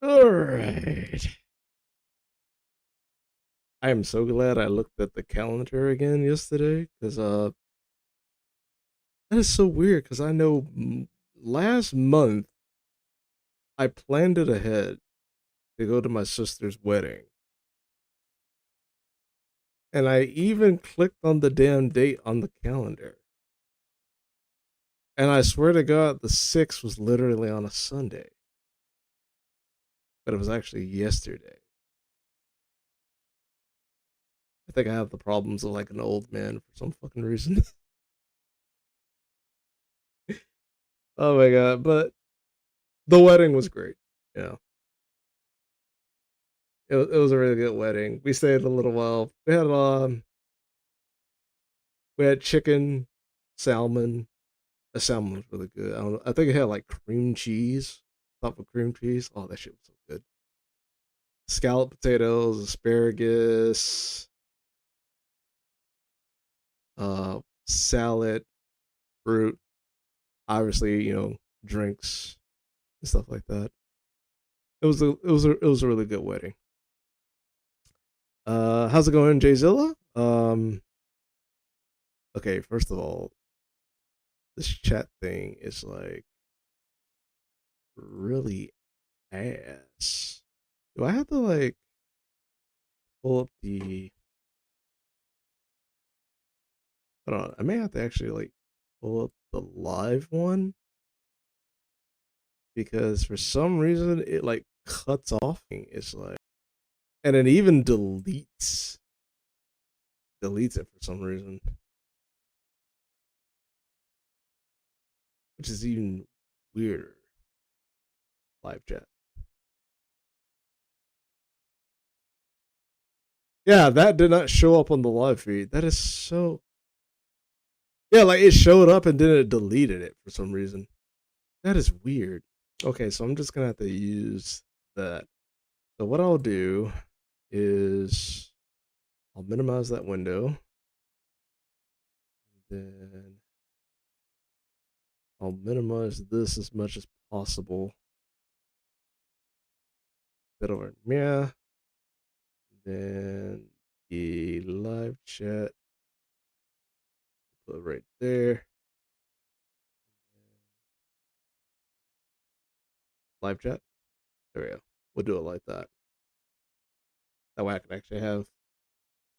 Alright. I am so glad I looked at the calendar again yesterday, because that is so weird, because I know last month I planned it ahead to go to my sister's wedding. And I even clicked on the damn date on the calendar. And I swear to God, the 6th was literally on a Sunday. But it was actually yesterday. I think I have the problems of like an old man for some fucking reason. Oh my God. But the wedding was great. Yeah. It was a really good wedding. We stayed a little while. We had chicken, salmon. The salmon was really good. I think it had like cream cheese, top of cream cheese. Oh, that shit was so good. Scalloped potatoes, asparagus, salad. fruit, obviously, drinks and stuff like that. It was a really good wedding. How's it going, Jayzilla? Okay, first of all, this chat thing is like really ass. Do I have to like pull up the? Hold on, I may have to actually like pull up the live one because for some reason it like cuts off. It's like, and it even deletes it for some reason, which is even weirder. Live chat. Yeah, that did not show up on the live feed. That is so. Yeah, like it showed up and then it deleted it for some reason. That is weird. Okay, so I'm just gonna have to use that. So what I'll do is I'll minimize that window. And then I'll minimize this as much as possible. That over yeah. Then the live chat, put it right there. Live chat. There we go. We'll do it like that. That way I can actually have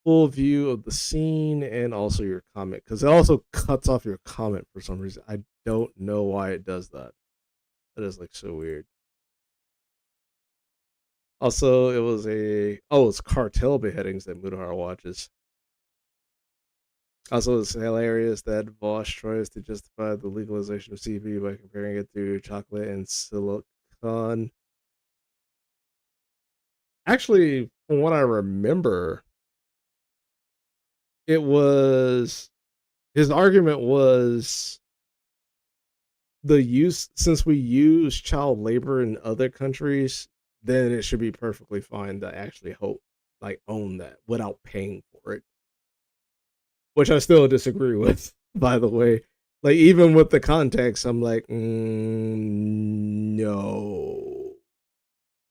full view of the scene and also your comment, because it also cuts off your comment for some reason. I don't know why it does that. That is like so weird. Also, it was it's cartel beheadings that Mudahar watches. Also, it's hilarious that Vosh tries to justify the legalization of CB by comparing it to chocolate and silicon. Actually, from what I remember, it was his argument was the use, since we use child labor in other countries, then it should be perfectly fine to actually own that without paying for it, which I still disagree with. By the way, like even with the context, I'm like, no,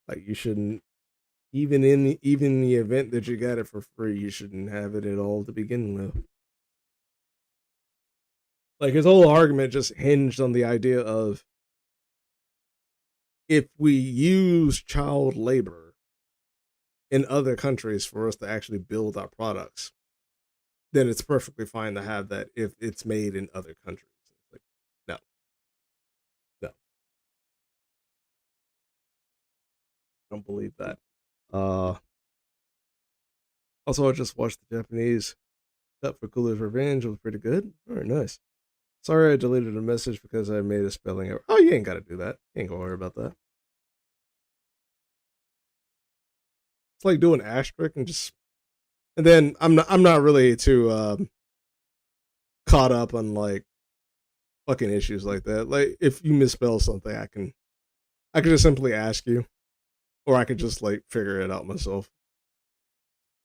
like you shouldn't. Even the event that you got it for free, you shouldn't have it at all to begin with. Like his whole argument just hinged on the idea of if we use child labor in other countries for us to actually build our products, then it's perfectly fine to have that if it's made in other countries. Like, no, no, I don't believe that. Uh, Also, I just watched the Japanese cut for Cooler's Revenge. It was pretty good. Very nice. Sorry I deleted a message because I made a spelling error. Oh, you ain't got to do that. You ain't gonna worry about that. It's like doing asterisk and just. And then I'm not really too caught up on like fucking issues like that. Like if you misspell something, I can just simply ask you, or I could just like figure it out myself.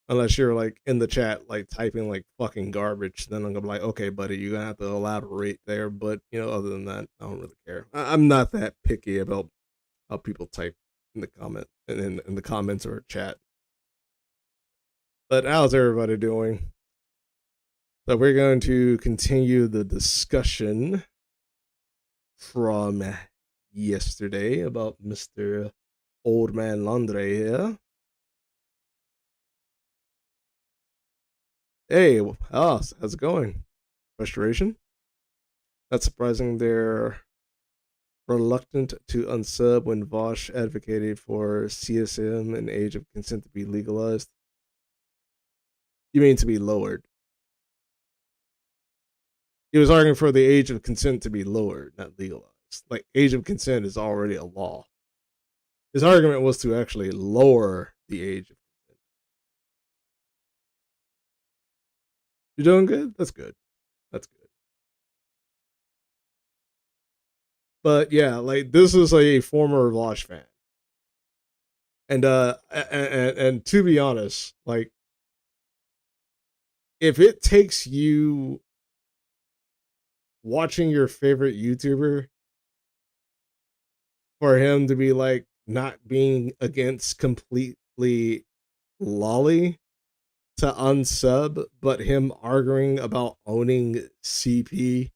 Unless you're like in the chat like typing like fucking garbage, then I'm gonna be like, okay, buddy, you're gonna have to elaborate there. But other than that, I don't really care. I'm not that picky about how people type in the comment and in the comments or chat. But how's everybody doing? So we're going to continue the discussion from yesterday about Mr. Old Man Londre here. Hey, how's it going? Frustration? Not surprising they're reluctant to unsub when Vosh advocated for CSM and age of consent to be legalized. You mean to be lowered? He was arguing for the age of consent to be lowered, not legalized. Like, age of consent is already a law. His argument was to actually lower the age of consent. You're doing good? That's good. That's good. But yeah, like this is a former Vosh fan. And to be honest, like if it takes you watching your favorite YouTuber for him to be like not being against completely Lolly to unsub, but him arguing about owning CP,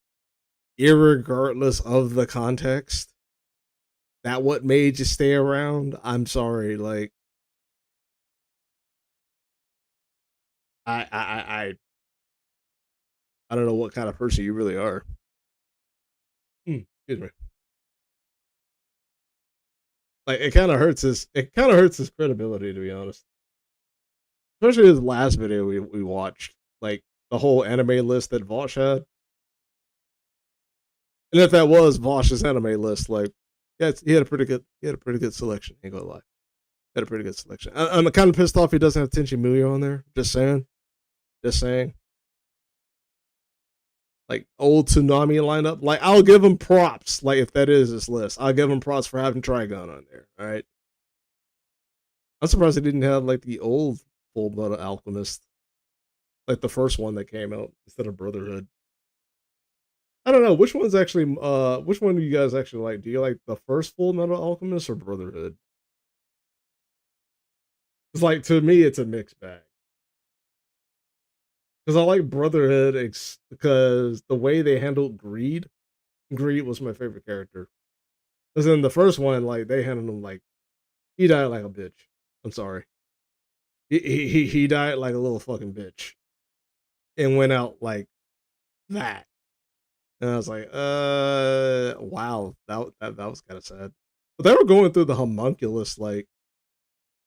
irregardless of the context. That what made you stay around? I'm sorry, like I don't know what kind of person you really are. Excuse me. Like it kind of hurts his credibility, to be honest. Especially his last video we watched, like the whole anime list that Vosh had. And if that was Vosh's anime list, like yeah, he had a pretty good selection. Ain't gonna lie, he had a pretty good selection. I'm kind of pissed off he doesn't have Tenchi Muyo on there. Just saying. Like old Tsunami lineup. Like I'll give him props. Like if that is his list, I'll give him props for having Trigon on there. All right. I'm surprised they didn't have like the old Full Metal Alchemist, like the first one that came out instead of Brotherhood. I don't know which one's actually. Which one do you guys actually like? Do you like the first Full Metal Alchemist or Brotherhood? It's like to me, it's a mixed bag. Because I like Brotherhood because the way they handled Greed. Greed was my favorite character. Because in the first one, like they handled him like he died like a bitch. I'm sorry. He died like a little fucking bitch and went out like that. And I was like, wow, that was kind of sad. But they were going through the homunculus like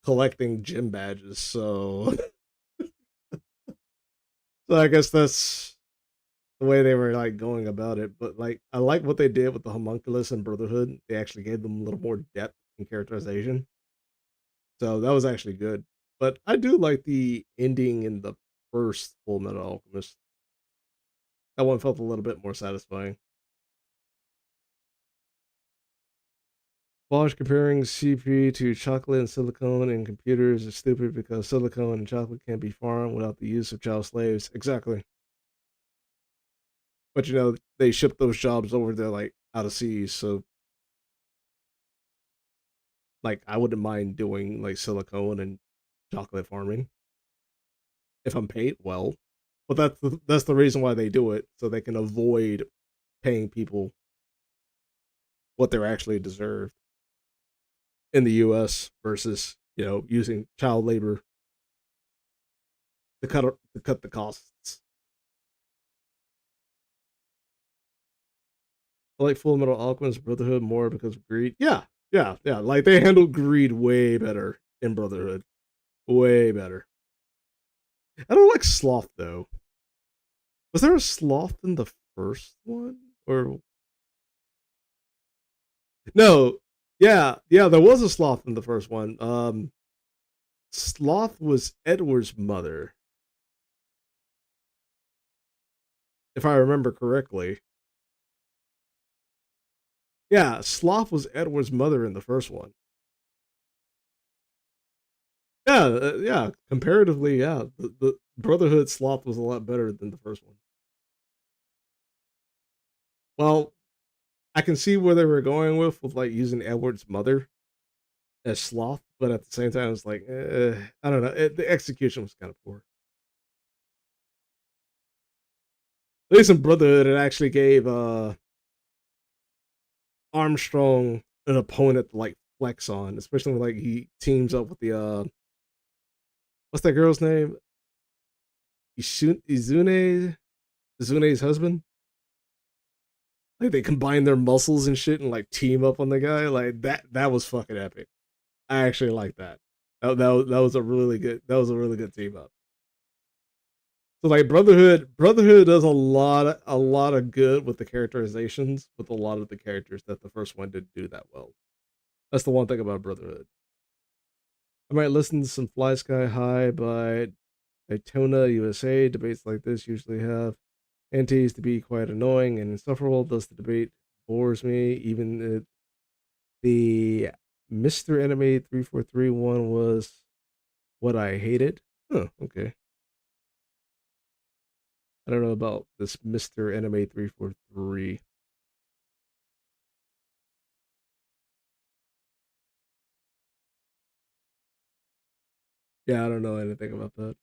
collecting gym badges, so so I guess that's the way they were like going about it. But like I like what they did with the homunculus and Brotherhood. They actually gave them a little more depth and characterization. So that was actually good. But I do like the ending in the first Full Metal Alchemist. That one felt a little bit more satisfying. Bosch comparing CP to chocolate and silicone in computers is stupid because silicone and chocolate can't be farmed without the use of child slaves. Exactly. But you know, they ship those jobs over there like out of seas, so like I wouldn't mind doing like silicone and chocolate farming if I'm paid well. But that's the reason why they do it, so they can avoid paying people what they're actually deserved in the US versus, you know, using child labor to cut the costs. I like Full Metal Alchemist Brotherhood more because of greed. Yeah, yeah. Like they handled greed way better in Brotherhood. Way better. I don't like sloth though. Was there a sloth in the first one? Or no? Yeah, there was a sloth in the first one. Sloth was Edward's mother, if I remember correctly. Yeah, Sloth was Edward's mother in the first one. Yeah, yeah. Comparatively, yeah, the Brotherhood Sloth was a lot better than the first one. Well, I can see where they were going with like using Edward's mother as Sloth, but at the same time, it's like I don't know. The execution was kind of poor. At least in Brotherhood, it actually gave Armstrong an opponent to like flex on, especially when like he teams up with the what's that girl's name? Izune's husband. Like they combine their muscles and shit and like team up on the guy. Like that was fucking epic. I actually like that. That was a really good team up. So like Brotherhood does a lot of good with the characterizations with a lot of the characters that the first one didn't do that well. That's the one thing about Brotherhood. I might listen to some Fly Sky High by Daytona USA. Debates like this usually have antis to be quite annoying and insufferable. Thus, the debate bores me. Even the Mr. Anime 3431 was what I hated. Huh, okay. I don't know about this Mr. Anime 343. Yeah, I don't know anything about that.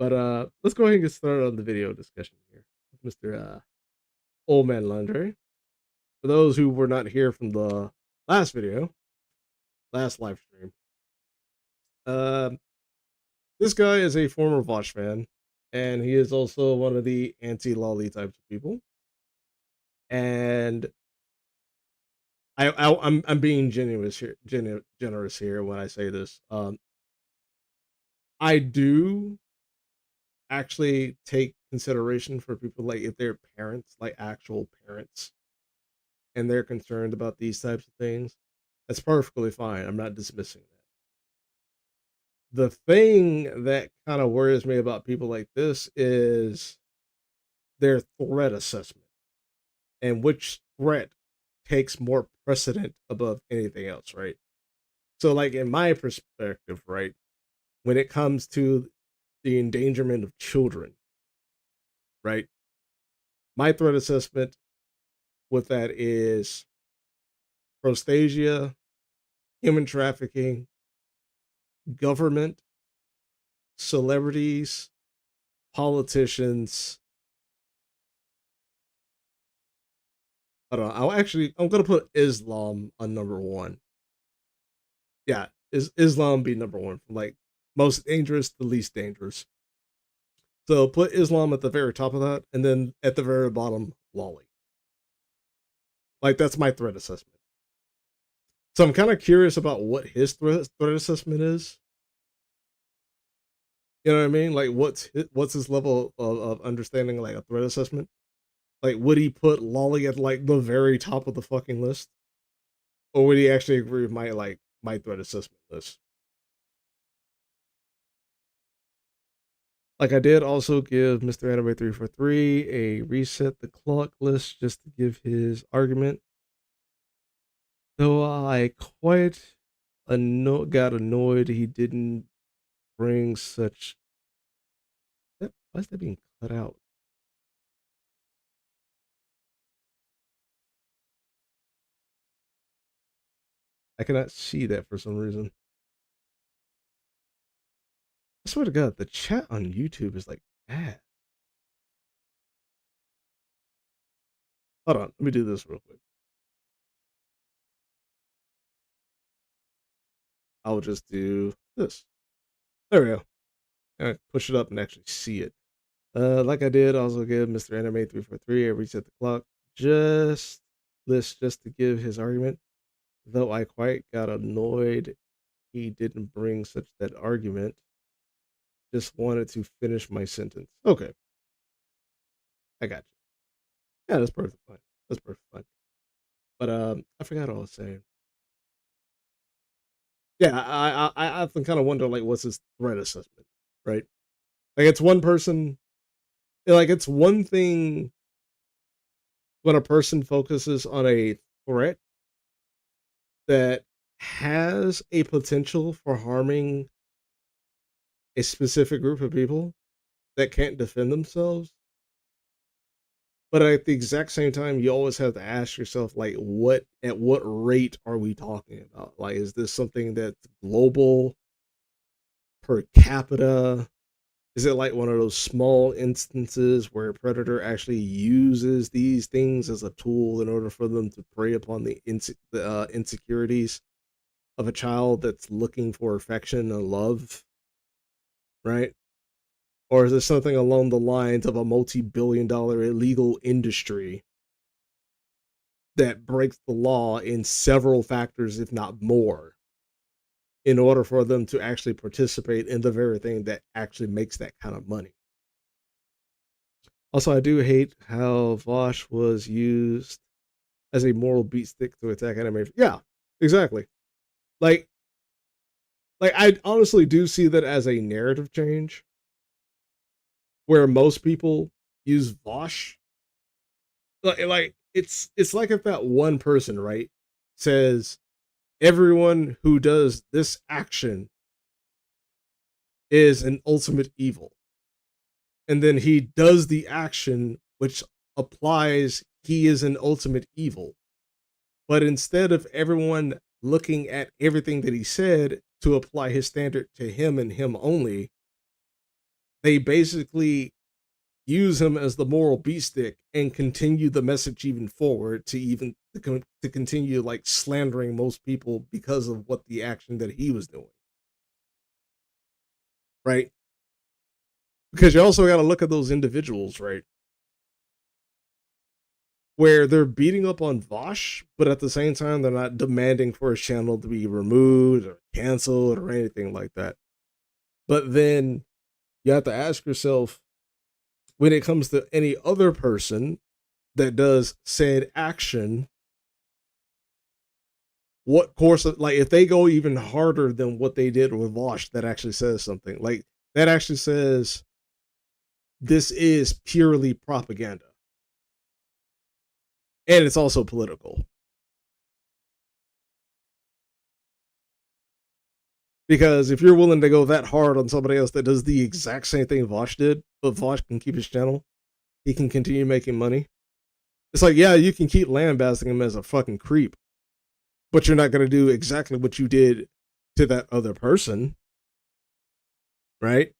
But let's go ahead and get started on the video discussion here with Mr. Old Man Londre. For those who were not here from the last video, last live stream, uh, this guy is a former Vosh fan, and he is also one of the anti-Loli types of people. And I'm being generous here when I say this. I do actually take consideration for people like if they're parents, like actual parents, and they're concerned about these types of things. That's perfectly fine. I'm not dismissing that. The thing that kind of worries me about people like this is their threat assessment and which threat takes more precedent above anything else, right? So, like, in my perspective, right, when it comes to the endangerment of children, right, my threat assessment with that is prostasia, human trafficking, government, celebrities, politicians. I don't know. I'm gonna put Islam on number one. Yeah, is Islam be number one from like most dangerous to least dangerous. So put Islam at the very top of that, and then at the very bottom, Loli. Like that's my threat assessment. So I'm kind of curious about what his threat assessment is. You know what I mean? Like what's his level of understanding like a threat assessment? Like would he put Lolly at like the very top of the fucking list? Or would he actually agree with my threat assessment list? Like I did also give Mr. Anime 343 a reset the clock list just to give his argument. Though I quite got annoyed he didn't bring such. Why is that being cut out? I cannot see that for some reason. I swear to God, the chat on YouTube is like bad. Hold on, let me do this real quick. I'll just do this. There we go. I push it up and actually see it. Like I did, also give Mr. Anime 343 a reset the clock just just to give his argument. Though I quite got annoyed he didn't bring such that argument. Just wanted to finish my sentence. Okay, I got you. Yeah, that's perfect fine. That's perfect fine. But I forgot what I was saying. Yeah, I often kind of wonder like what's his threat assessment, right? Like it's one person, like it's one thing when a person focuses on a threat that has a potential for harming a specific group of people that can't defend themselves. But at the exact same time, you always have to ask yourself, like, at what rate are we talking about? Like, is this something that's global, per capita? Is it like one of those small instances where a predator actually uses these things as a tool in order for them to prey upon the insecurities of a child that's looking for affection and love, right? Or is this something along the lines of a multi-billion-dollar illegal industry that breaks the law in several factors, if not more, in order for them to actually participate in the very thing that actually makes that kind of money? Also, I do hate how Vosh was used as a moral beat stick to attack anime. Yeah, exactly. Like, like I honestly do see that as a narrative change, where most people use Vosh. Like it's like if that one person, right, says everyone who does this action is an ultimate evil. and then he does the action which applies he is an ultimate evil. But instead of everyone looking at everything that he said to apply his standard to him and him only, they basically use him as the moral beat stick and continue the message even forward to continue like slandering most people because of what the action that he was doing, right? Because you also got to look at those individuals, right? Where they're beating up on Vosh, but at the same time, they're not demanding for his channel to be removed or canceled or anything like that. But then you have to ask yourself, when it comes to any other person that does said action, what course of, like, if they go even harder than what they did with Vosh, that actually says something. Like, that actually says this is purely propaganda. And it's also political. Because if you're willing to go that hard on somebody else that does the exact same thing Vosh did, but Vosh can keep his channel, he can continue making money. It's like, yeah, you can keep lambasting him as a fucking creep, but you're not going to do exactly what you did to that other person, right?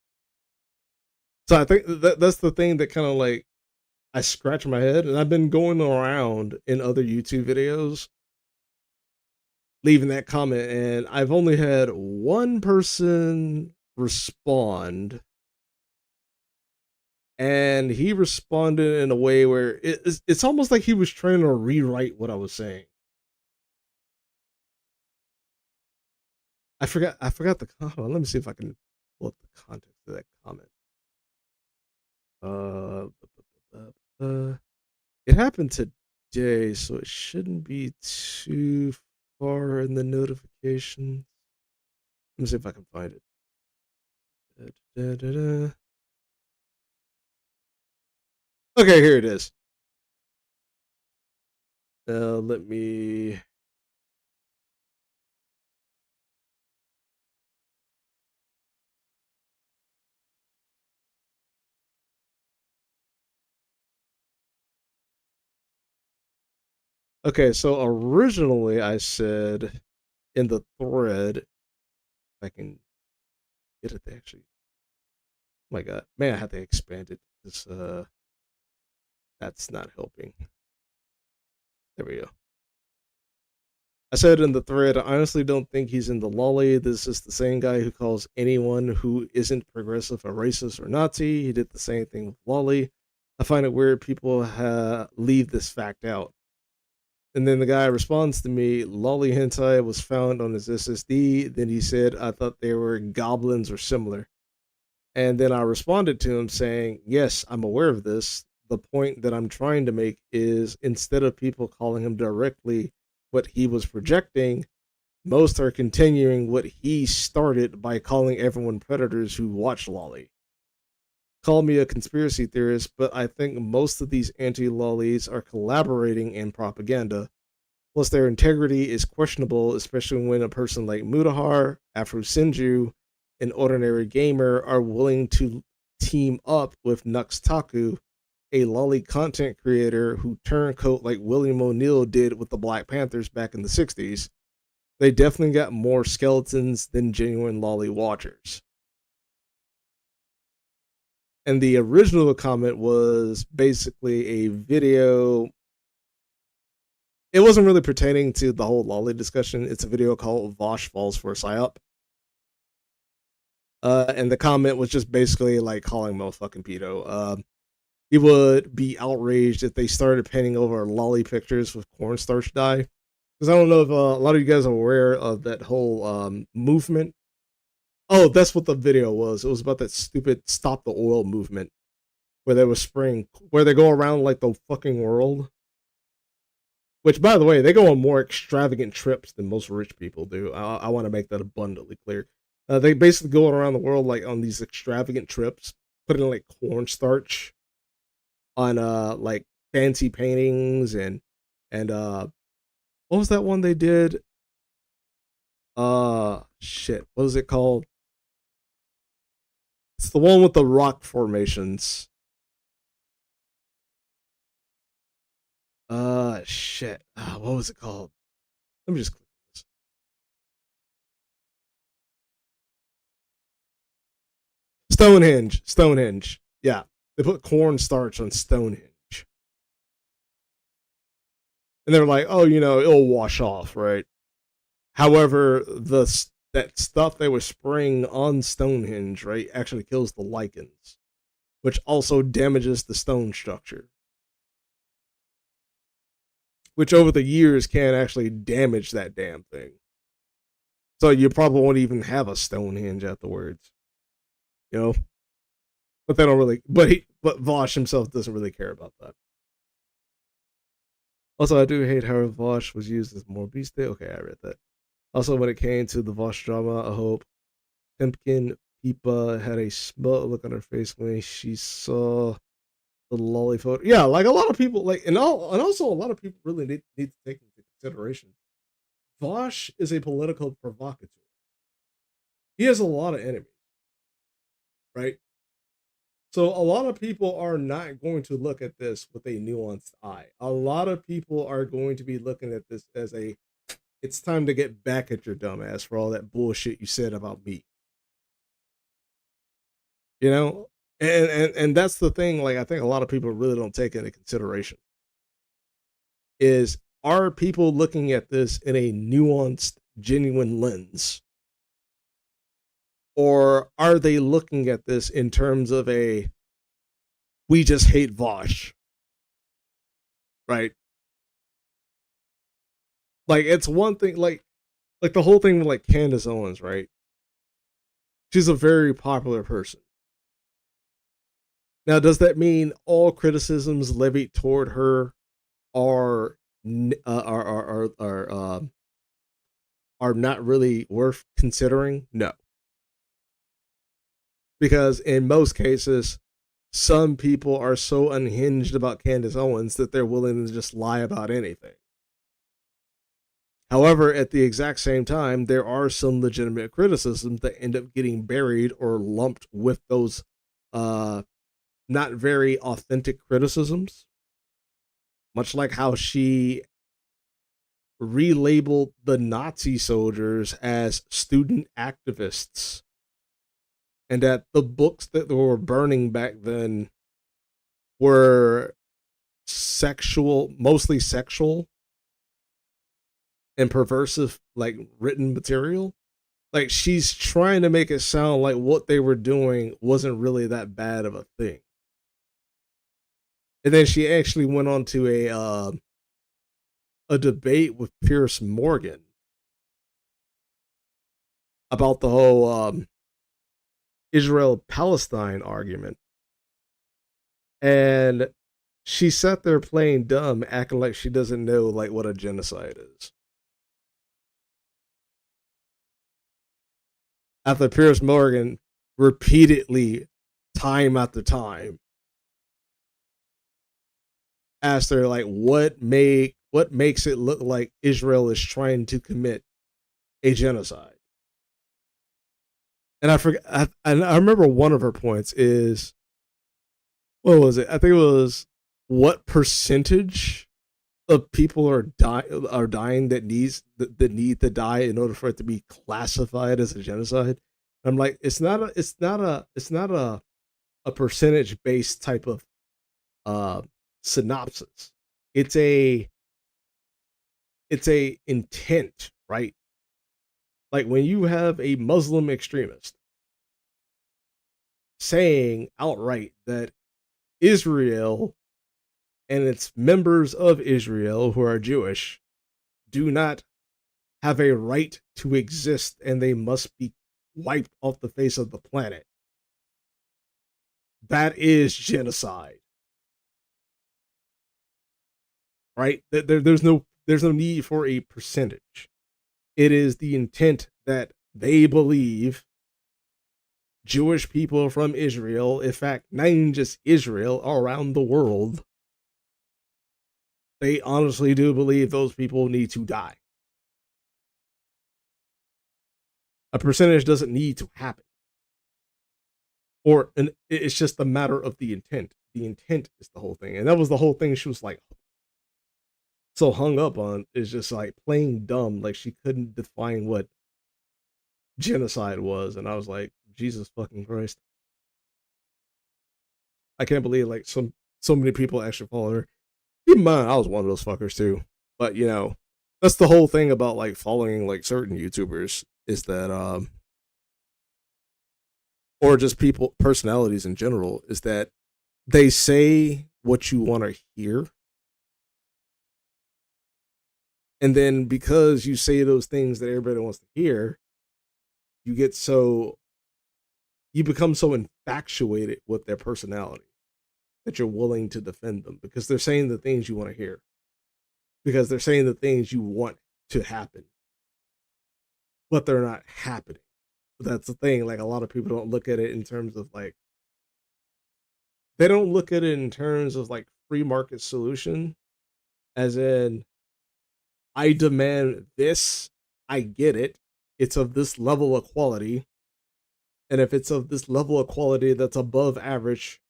So I think that's the thing that kind of like I scratch my head, and I've been going around in other YouTube videos leaving that comment, and I've only had one person respond, and he responded in a way where it's almost like he was trying to rewrite what I was saying. I forgot the comment. Let me see if I can pull up the context of that comment. Uh, it happened today, so it shouldn't be too far in the notifications. Let me see if I can find it. Da, da, da. Okay, here it is. Let me. Okay, so originally I said in the thread, if I can get it to actually. Oh my God, man, I have to expand it because that's not helping. There we go. I said in the thread, I honestly don't think he's in the lolly. This is the same guy who calls anyone who isn't progressive a racist or Nazi. He did the same thing with Loli. I find it weird people leave this fact out. And then the guy responds to me, Lolly hentai was found on his SSD. Then he said, I thought they were goblins or similar. And then I responded to him saying, yes, I'm aware of this. The point that I'm trying to make is instead of people calling him directly what he was projecting, most are continuing what he started by calling everyone predators who watch Lolly. Call me a conspiracy theorist, but I think most of these anti-lollies are collaborating in propaganda. Plus, their integrity is questionable, especially when a person like Mutahar, Afro Sinju, an ordinary gamer are willing to team up with Nux Taku, a lolly content creator who turncoat like William O'Neill did with the Black Panthers back in the 60s. They definitely got more skeletons than genuine lolly watchers. And the original comment was basically a video. It wasn't really pertaining to the whole lolly discussion. It's a video called Vosh Falls for a Psyop. And the comment was just basically like calling him a fucking pedo. He would be outraged if they started painting over lolly pictures with cornstarch dye. Because I don't know if a lot of you guys are aware of that whole movement. Oh, that's what the video was. It was about that stupid stop the oil movement where they were spraying, where they go around like the fucking world. Which, by the way, they go on more extravagant trips than most rich people do. I want to make that abundantly clear. They basically go around the world like on these extravagant trips, putting like cornstarch on like fancy paintings and what was that one they did? Shit, what was it called? It's the one with the rock formations. Shit. What was it called? Let me just click this. Stonehenge. Stonehenge. Yeah. They put cornstarch on Stonehenge. And they're like, oh, it'll wash off, right? However, that stuff they were spraying on Stonehenge, right, actually kills the lichens, which also damages the stone structure, which over the years can actually damage that damn thing. So you probably won't even have a Stonehenge afterwards, you know. But they don't really. But Vosh himself doesn't really care about that. Also, I do hate how Vosh was used as more beast. Okay, I read that. Also, when it came to the Vosh drama, I hope Temkin Peepa had a smug look on her face when she saw the Loli photo. Yeah, like a lot of people, and also a lot of people really need to take into consideration. Vosh is a political provocateur. He has a lot of enemies, right? So a lot of people are not going to look at this with a nuanced eye. A lot of people are going to be looking at this as it's time to get back at your dumbass for all that bullshit you said about me. You know? And that's the thing, like I think a lot of people really don't take into consideration. Is are people looking at this in a nuanced, genuine lens? Or are they looking at this in terms of we just hate Vosh? Right? Like it's one thing like the whole thing with like Candace Owens, right? She's a very popular person. Now, does that mean all criticisms levied toward her are are not really worth considering? No, because in most cases, some people are so unhinged about Candace Owens that they're willing to just lie about anything. However, at the exact same time, there are some legitimate criticisms that end up getting buried or lumped with those not very authentic criticisms. Much like how she relabeled the Nazi soldiers as student activists, and that the books that were burning back then were mostly sexual and perversive, like written material. Like she's trying to make it sound like what they were doing wasn't really that bad of a thing. And then she actually went on to a debate with Pierce Morgan about the whole Israel Palestine argument. And she sat there playing dumb, acting like she doesn't know like what a genocide is. After Pierce Morgan repeatedly, time after time, asked her like what makes it look like Israel is trying to commit a genocide. And I forget. I remember one of her points is what was it? I think it was what percentage of people are dying that need to die in order for it to be classified as a genocide. I'm like, it's not a percentage based type of uh synopsis. It's a intent, right? Like when you have a Muslim extremist saying outright that Israel and its members of Israel who are Jewish do not have a right to exist and they must be wiped off the face of the planet. That is genocide. Right? There's no need for a percentage. It is the intent that they believe Jewish people from Israel, in fact, not even just Israel, around the world, they honestly do believe those people need to die. A percentage doesn't need to happen. and it's just a matter of the intent. The intent is the whole thing, and that was the whole thing. She was like so hung up on, is just like playing dumb, like she couldn't define what genocide was, and I was like, Jesus fucking Christ, I can't believe like so many people actually follow her. Keep in mind, I was one of those fuckers too, but that's the whole thing about like following like certain YouTubers, is that or just people personalities in general, is that they say what you want to hear, and then because you say those things that everybody wants to hear, you become so infatuated with their personality that you're willing to defend them because they're saying the things you want to hear, because they're saying the things you want to happen, but they're not happening. But that's the thing. Like, a lot of people don't look at it in terms of like, they don't look at it in terms of like free market solution, as in, I demand this, I get it, it's of this level of quality, and if it's of this level of quality that's above average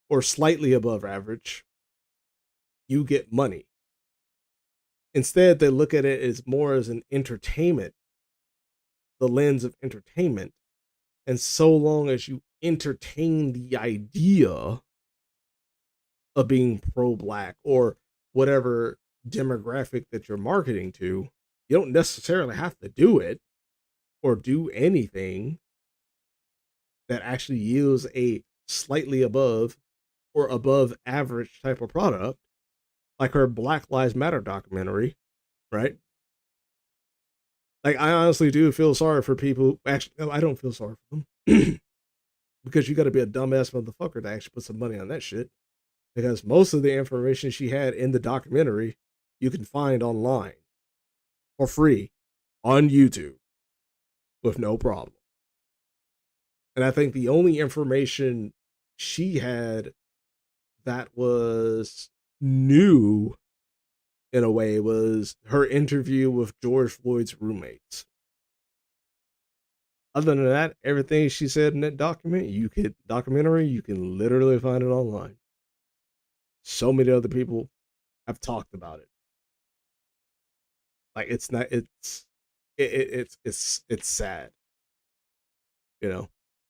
or slightly above average, you get money. Instead, they look at it as more as an entertainment, the lens of entertainment. And so long as you entertain the idea of being pro-black or whatever demographic that you're marketing to, you don't necessarily have to do it or do anything that actually yields a slightly above or above average type of product, like her Black Lives Matter documentary, right? Like, I honestly do feel sorry for people. Actually, no, I don't feel sorry for them. Because you got to be a dumbass motherfucker to actually put some money on that shit. Because most of the information she had in the documentary, you can find online for free on YouTube with no problem. And I think the only information she had that was new in a way was her interview with George Floyd's roommates. Other than that, everything she said in that documentary, you can literally find it online. So many other people have talked about it. Like, it's not, it's sad,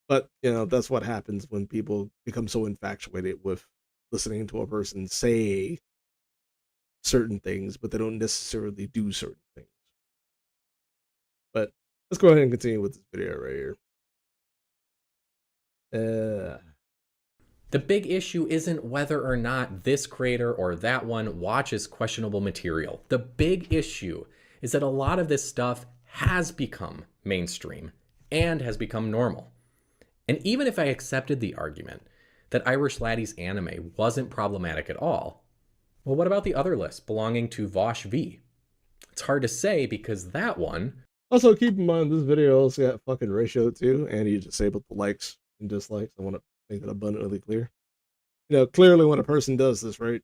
But that's what happens when people become so infatuated with listening to a person say certain things, but they don't necessarily do certain things. But let's go ahead and continue with this video right here. The big issue isn't whether or not this creator or that one watches questionable material. The big issue is that a lot of this stuff has become mainstream and has become normal. And even if I accepted the argument that Irish Laddie's anime wasn't problematic at all, well, what about the other list belonging to Vosh V? It's hard to say because that one... Also, keep in mind, this video also got fucking ratio too, and you disabled the likes and dislikes. I want to make that abundantly clear. Clearly when a person does this, right,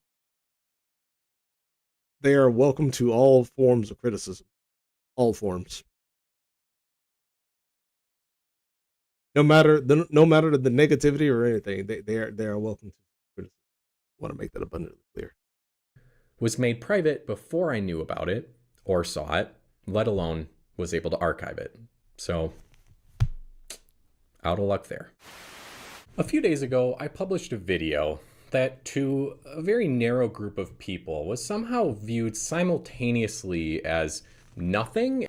they are welcome to all forms of criticism. All forms. No matter the negativity or anything, they are welcome to criticism. I want to make that abundantly clear. Was made private before I knew about it or saw it, let alone was able to archive it. So, out of luck there. A few days ago, I published a video that to a very narrow group of people was somehow viewed simultaneously as nothing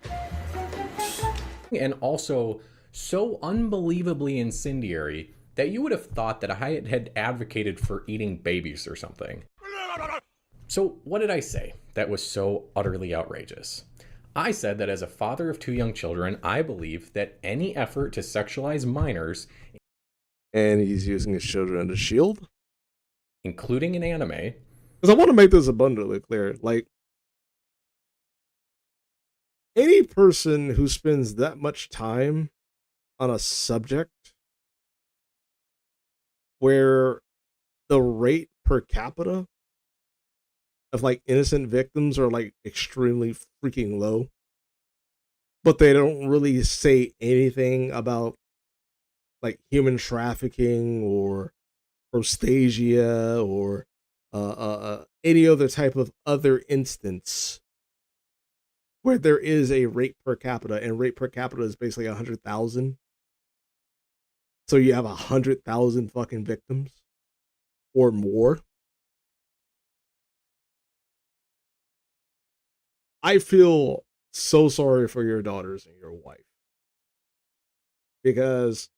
and also so unbelievably incendiary that you would have thought that I had advocated for eating babies or something. So what did I say that was so utterly outrageous? I said that as a father of 2 young children, I believe that any effort to sexualize minors... And he's using his children as a shield? Including an anime. Because I want to make this abundantly clear. Like, any person who spends that much time on a subject where the rate per capita of like innocent victims are like extremely freaking low, but they don't really say anything about like human trafficking or prostasia or any other type of other instance where there is a rape per capita, and rape per capita is basically 100,000. So you have 100,000 fucking victims or more. I feel so sorry for your daughters and your wife because,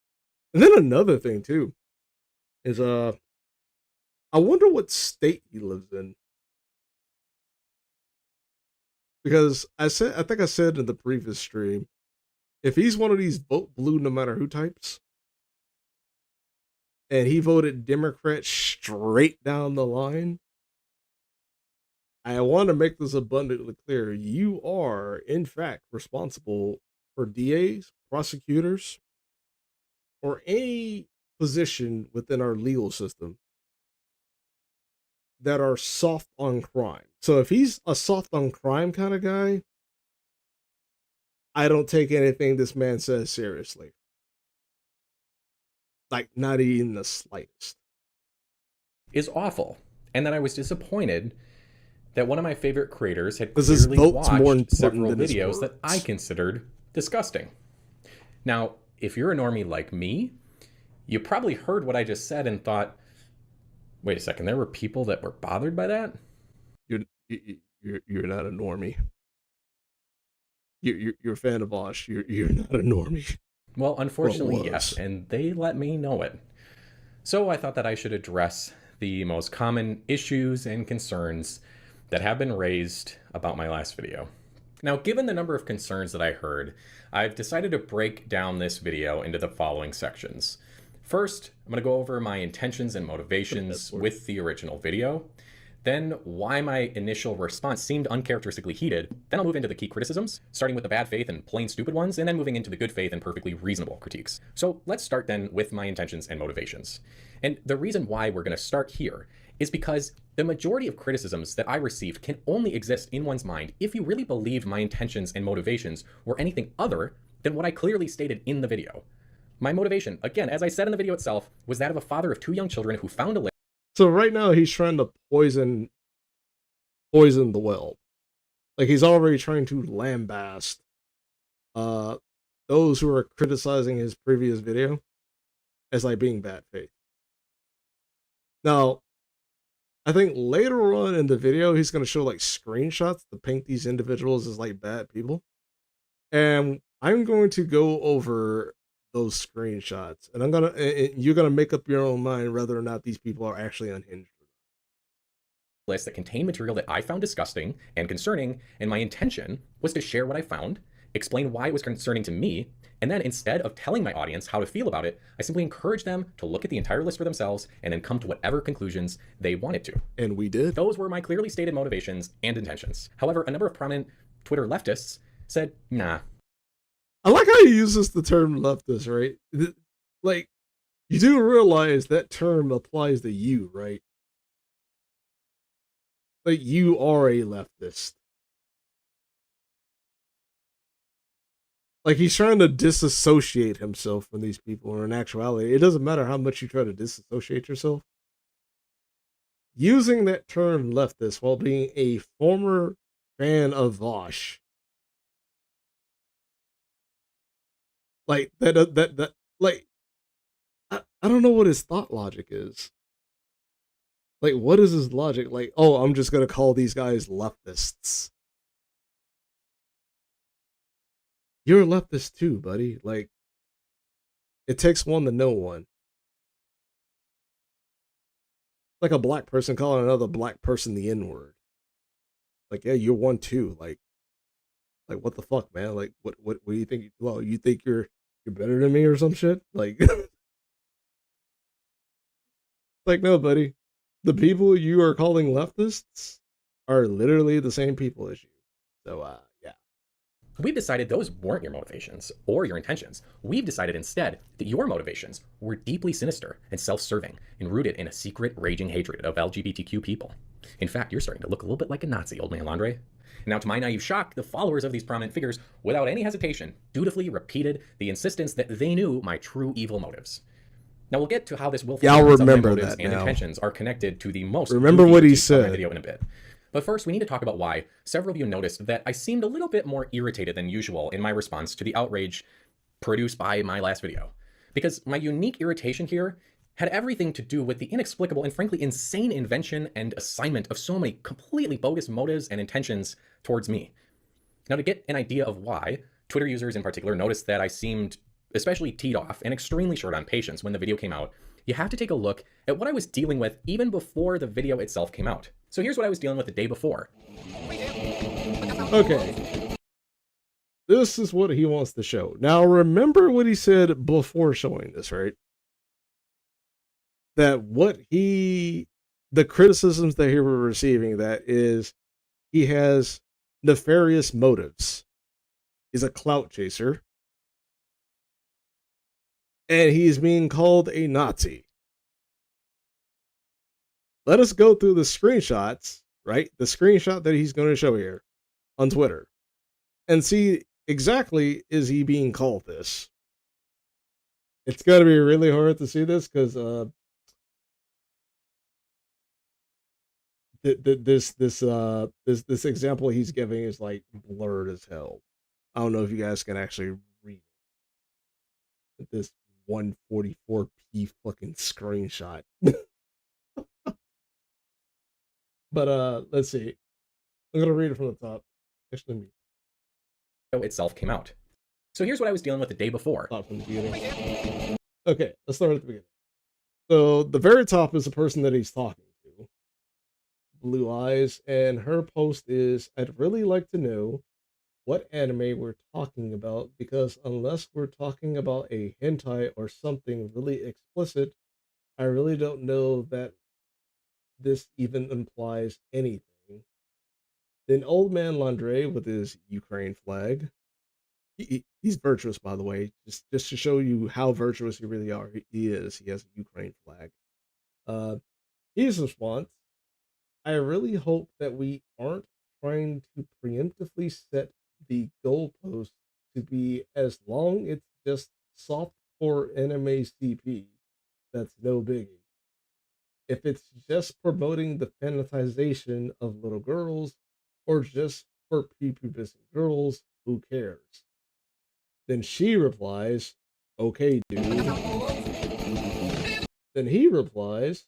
and then another thing too is I wonder what state he lives in, because I think I said in the previous stream, if he's one of these vote blue no matter who types, and he voted Democrat straight down the line, I want to make this abundantly clear. You are, in fact, responsible for DAs, prosecutors, or any position within our legal system that are soft on crime. So if he's a soft on crime kind of guy, I don't take anything this man says seriously. Like, not even the slightest. Is awful. And then I was disappointed that one of my favorite creators had Because his clearly vote's more watched important several than his videos that words. I considered disgusting. Now, if you're a normie like me, you probably heard what I just said and thought, wait a second, there were people that were bothered by that? You're not a normie. You're a fan of Osh. You're not a normie. Well, unfortunately, Well, yes, and they let me know it. So I thought that I should address the most common issues and concerns that have been raised about my last video. Now, given the number of concerns that I heard, I've decided to break down this video into the following sections. First, I'm going to go over my intentions and motivations with the original video. Then why my initial response seemed uncharacteristically heated. Then I'll move into the key criticisms, starting with the bad faith and plain stupid ones, and then moving into the good faith and perfectly reasonable critiques. So let's start then with my intentions and motivations. And the reason why we're going to start here is because the majority of criticisms that I received can only exist in one's mind if you really believed my intentions and motivations were anything other than what I clearly stated in the video. My motivation, again, as I said in the video itself, was that of a father of 2 young children who found a So right now he's trying to poison the well. Like, he's already trying to lambaste those who are criticizing his previous video as like being bad faith. Now, I think later on in the video he's going to show like screenshots to paint these individuals as like bad people, and I'm going to go over those screenshots, and you're gonna make up your own mind whether or not these people are actually unhinged. list that contained material that I found disgusting and concerning, and my intention was to share what I found, explain why it was concerning to me, and then instead of telling my audience how to feel about it, I simply encouraged them to look at the entire list for themselves and then come to whatever conclusions they wanted to. And we did. Those were my clearly stated motivations and intentions. However, a number of prominent Twitter leftists said, nah. I like how he uses the term leftist, right? Like, you do realize that term applies to you, right? Like, you are a leftist. Like, he's trying to disassociate himself from these people, or in actuality, it doesn't matter how much you try to disassociate yourself. Using that term leftist while being a former fan of Vosh, like that like, I don't know what his thought logic is. Like, what is his logic? Like, oh, I'm just gonna call these guys leftists. You're a leftist too, buddy. Like, it takes one to know one. Like a black person calling another black person the N-word. Like, yeah, you're one too. Like what the fuck, man? Like, what do you think? Well, you think you're better than me or some shit? Like, like, no, buddy. The people you are calling leftists are literally the same people as you. So, yeah. We've decided those weren't your motivations or your intentions. We've decided instead that your motivations were deeply sinister and self-serving and rooted in a secret, raging hatred of LGBTQ people. In fact, you're starting to look a little bit like a Nazi, old man Londre. And now, to my naive shock, the followers of these prominent figures, without any hesitation, dutifully repeated the insistence that they knew my true evil motives. Now, we'll get to how this willful Y'all ignorance of my remember motives that and now. intentions are connected to the most Remember goofy what he critiques of my said. video in a bit. But first, we need to talk about why several of you noticed that I seemed a little bit more irritated than usual in my response to the outrage produced by my last video. Because my unique irritation here had everything to do with the inexplicable and frankly insane invention and assignment of so many completely bogus motives and intentions towards me. Now, to get an idea of why, Twitter users in particular noticed that I seemed especially teed off and extremely short on patience when the video came out. You have to take a look at what I was dealing with even before the video itself came out. So here's what I was dealing with the day before. Okay. This is what he wants to show. Now, remember what he said before showing this, right? That the criticisms that he was receiving, that is, he has nefarious motives. He's a clout chaser. And he's being called a Nazi. Let us go through the screenshots, right? The screenshot that he's going to show here on Twitter, and see exactly is he being called this. It's going to be really hard to see this because this example he's giving is like blurred as hell. I don't know if you guys can actually read this 144p fucking screenshot. But let's see. I'm gonna read it from the top. Actually, me. Itself came out. So here's what I was dealing with the day before. Start from the beginning. Okay, let's start at the beginning. So the very top is the person that he's talking to. Blue eyes, and her post is, I'd really like to know what anime we're talking about, because unless we're talking about a hentai or something really explicit, I really don't know that this even implies anything. Then Old Man Londre with his Ukraine flag. He's virtuous, by the way, just to show you how virtuous he really are. He is. He has a Ukraine flag. His response, I really hope that we aren't trying to preemptively set the goalpost to be as long it's just softcore anime CP. That's no biggie. If it's just promoting the fanatization of little girls or just for prepubescent girls, who cares? Then she replies, okay, dude. Then he replies,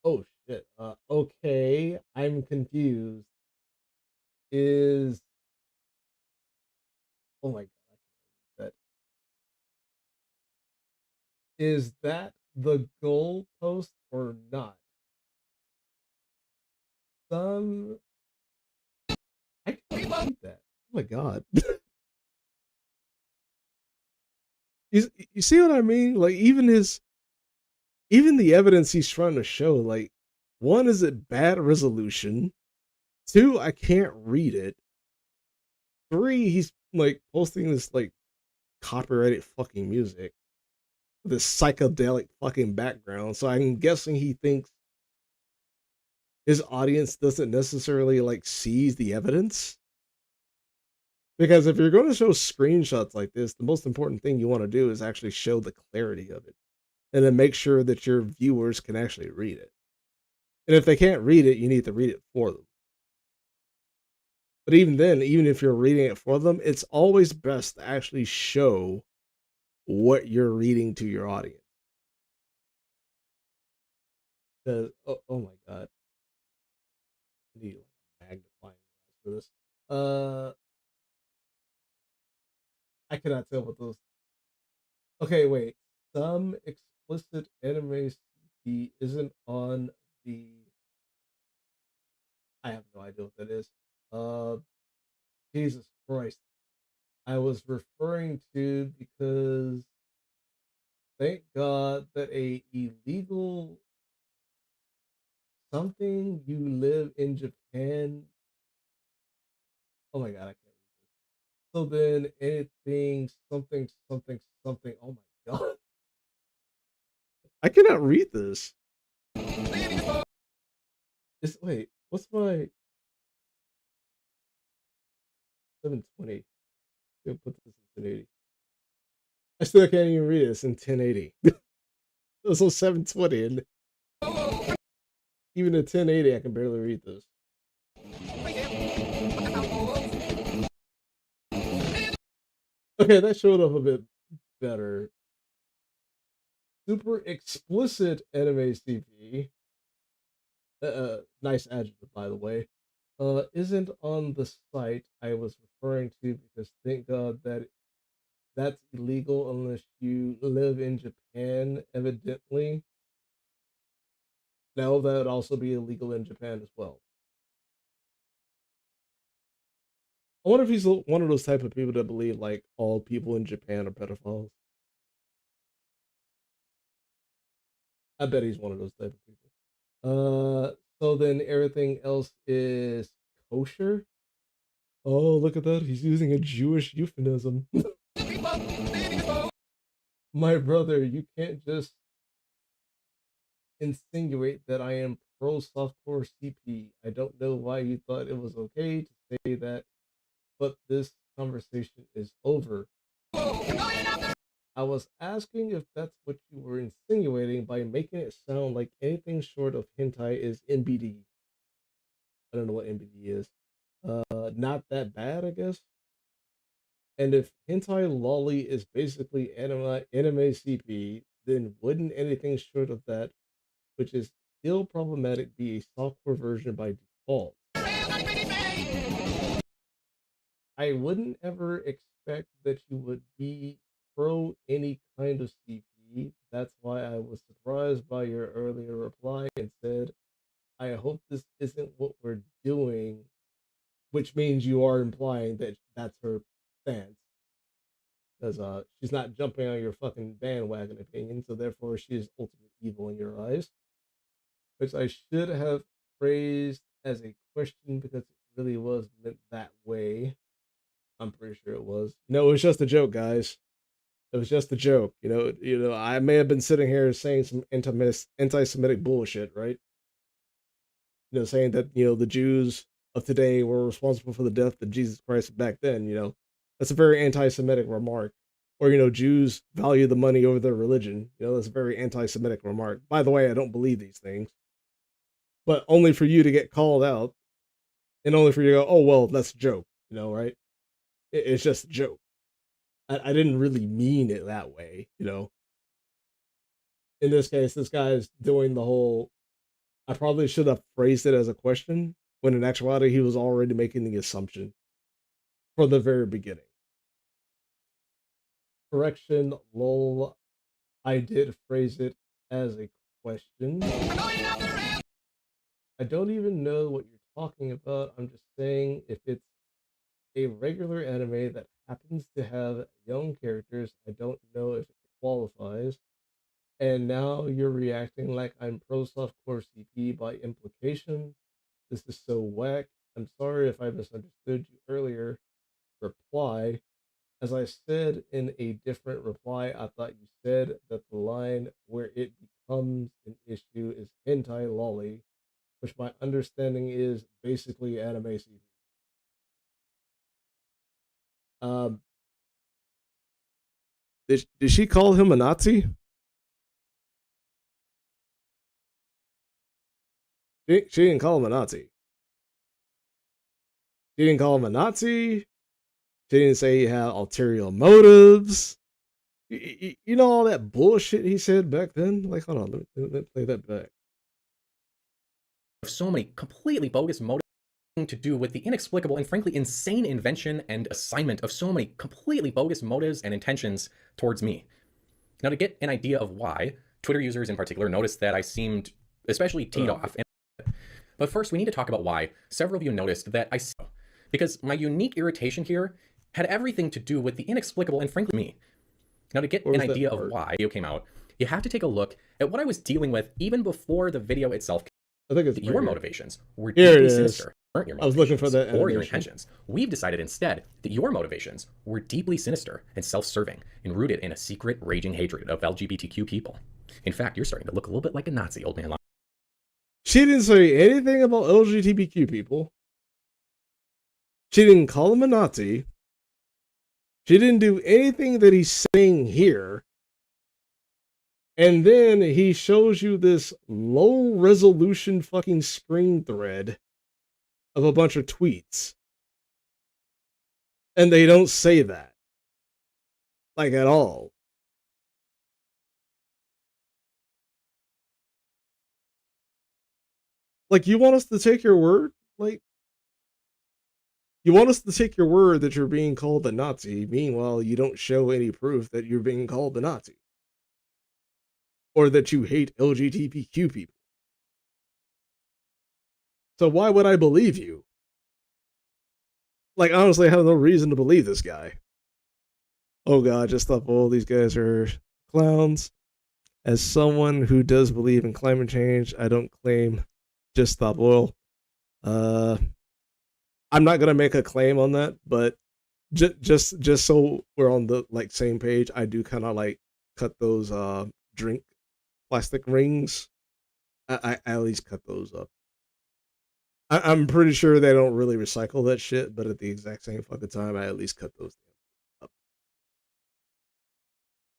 oh shit, okay, I'm confused. Oh my god, that is that the goalpost or not? Some I can't read that. Oh my god. You see what I mean? Like even the evidence he's trying to show, like, one, is it bad resolution? Two, I can't read it. Three, he's like posting this like copyrighted fucking music with this psychedelic fucking background. So I'm guessing he thinks his audience doesn't necessarily like seize the evidence. Because if you're going to show screenshots like this, the most important thing you want to do is actually show the clarity of it, and then make sure that your viewers can actually read it. And if they can't read it, you need to read it for them. But even then, even if you're reading it for them, it's always best to actually show what you're reading to your audience. Because, oh my god, I need a magnifying glass for this. I cannot tell what those. Okay, wait. Some explicit anime CP isn't on the. I have no idea what that is. Uh, Jesus Christ. I was referring to because thank God that a illegal something you live in Japan. Oh my god, I can't read this. So then anything something something something. Oh my god. I cannot read this. Wait, what's my 720? I'll put this in 1080. I still can't even read it. It's in 1080. It's on 720, and even at 1080, I can barely read this. Okay, that showed up a bit better. Super explicit anime CP. Nice adjective, by the way. Isn't on the site I was referring to because thank God that that's illegal unless you live in Japan, evidently. Now that would also be illegal in Japan as well. I wonder if he's one of those type of people that believe like all people in Japan are pedophiles. I bet he's one of those type of people. So then everything else is kosher. Oh, look at that. He's using a Jewish euphemism. My brother, you can't just insinuate that I am pro softcore CP. I don't know why you thought it was okay to say that, but this conversation is over. I was asking if that's what you were insinuating by making it sound like anything short of hentai is NBD. I don't know what NBD is. Not that bad, I guess. And if hentai loli is basically anime CP, then wouldn't anything short of that, which is still problematic, be a softcore version by default? I wouldn't ever expect that you would be pro any kind of CP. That's why I was surprised by your earlier reply and said, I hope this isn't what we're doing, which means you are implying that that's her stance. Because she's not jumping on your fucking bandwagon opinion, so therefore she is ultimate evil in your eyes. Which I should have phrased as a question because it really was meant that way. I'm pretty sure it was. No, it was just a joke, guys. It was just a joke. I may have been sitting here saying some anti-Semitic bullshit, right? Saying that the Jews of today were responsible for the death of Jesus Christ back then. That's a very anti-Semitic remark. Or Jews value the money over their religion. That's a very anti-Semitic remark. By the way, I don't believe these things, but only for you to get called out, and only for you to go, oh well, that's a joke. Right? It's just a joke. I didn't really mean it that way. In this case, this guy's doing the whole. I probably should have phrased it as a question when in actuality he was already making the assumption from the very beginning. Correction, lol. I did phrase it as a question. I don't even know what you're talking about. I'm just saying if it's a regular anime that happens to have young characters, I don't know if it qualifies. And now you're reacting like I'm pro softcore CP by implication. This is so whack. I'm sorry if I misunderstood you earlier. Reply. As I said in a different reply, I thought you said that the line where it becomes an issue is hentai loli, which my understanding is basically anime CP. Um, did she call him a Nazi? She didn't call him a Nazi. She didn't call him a Nazi. She didn't say he had ulterior motives. You know all that bullshit he said back then? Like, hold on, let me play that back. So many completely bogus motives to do with the inexplicable and frankly insane invention and assignment of so many completely bogus motives and intentions towards me. Now, to get an idea of why, Twitter users in particular noticed that I seemed especially teed off. But first, we need to talk about why several of you noticed that I saw, because my unique irritation here had everything to do with the inexplicable and frankly me. Now, to get an idea of why the video came out, you have to take a look at what I was dealing with even before the video itself. I think it's your motivations were deeply sinister, weren't your motivations? I was looking for that or your intentions. We've decided instead that your motivations were deeply sinister and self-serving and rooted in a secret, raging hatred of LGBTQ people. In fact, you're starting to look a little bit like a Nazi, old man. She didn't say anything about LGBTQ people. She didn't call him a Nazi. She didn't do anything that he's saying here. And then he shows you this low resolution fucking screen thread of a bunch of tweets. And they don't say that. Like, at all. Like, you want us to take your word? Like, you want us to take your word that you're being called a Nazi, meanwhile, you don't show any proof that you're being called a Nazi. Or that you hate LGBTQ people. So why would I believe you? Like, honestly, I have no reason to believe this guy. Oh god, just thought, all these guys are clowns. As someone who does believe in climate change, I don't claim just stop oil. I'm not gonna make a claim on that, but just so we're on the like same page, I do kind of like cut those drink plastic rings. I at least cut those up. I'm pretty sure they don't really recycle that shit, but at the exact same fucking time, I at least cut those up.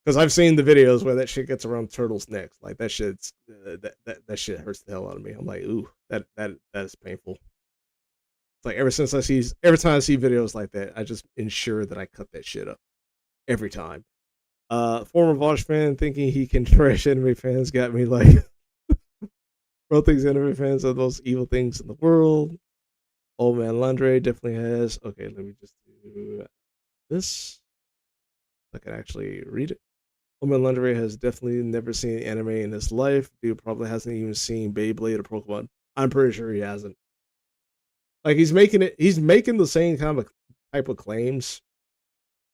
Because I've seen the videos where that shit gets around turtles' necks. Like that shit's that shit hurts the hell out of me. I'm like, ooh, that is painful. It's like every time I see videos like that, I just ensure that I cut that shit up every time. Former Vosh fan thinking he can trash anime fans got me like, bro thinks anime fans are the most evil things in the world. Old man Londre definitely has. Okay, let me just do this. I can actually read it. Old man Londre has definitely never seen anime in his life. Dude probably hasn't even seen Beyblade or Pokemon. I'm pretty sure he hasn't. Like he's making the same kind of type of claims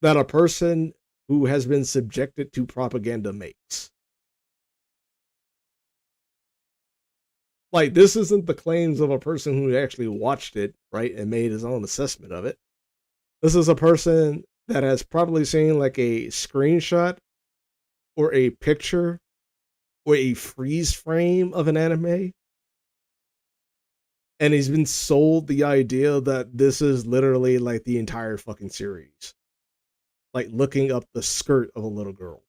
that a person who has been subjected to propaganda makes. Like, this isn't the claims of a person who actually watched it, right, and made his own assessment of it. This is a person that has probably seen like a screenshot or a picture or a freeze frame of an anime, and he's been sold the idea that this is literally like the entire fucking series. Like looking up the skirt of a little girl.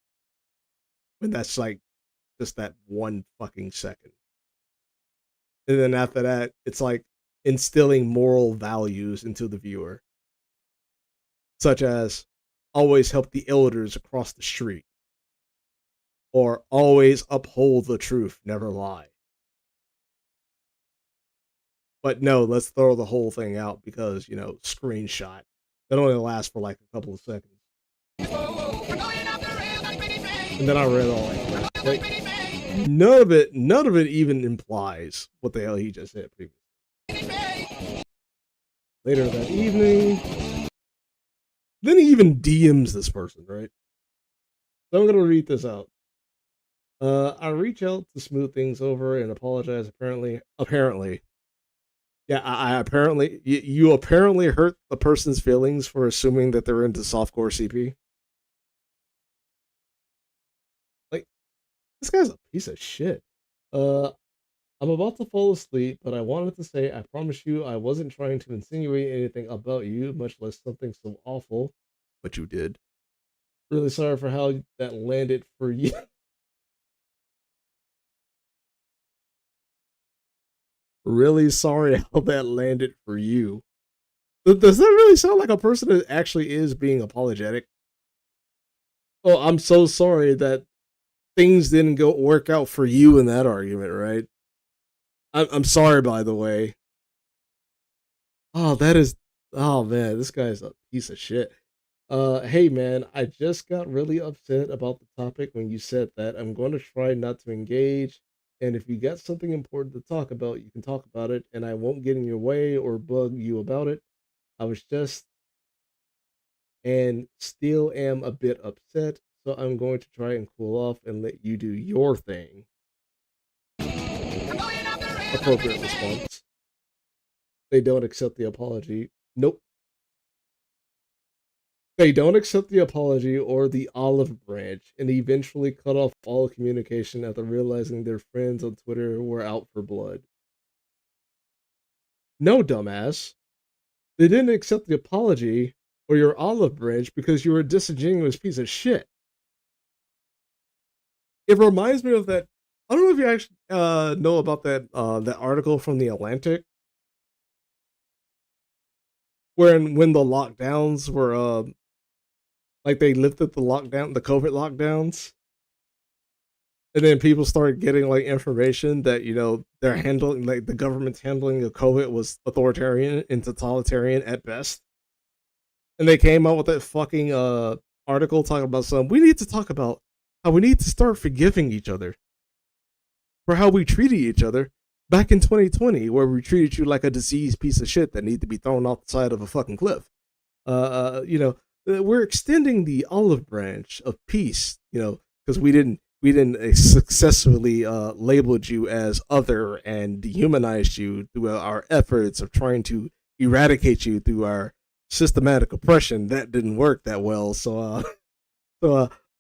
And that's like just that one fucking second. And then after that, it's like instilling moral values into the viewer, such as always help the elders across the street, or always uphold the truth, never lie. But no, let's throw the whole thing out because, screenshot. That only lasts for like a couple of seconds. And then I read all like none of it even implies what the hell he just said previously. Later that evening, then he even DMs this person, right? So I'm gonna read this out. I reach out to smooth things over and apologize. Apparently, yeah. I apparently you apparently hurt the person's feelings for assuming that they're into softcore CP. Like, this guy's a piece of shit. I'm about to fall asleep, but I wanted to say I promise you I wasn't trying to insinuate anything about you, much less something so awful. But you did. Really sorry for how that landed for you. Really sorry how that landed for you. Does that really sound like a person that actually is being apologetic? Oh, I'm so sorry that things didn't go work out for you in that argument, right? I'm sorry, by the way. Oh, that is. Oh man, this guy's a piece of shit. Hey man, I just got really upset about the topic when you said that. I'm going to try not to engage, and if you got something important to talk about, you can talk about it, and I won't get in your way or bug you about it. I was just and still am a bit upset, so I'm going to try and cool off and let you do your thing. Appropriate response. They don't accept the apology. Nope. They don't accept the apology or the olive branch and eventually cut off all communication after realizing their friends on Twitter were out for blood. No, dumbass. They didn't accept the apology or your olive branch because you were a disingenuous piece of shit. It reminds me of that. I don't know if you actually know about that article from the Atlantic, when the lockdowns were like they lifted the COVID lockdowns, and then people started getting like information that they're handling, like the government's handling of COVID was authoritarian and totalitarian at best, and they came out with that fucking article talking about some. We need to talk about how we need to start forgiving each other for how we treated each other back in 2020, where we treated you like a diseased piece of shit that need to be thrown off the side of a fucking cliff. We're extending the olive branch of peace, because we didn't successfully labeled you as other and dehumanized you through our efforts of trying to eradicate you through our systematic oppression. That didn't work that well. So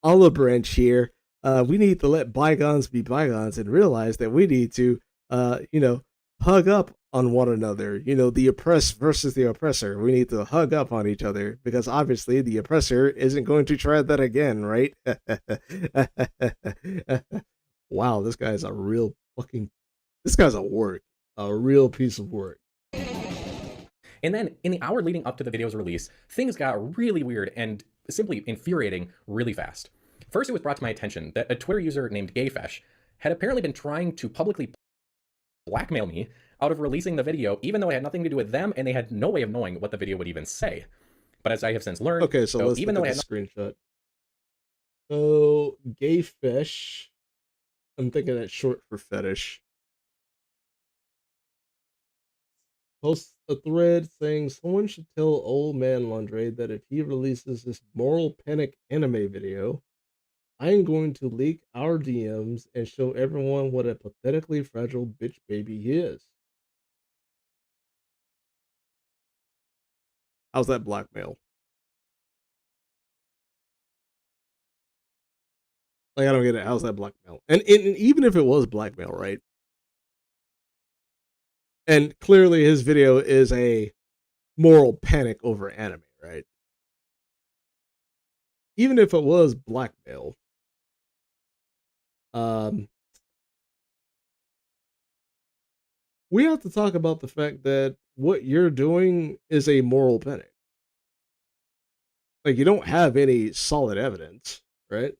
olive branch here. We need to let bygones be bygones and realize that we need to, hug up on one another. The oppressed versus the oppressor. We need to hug up on each other because obviously the oppressor isn't going to try that again, right? Wow, this guy's a real fucking. This guy's a real piece of work. And then in the hour leading up to the video's release, things got really weird and simply infuriating really fast. First, it was brought to my attention that a Twitter user named Gayfesh had apparently been trying to publicly blackmail me out of releasing the video, even though it had nothing to do with them and they had no way of knowing what the video would even say. But as I have since learned, okay, so let's even though look at the screenshot. So Gayfesh, I'm thinking that's short for fetish, posts a thread saying someone should tell old man Londre that if he releases this moral panic anime video, I am going to leak our DMs and show everyone what a pathetically fragile bitch baby he is. How's that blackmail? Like, I don't get it. How's that blackmail? And even if it was blackmail, right? And clearly his video is a moral panic over anime, right? Even if it was blackmail, um, we have to talk about the fact that what you're doing is a moral panic. Like, you don't have any solid evidence, right?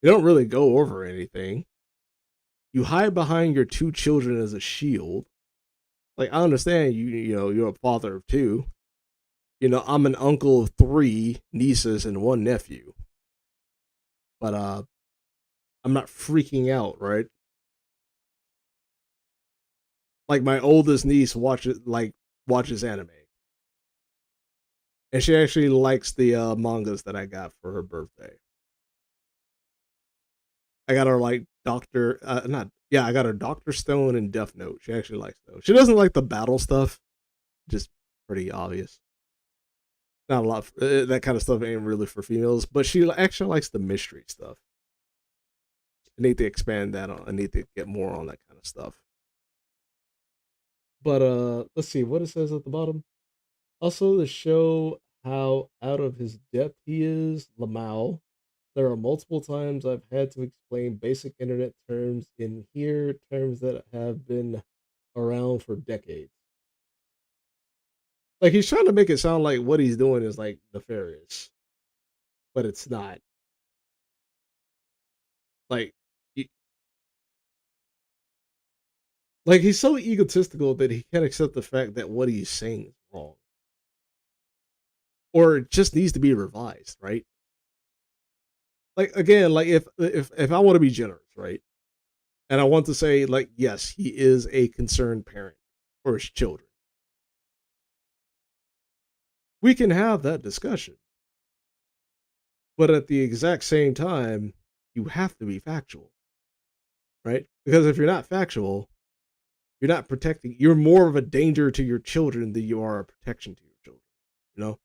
You don't really go over anything. You hide behind your two children as a shield. Like, I understand you're a father of two. I'm an uncle of 3 nieces and 1 nephew. But I'm not freaking out, right? Like, my oldest niece watches anime. And she actually likes the mangas that I got for her birthday. I got her like I got her Doctor Stone and Death Note. She actually likes those. She doesn't like the battle stuff, just pretty obvious. Not a lot. That kind of stuff ain't really for females, but she actually likes the mystery stuff. I need to expand that on. I need to get more on that kind of stuff. But let's see what it says at the bottom. Also, to show how out of his depth he is, Lamau. There are multiple times I've had to explain basic internet terms in here, terms that have been around for decades. Like, he's trying to make it sound like what he's doing is like nefarious, but it's not. Like, he's so egotistical that he can't accept the fact that what he's saying is wrong, or it just needs to be revised, right? Like, again, like if I want to be generous, right, and I want to say, like, yes, he is a concerned parent for his children, we can have that discussion. But at the exact same time, you have to be factual, right? Because if you're not factual, you're not protecting. You're more of a danger to your children than you are a protection to your children. You know.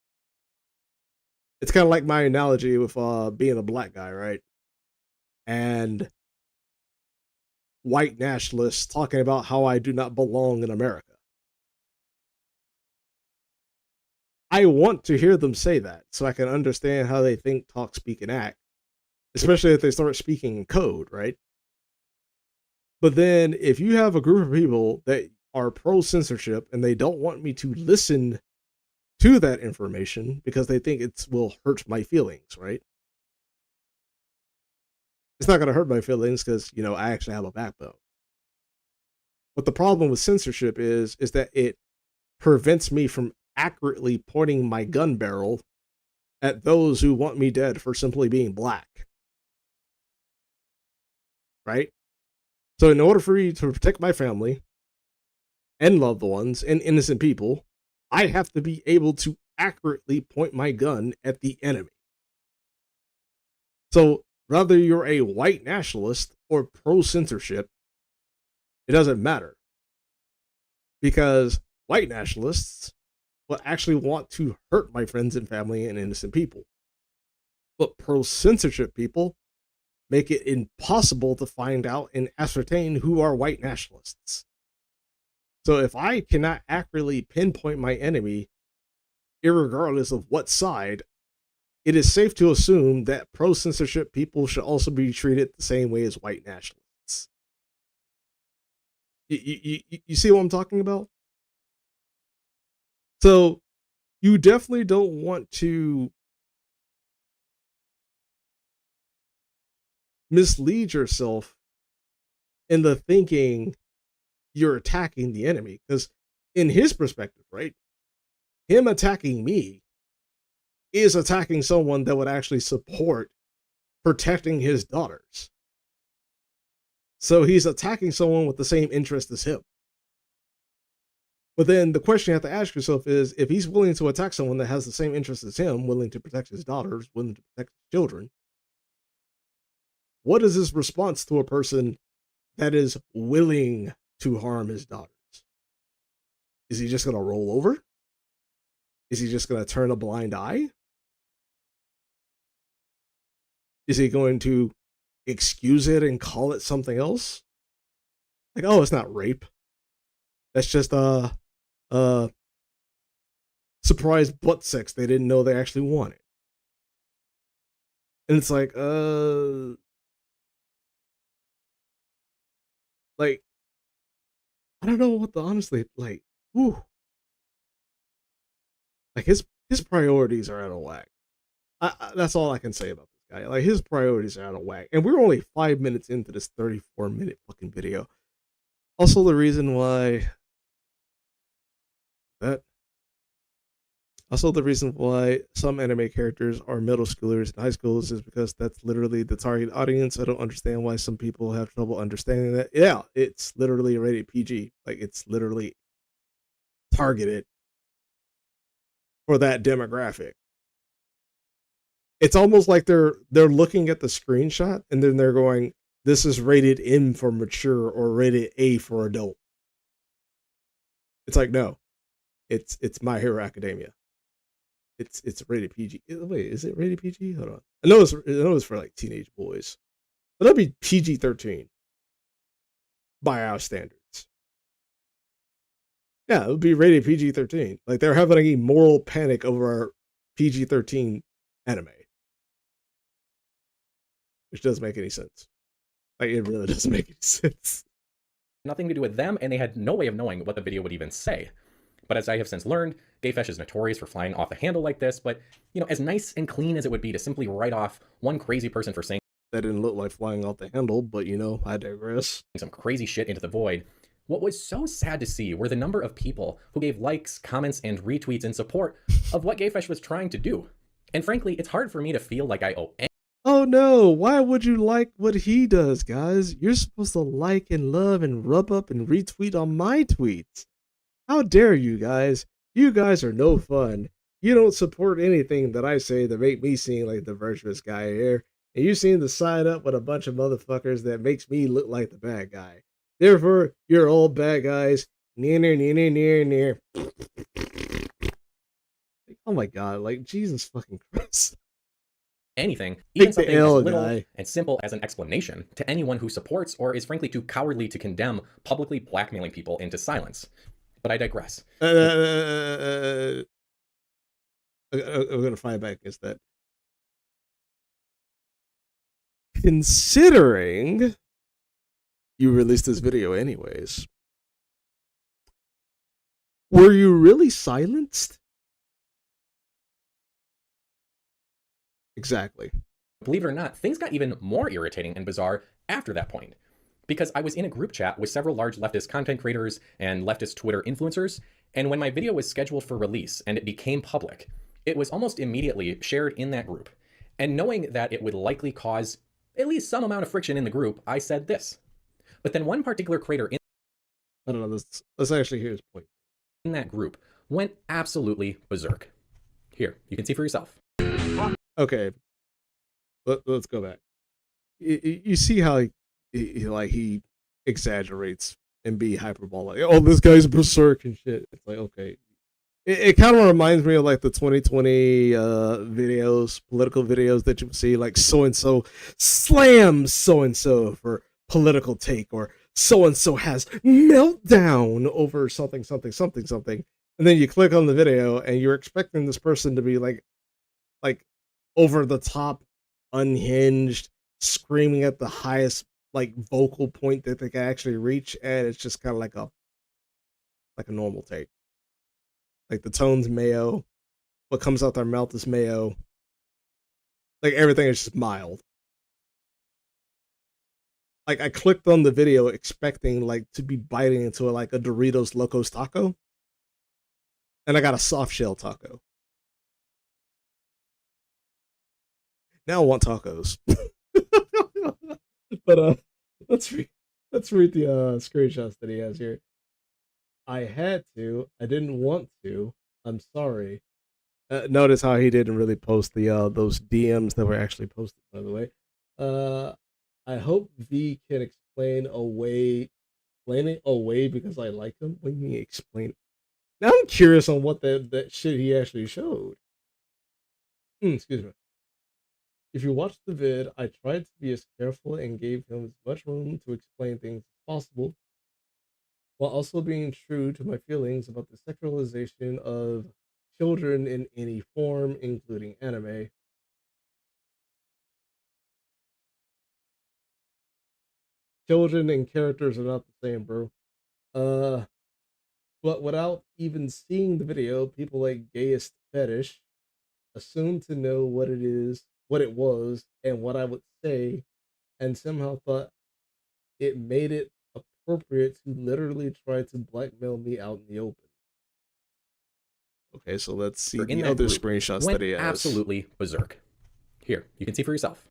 It's kind of like my analogy with being a black guy, right? And white nationalists talking about how I do not belong in America. I want to hear them say that so I can understand how they think, talk, speak, and act, especially if they start speaking in code, right? But then if you have a group of people that are pro censorship and they don't want me to listen to that information because they think it will hurt my feelings, right? It's not going to hurt my feelings because, I actually have a backbone. But the problem with censorship is that it prevents me from accurately pointing my gun barrel at those who want me dead for simply being black. Right? So in order for me to protect my family and loved ones and innocent people, I have to be able to accurately point my gun at the enemy. So whether you're a white nationalist or pro-censorship, it doesn't matter. Because white nationalists will actually want to hurt my friends and family and innocent people. But pro-censorship people make it impossible to find out and ascertain who are white nationalists. So if I cannot accurately pinpoint my enemy, irregardless of what side, it is safe to assume that pro-censorship people should also be treated the same way as white nationalists. You see what I'm talking about? So you definitely don't want to mislead yourself in the thinking you're attacking the enemy. Because in his perspective, right, him attacking me is attacking someone that would actually support protecting his daughters. So he's attacking someone with the same interest as him. But then the question you have to ask yourself is, if he's willing to attack someone that has the same interest as him, willing to protect his daughters, willing to protect his children, what is his response to a person that is willing to harm his daughters? Is he just going to roll over? Is he just going to turn a blind eye? Is he going to excuse it and call it something else? Like, oh, it's not rape. That's just surprise butt sex they didn't know they actually wanted. And it's like, like, I don't know what the honestly, like, whew. Like his priorities are out of whack. That's all I can say about this guy. Like his priorities are out of whack, and we're only 5 minutes into this 34-minute fucking video. Also, the reason why that. Also, the reason why some anime characters are middle schoolers and high schoolers is because that's literally the target audience. I don't understand why some people have trouble understanding that. Yeah, it's literally rated PG. Like it's literally targeted for that demographic. It's almost like they're looking at the screenshot and then they're going, "This is rated M for mature or rated A for adult." It's like, no, it's My Hero Academia. It's rated PG. Wait, is it rated PG? Hold on. I know it's for like teenage boys, but that'd be PG-13 by our standards. Yeah, it would be rated PG-13. Like they're having a moral panic over our PG-13 anime, which doesn't make any sense. Like it really doesn't make any sense. Nothing to do with them, and they had no way of knowing what the video would even say. But as I have since learned, Gayfesh is notorious for flying off the handle like this, but, as nice and clean as it would be to simply write off one crazy person for saying that didn't look like flying off the handle, but, I digress. Some crazy shit into the void, what was so sad to see were the number of people who gave likes, comments, and retweets in support of what Gayfesh was trying to do. And frankly, it's hard for me to feel like I owe any. Oh no, why would you like what he does, guys? You're supposed to like and love and rub up and retweet on my tweets. How dare you guys? You guys are no fun. You don't support anything that I say to make me seem like the virtuous guy here. And you seem to side up with a bunch of motherfuckers that makes me look like the bad guy. Therefore, you're all bad guys. Near. Like, Oh my god, like Jesus fucking Christ. anything, even Take the something as L, little guy. and simple as an explanation, to anyone who supports or is frankly too cowardly to condemn publicly blackmailing people into silence. But I digress. I'm gonna fight back against that. Considering you released this video anyways, were you really silenced? Exactly. Believe it or not, things got even more irritating and bizarre after that point. Because I was in a group chat with several large leftist content creators and leftist Twitter influencers, and when my video was scheduled for release and it became public, it was almost immediately shared in that group. And knowing that it would likely cause at least some amount of friction in the group, I said this. But then one particular creator I don't know. Let's actually hear his point. in that group went absolutely berserk. Here, you can see for yourself. Okay, let's go back. You see how he exaggerates and be hyperbolic. Oh, this guy's berserk and shit. It's like, okay, it kind of reminds me of like the 2020 videos, political videos that you see, like so and so slams so and so for political take, or so and so has meltdown over something, something, something, something, and then you click on the video and you're expecting this person to be like over the top, unhinged, screaming at the highest like vocal point that they can actually reach, and it's just kind of like a normal take. Like the tone's mayo, what comes out their mouth is mayo. Like everything is just mild. Like I clicked on the video expecting like to be biting into like a Doritos Locos taco, and I got a soft shell taco. Now I want tacos. But let's read the screenshots that he has here. I had to. I didn't want to. I'm sorry. Notice how he didn't really post the those DMs that were actually posted, by the way. Uh, I hope V can explain it away because I like him. When you explain it? Now I'm curious on what that shit he actually showed. Excuse me. If you watched the vid, I tried to be as careful and gave him as much room to explain things as possible, while also being true to my feelings about the sexualization of children in any form, including anime. Children and characters are not the same, bro. Uh, but without even seeing the video, people like Gayest Fetish assumed to know what it was, and what I would say, and somehow thought it made it appropriate to literally try to blackmail me out in the open. Okay, so let's see in the that other group screenshots went that he has. absolutely berserk. Here, you can see for yourself.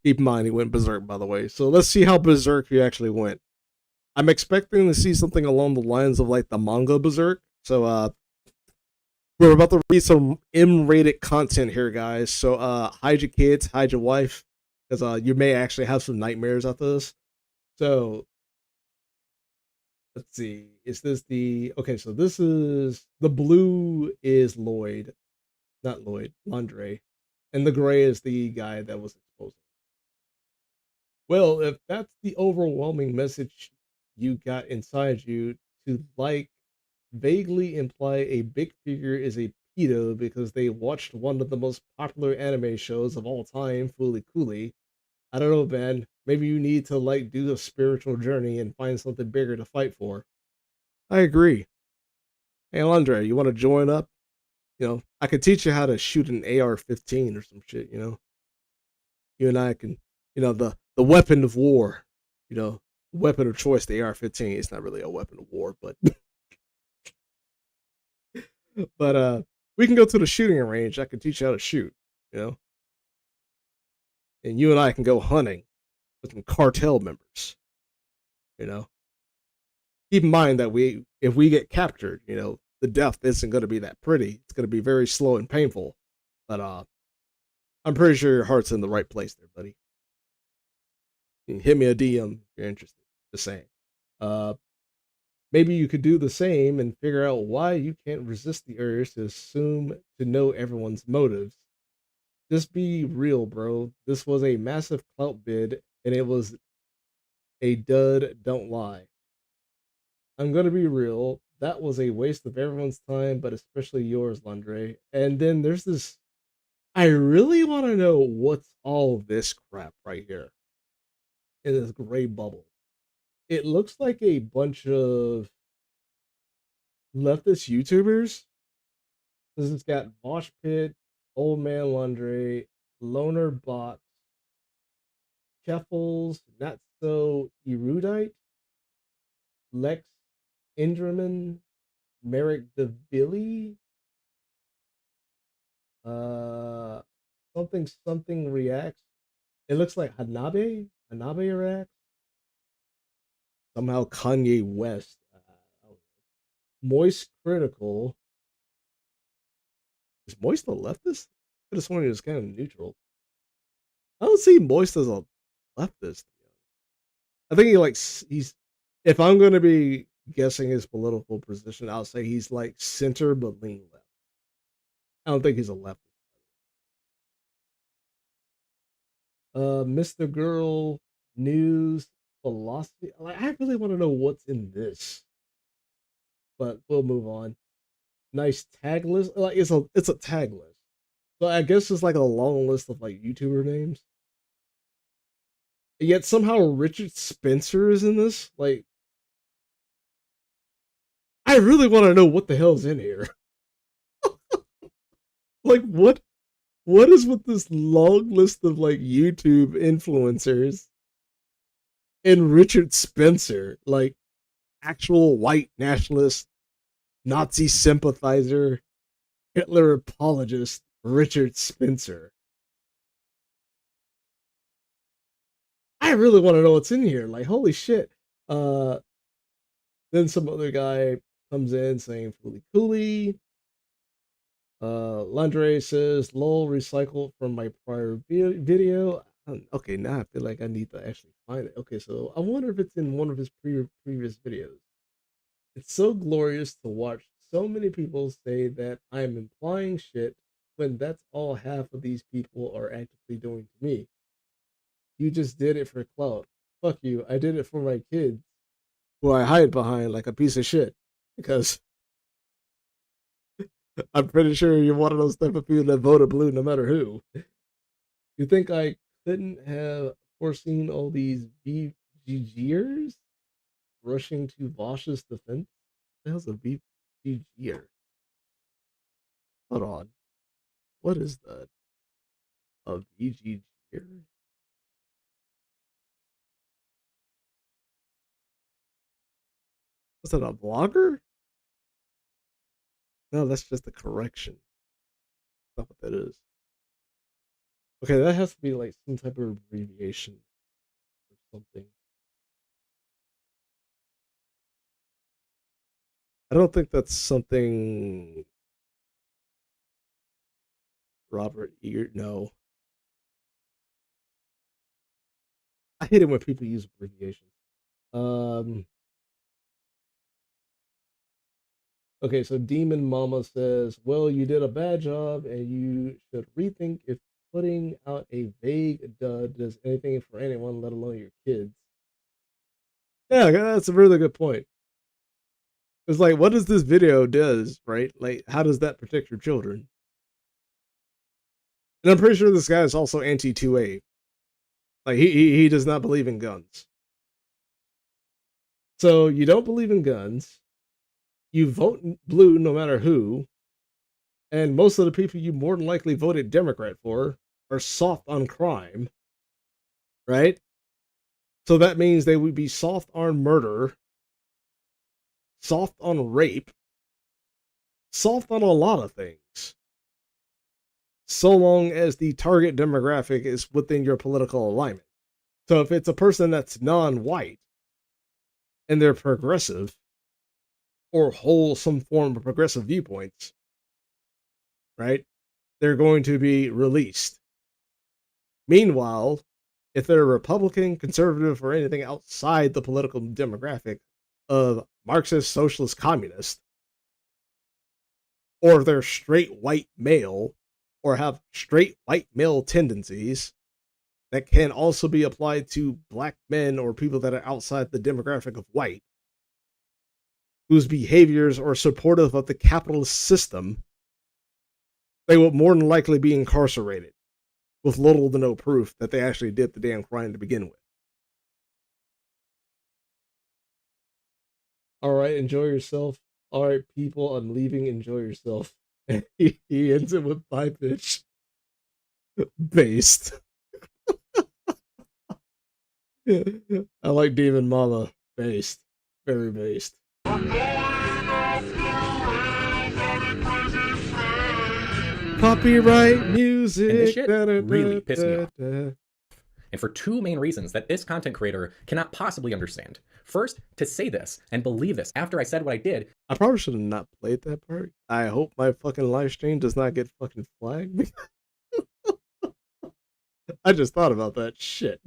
Keep in mind, he went berserk, by the way. So let's see how berserk he actually went. I'm expecting to see something along the lines of like the manga berserk. So we're about to read some M-rated content here, guys. So hide your kids, hide your wife, because you may actually have some nightmares after this. So let's see. Is this the okay? So this is the blue is Lloyd, not Lloyd, Londre, and the gray is the guy that was exposed. Well, if that's the overwhelming message you got inside you, to like vaguely imply a big figure is a pedo because they watched one of the most popular anime shows of all time, Fooly Cooly. I don't know, man. Maybe you need to like do a spiritual journey and find something bigger to fight for. I agree. Hey, Andre, you want to join up? I could teach you how to shoot an AR-15 or some shit. You and I can, the weapon of war. Weapon of choice, the AR-15. It's not really a weapon of war, but but we can go to the shooting range. I can teach you how to shoot. You know, and you and I can go hunting with some cartel members. You know, keep in mind that if we get captured, the death isn't going to be that pretty. It's going to be very slow and painful. But I'm pretty sure your heart's in the right place there, buddy. Hit me a DM if you're interested. Just saying. Uh, Maybe you could do the same and figure out why you can't resist the urge to assume to know everyone's motives. Just be real, bro. This was a massive clout bid, and it was a dud. Don't lie. I'm gonna be real. That was a waste of everyone's time, but especially yours, Londre. And then there's this. I really want to know what's all this crap right here in this gray bubble. It looks like a bunch of leftist YouTubers. This has got Mosh Pit, Old Man Londre, Loner Box, Keffels, Not So Erudite, Lex Indraman, Merrick DeVilly, uh, something reacts. It looks like Hanabe reacts. Somehow Kanye West, Moist Critical. Is Moist a leftist? I could have sworn he was kind of neutral. I don't see Moist as a leftist. I think he's. If I'm going to be guessing his political position, I'll say he's like center but lean left. I don't think he's a leftist. Mr. Girl News Philosophy. Like, I really want to know what's in this, but we'll move on. Nice tag list. Like it's a tag list. So I guess it's like a long list of like YouTuber names. Yet somehow Richard Spencer is in this. Like, I really want to know what the hell's in here. Like, what is with this long list of like YouTube influencers and Richard Spencer, like actual white nationalist, Nazi sympathizer, Hitler apologist Richard Spencer. I really want to know what's in here. Like, holy shit. Uh, then some other guy comes in saying Fooly Cooley. Landre says, lol, recycled from my prior video. Okay, now I feel like I need to actually find it. Okay, so I wonder if it's in one of his previous videos. It's so glorious to watch so many people say that I'm implying shit when that's all half of these people are actively doing to me. You just did it for clout. Fuck you. I did it for my kids, who I hide behind like a piece of shit. Because I'm pretty sure you're one of those type of people that voted blue no matter who. You think I couldn't have foreseen all these VGGers rushing to Vosh's defense? What the hell's a VGGer? Hold on. What is that? A VGGer? Was that a vlogger? No, that's just a correction. That's not what that is. Okay, that has to be like some type of abbreviation or something. I don't think that's something Robert Eager. No, I hate it when people use abbreviations. Um. Okay, so Demon Mama says, "Well, you did a bad job, and you should rethink if putting out a vague dud does anything for anyone, let alone your kids." Yeah, that's a really good point. It's like, what does this video does, right? Like, how does that protect your children? And I'm pretty sure this guy is also anti 2A. Like, he does not believe in guns. So you don't believe in guns. You vote blue no matter who, and most of the people you more than likely voted Democrat for are soft on crime, right? So that means they would be soft on murder, soft on rape, soft on a lot of things, so long as the target demographic is within your political alignment. So if it's a person that's non-white and they're progressive or hold some form of progressive viewpoints, right? They're going to be released. Meanwhile, if they're Republican, conservative, or anything outside the political demographic of Marxist, socialist, communist, or they're straight white male, or have straight white male tendencies that can also be applied to black men or people that are outside the demographic of white, whose behaviors are supportive of the capitalist system, they would more than likely be incarcerated with little to no proof that they actually did the damn crime to begin with. All right, enjoy yourself. All right, people, I'm leaving. Enjoy yourself. And he ends it with bye, bitch. Based. I like Demon Mama. Based. Very based. Copyright music. And this shit really pissed me off. And for two main reasons that this content creator cannot possibly understand. First, to say this and believe this after I said what I did. I probably should have not played that part. I hope my fucking live stream does not get fucking flagged. I just thought about that shit.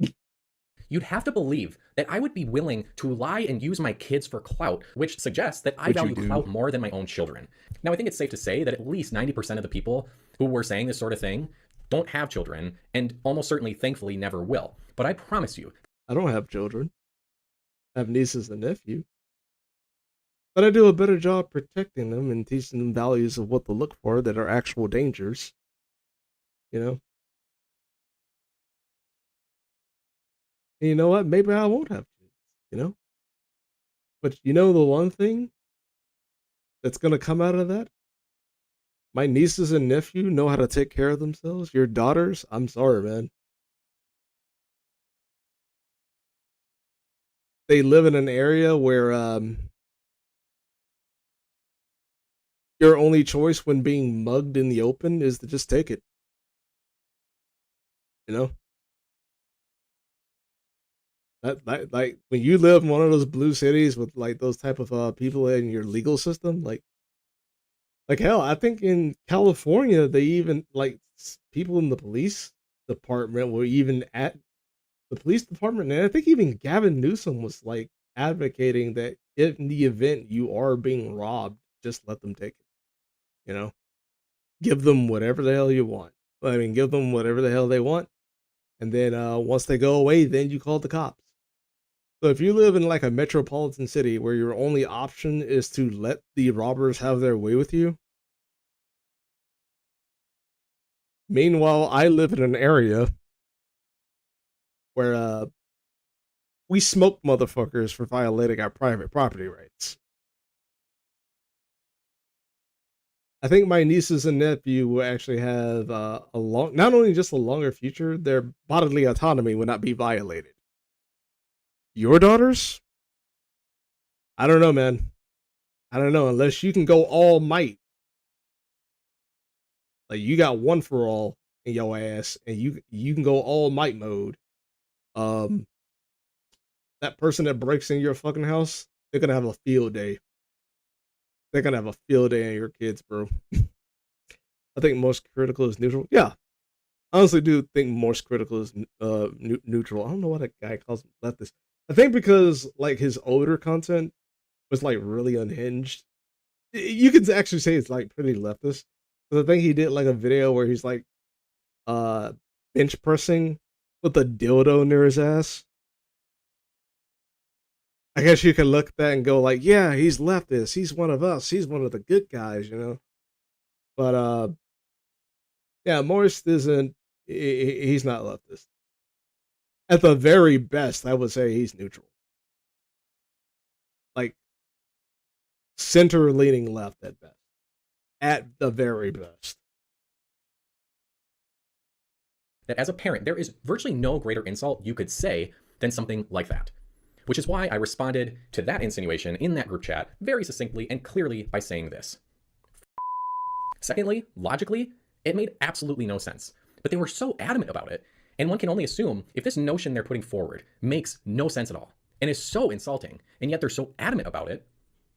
You'd have to believe that I would be willing to lie and use my kids for clout, which suggests that I value clout more than my own children. Now, I think it's safe to say that at least 90% of the people who were saying this sort of thing don't have children, and almost certainly, thankfully, never will. But I promise you, I don't have children. I have nieces and nephews. But I do a better job protecting them and teaching them values of what to look for that are actual dangers. You know? And you know what? Maybe I won't have kids, you know? But you know the one thing that's going to come out of that? My nieces and nephew know how to take care of themselves. Your daughters, I'm sorry, man. They live in an area where your only choice when being mugged in the open is to just take it. You know? That like when you live in one of those blue cities with like those type of people in your legal system, like hell, I think in California they even like people in the police department were even at the police department, and I think even Gavin Newsom was like advocating that in the event you are being robbed, just let them take it. You know, give them whatever the hell you want. I mean, give them whatever the hell they want, and then once they go away, then you call the cops. So if you live in like a metropolitan city where your only option is to let the robbers have their way with you, meanwhile, I live in an area where we smoke motherfuckers for violating our private property rights. I think my nieces and nephew will actually have not only just a longer future, their bodily autonomy will not be violated. Your daughters? I don't know, man. I don't know, unless you can go all might. Like you got one for all in your ass, and you can go all might mode. That person that breaks in your fucking house, they're gonna have a field day. They're gonna have a field day on your kids, bro. I think most critical is neutral. Yeah, I honestly do think most critical is neutral. I don't know why that guy calls him leftist. I think because like his older content was like really unhinged. You could actually say it's like pretty leftist. But I think he did like a video where he's like bench pressing with a dildo near his ass. I guess you can look at that and go like, yeah, he's leftist. He's one of us. He's one of the good guys, you know. But yeah, Morris isn't. He's not leftist. At the very best, I would say he's neutral. Like center-leaning left at best. At the very best. That as a parent, there is virtually no greater insult you could say than something like that. Which is why I responded to that insinuation in that group chat very succinctly and clearly by saying this. Secondly, logically, it made absolutely no sense. But they were so adamant about it, and one can only assume if this notion they're putting forward makes no sense at all, and is so insulting, and yet they're so adamant about it,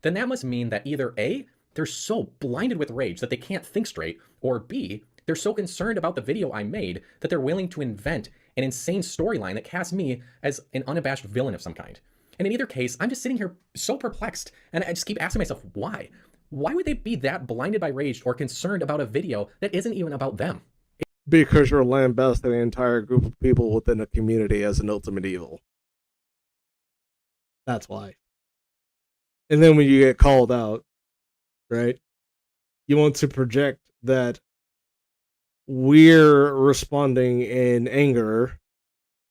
then that must mean that either A, they're so blinded with rage that they can't think straight, or B, they're so concerned about the video I made that they're willing to invent an insane storyline that casts me as an unabashed villain of some kind. And in either case, I'm just sitting here so perplexed, and I just keep asking myself, why? Why would they be that blinded by rage or concerned about a video that isn't even about them? Because you're lambasting an entire group of people within a community as an ultimate evil. That's why. And then when you get called out, right, you want to project that we're responding in anger,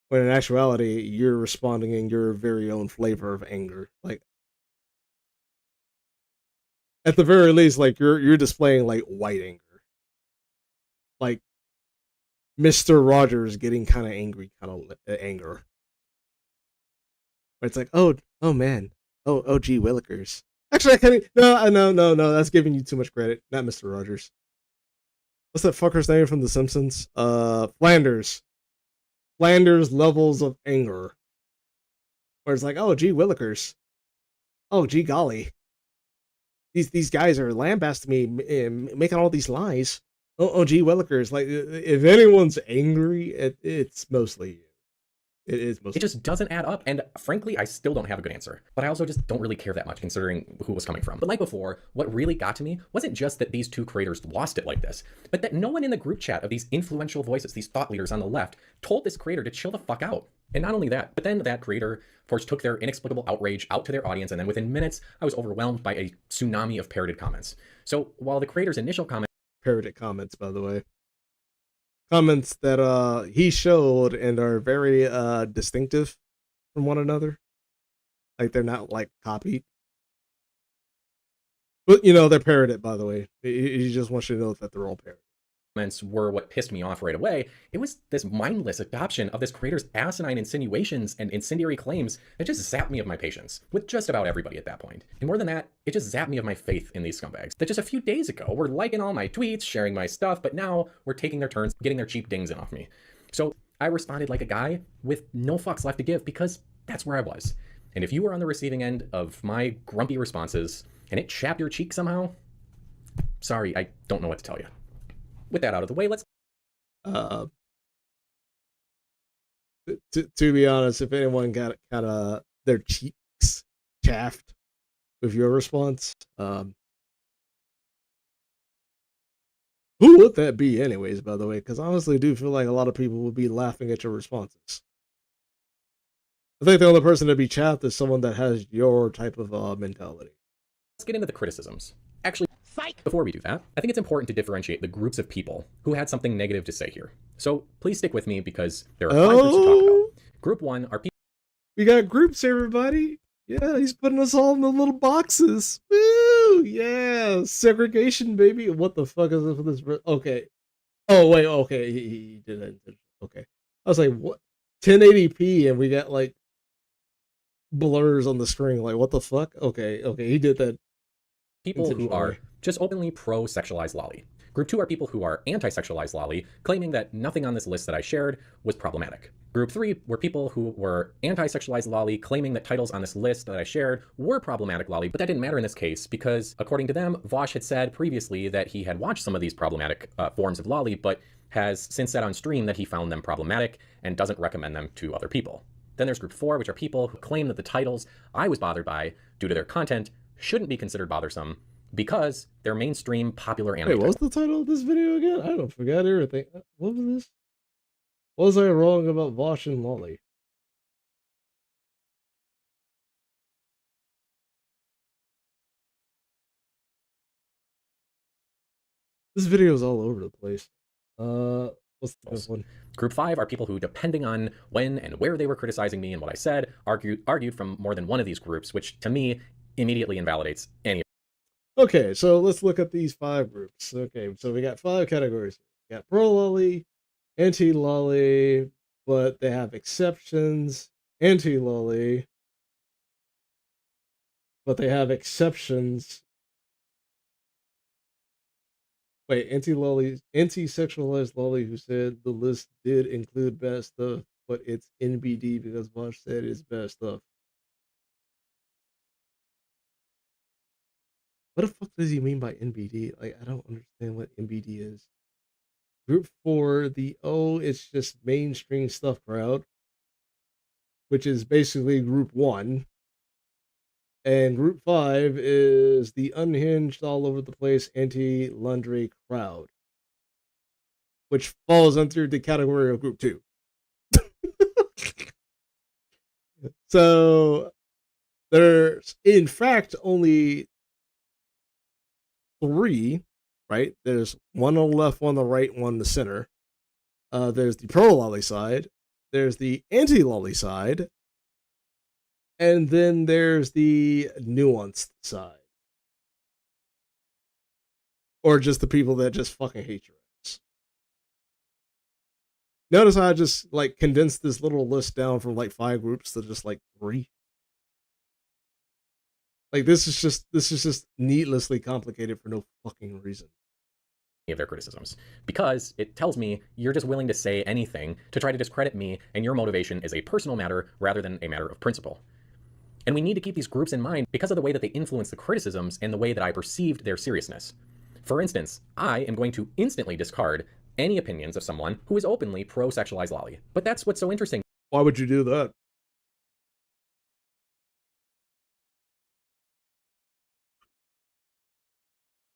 when in actuality, you're responding in your very own flavor of anger. Like, at the very least, like you're displaying like white anger, like Mr. Rogers getting kind of angry, kind of anger. Where it's like, oh man, oh gee willikers. Actually, I can't. No. That's giving you too much credit. Not Mr. Rogers. What's that fucker's name from The Simpsons? Flanders. Flanders levels of anger. Where it's like, oh gee willikers. Oh gee golly. These guys are lambasting me, making all these lies. Oh gee willikers. Like, if anyone's angry, it's mostly you. It is It mostly. just doesn't add up, and frankly, I still don't have a good answer. But I also just don't really care that much considering who it was coming from. But like before, what really got to me wasn't just that these two creators lost it like this, but that no one in the group chat of these influential voices, these thought leaders on the left, told this creator to chill the fuck out. And not only that, but then that creator, of course, took their inexplicable outrage out to their audience, and then within minutes, I was overwhelmed by a tsunami of parroted comments. So while the creator's initial comment Parroted comments, by the way. Comments that he showed and are very distinctive from one another. Like, they're not like copied. But they're parroted, by the way. He just wants you to know that they're all parroted. were what pissed me off right away. It was this mindless adoption of this creator's asinine insinuations and incendiary claims that just zapped me of my patience with just about everybody at that point. And more than that, it just zapped me of my faith in these scumbags that just a few days ago were liking all my tweets, sharing my stuff, but now we're taking their turns, getting their cheap dings in off me. So I responded like a guy with no fucks left to give because that's where I was. And if you were on the receiving end of my grumpy responses and it chapped your cheek somehow, sorry, I don't know what to tell you. With that out of the way, let's to be honest, if anyone got kind of their cheeks chaffed with your response, who would that be anyways, by the way? Because I honestly do feel like a lot of people would be laughing at your responses. I think the only person to be chaffed is someone that has your type of mentality. get into the criticisms. Actually, before we do that, I think it's important to differentiate the groups of people who had something negative to say here. So please stick with me because there are 5 groups to talk about. Group 1 are people. We got groups, everybody. Yeah, he's putting us all in the little boxes. Woo! Yeah, segregation, baby. What the fuck is this? Okay. Oh wait. Okay, he did that. Okay, I was like, what? 1080p, and we got like blurs on the screen. Like, what the fuck? Okay, he did that. People who are just openly pro-sexualized loli. Group 2 are people who are anti-sexualized loli, claiming that nothing on this list that I shared was problematic. Group 3 were people who were anti-sexualized loli, claiming that titles on this list that I shared were problematic loli, but that didn't matter in this case because, according to them, Vosh had said previously that he had watched some of these problematic forms of loli, but has since said on stream that he found them problematic and doesn't recommend them to other people. Then there's Group 4, which are people who claim that the titles I was bothered by, due to their content, shouldn't be considered bothersome because they're mainstream popular anime. Wait, what's the title of this video again? I don't forget everything. What was this? What was I wrong about Vosh and Loli? This video is all over the place. What's the first one? Group 5 are people who, depending on when and where they were criticizing me and what I said, argued from more than one of these groups, which to me immediately invalidates any. Okay, so let's look at these 5 groups. Okay, so we got 5 categories. We got pro loli, anti loli, but they have exceptions. Anti loli, but they have exceptions. Wait, anti-sexualized loli who said the list did include bad stuff, but it's NBD because Vosh said it's bad stuff. What the fuck does he mean by NBD? Like, I don't understand what NBD is. Group 4, the O, it's just mainstream stuff crowd, which is basically group 1. And group 5 is the unhinged, all over the place anti-Londre crowd, which falls under the category of group 2. So there's, in fact, only 3, right? There's one on the left, one on the right, one in the center. There's the pro Loli side, there's the anti Loli side, and then there's the nuanced side. Or just the people that just fucking hate your ass. Notice how I just like condensed this little list down from like 5 groups to just like 3. Like this is just needlessly complicated for no fucking reason. Of their criticisms, because it tells me you're just willing to say anything to try to discredit me, and your motivation is a personal matter rather than a matter of principle. And we need to keep these groups in mind because of the way that they influence the criticisms and the way that I perceived their seriousness. For instance, I am going to instantly discard any opinions of someone who is openly pro-sexualized loli. But that's what's so interesting. Why would you do that?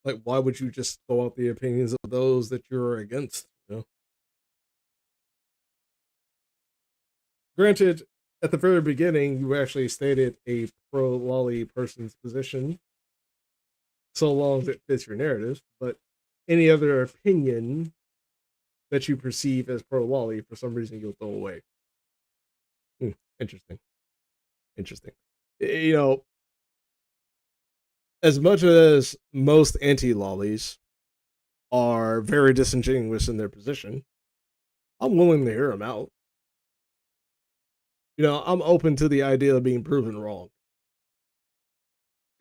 Like, why would you just throw out the opinions of those that you're against? You know? Granted, at the very beginning, you actually stated a pro lolly person's position, so long as it fits your narrative. But any other opinion that you perceive as pro lolly, for some reason, you'll throw away. Interesting. Interesting. You know, as much as most anti lollies are very disingenuous in their position, I'm willing to hear them out. You know, I'm open to the idea of being proven wrong.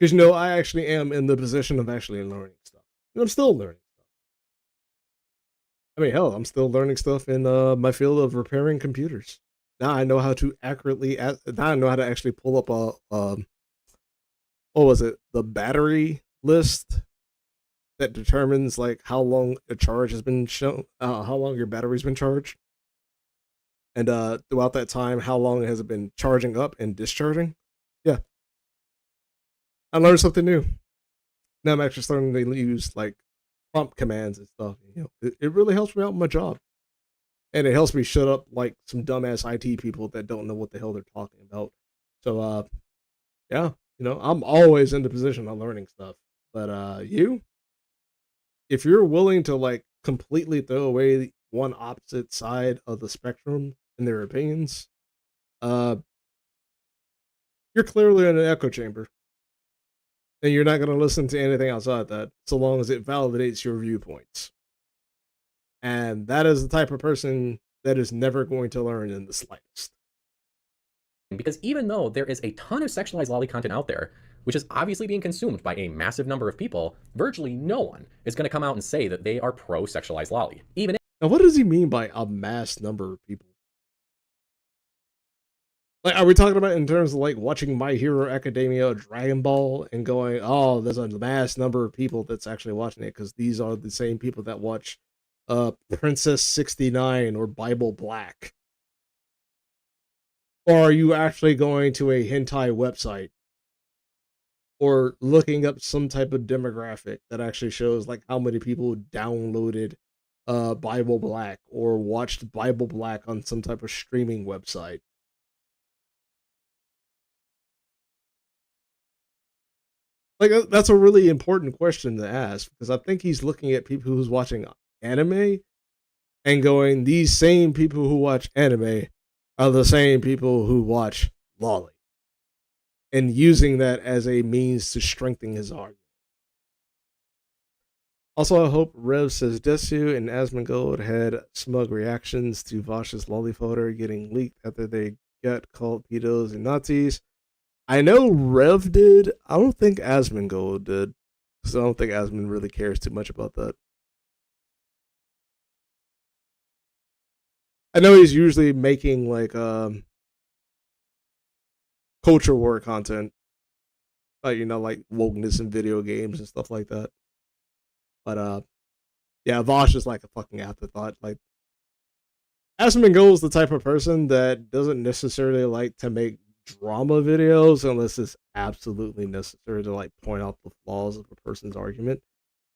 Because, you know, I actually am in the position of actually learning stuff. And I'm still learning stuff. I mean, hell, I'm still learning stuff in my field of repairing computers. Now I know how to accurately, now I know how to actually pull up what was it, the battery list that determines like how long a charge has been shown, how long your battery's been charged, and throughout that time, how long has it been charging up and discharging. Yeah, I learned something new. Now I'm actually starting to use like prompt commands and stuff. You know, it really helps me out in my job, and it helps me shut up like some dumbass IT people that don't know what the hell they're talking about. So, yeah, you know, I'm always in the position of learning stuff. But if you're willing to like completely throw away one opposite side of the spectrum in their opinions, uh, you're clearly in an echo chamber, and you're not going to listen to anything outside that, so long as it validates your viewpoints. And that is the type of person that is never going to learn in the slightest. Because even though there is a ton of sexualized loli content out there, which is obviously being consumed by a massive number of people, virtually no one is going to come out and say that they are pro-sexualized loli. Even now, what does he mean by a mass number of people? Like, are we talking about in terms of like watching My Hero Academia or Dragon Ball and going, oh, there's a mass number of people that's actually watching it because these are the same people that watch Princess 69 or Bible Black? Or are you actually going to a hentai website or looking up some type of demographic that actually shows like how many people downloaded Bible Black or watched Bible Black on some type of streaming website? Like, that's a really important question to ask, because I think he's looking at people who's watching anime and going, these same people who watch anime are the same people who watch loli, and using that as a means to strengthen his argument. Also, I hope Rev says Desu and Asmongold had smug reactions to Vosh's loli photo getting leaked after they got called pedos and Nazis. I know Rev did. I don't think Asmongold did, because I don't think Asmon really cares too much about that. I know he's usually making like culture war content, like, you know, like wokeness in video games and stuff like that. But yeah, Vosh is like a fucking afterthought. Like, Asmongold is the type of person that doesn't necessarily like to make drama videos unless it's absolutely necessary to like point out the flaws of a person's argument.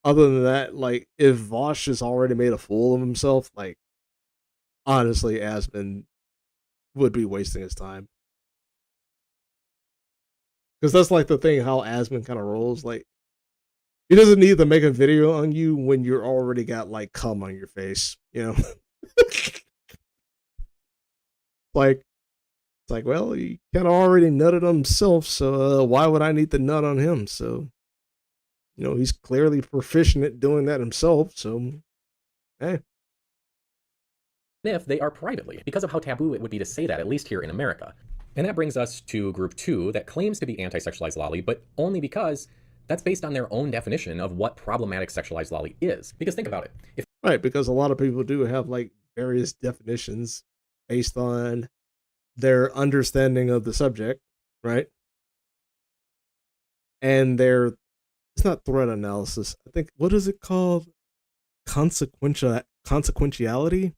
Other than that, like if Vosh has already made a fool of himself, like honestly, Asman would be wasting his time. Because that's like the thing how Asman kind of rolls. Like he doesn't need to make a video on you when you're already got like cum on your face, you know. Like it's like, well, he kind of already nutted on himself, so why would I need to nut on him? So he's clearly proficient at doing that himself. So hey, if they are privately, because of how taboo it would be to say that, at least here in America. And that brings us to group 2 that claims to be anti-sexualized lolly, but only because that's based on their own definition of what problematic sexualized lolly is. Because think about it. Right, because a lot of people do have like various definitions based on their understanding of the subject, right? And their it's not threat analysis. I think what is it called? Consequentiality?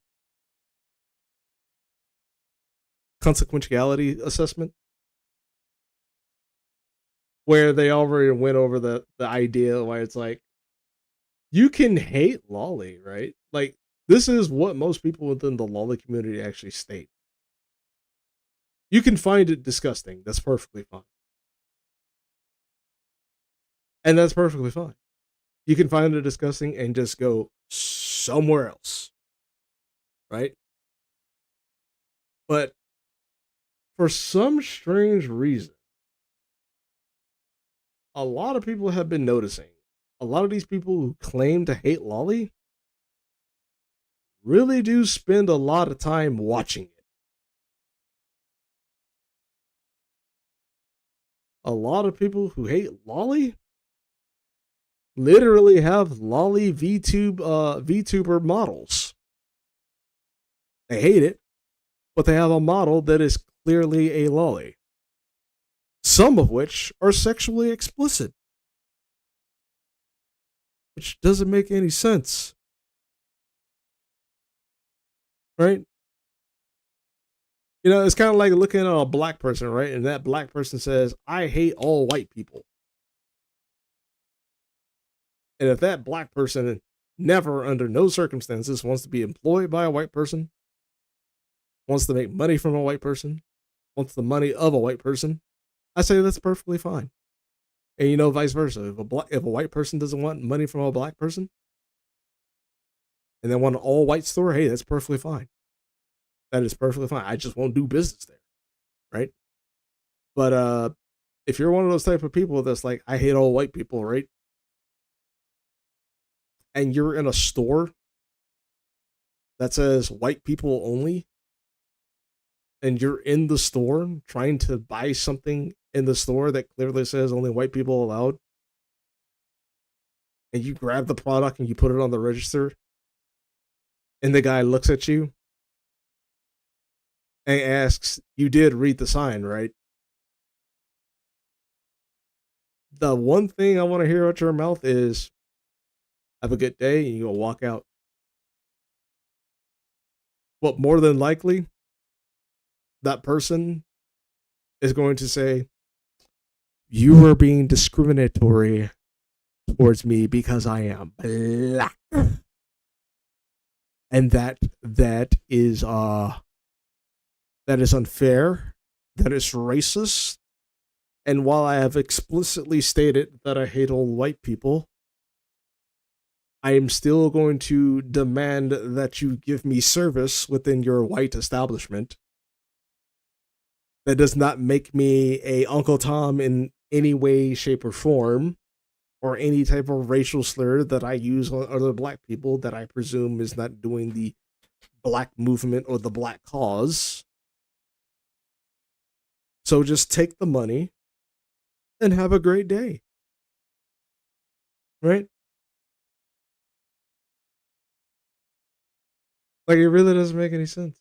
Consequentiality assessment? Where they already went over the idea why it's like you can hate lolly, right? Like this is what most people within the lolly community actually state. You can find it disgusting. That's perfectly fine. And that's perfectly fine. You can find it disgusting and just go somewhere else. Right? But for some strange reason, a lot of people have been noticing a lot of these people who claim to hate lolly really do spend a lot of time watching it. A lot of people who hate lolly literally have lolly VTuber models. They hate it, but they have a model that is clearly a lolly. Some of which are sexually explicit. Which doesn't make any sense. Right? It's kind of like looking at a black person, right? And that black person says, I hate all white people. And if that black person never, under no circumstances, wants to be employed by a white person, wants to make money from a white person, wants the money of a white person, I say that's perfectly fine. And vice versa. If a white person doesn't want money from a black person, and they want an all white store, hey, that's perfectly fine. That is perfectly fine. I just won't do business there, right? But if you're one of those type of people that's like, I hate all white people, right? And you're in a store that says white people only, and you're in the store trying to buy something in the store that clearly says only white people allowed, and you grab the product and you put it on the register, and the guy looks at you and asks, you did read the sign, right? The one thing I want to hear out your mouth is, have a good day, and you go walk out. But more than likely, that person is going to say, you are being discriminatory towards me because I am black. And that is unfair, that is racist. And while I have explicitly stated that I hate all white people, I am still going to demand that you give me service within your white establishment. That does not make me a Uncle Tom in any way, shape, or form, or any type of racial slur that I use on other black people that I presume is not doing the black movement or the black cause. So just take the money and have a great day. Right? Like, it really doesn't make any sense.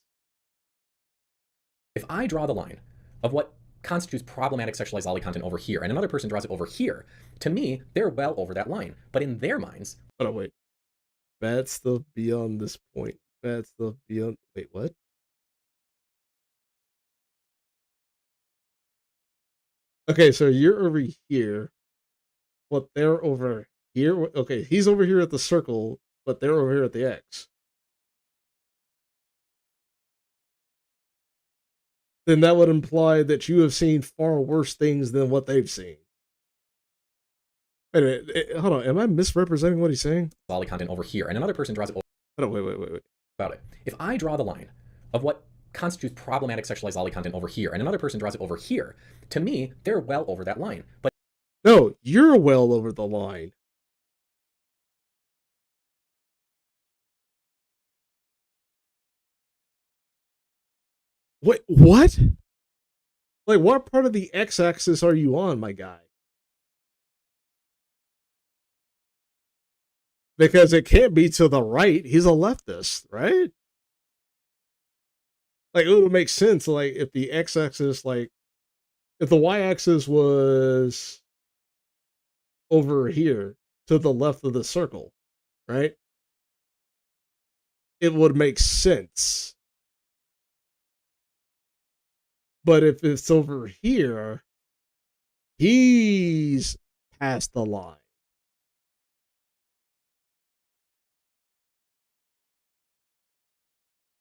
If I draw the line of what constitutes problematic sexualized lolly content over here, and another person draws it over here, to me, they're well over that line. But in their minds... Oh, wait. Bad stuff beyond this point. Bad stuff beyond... Wait, what? Okay, so you're over here, but they're over here. Okay, he's over here at the circle, but they're over here at the X. Then that would imply that you have seen far worse things than what they've seen. Wait a minute, hold on. Am I misrepresenting what he's saying? Loli content over here, and another person draws it over Hold on, wait. about it. If I draw the line of what constitutes problematic sexualized lolly content over here, and another person draws it over here, to me, they're well over that line. But no, you're well over the line. Wait, what? Like, what part of the x-axis are you on, my guy? Because it can't be to the right. He's a leftist, right? Like, it would make sense. Like, if the x-axis, like, if the y-axis was over here to the left of the circle, right? It would make sense. But if it's over here, he's past the line.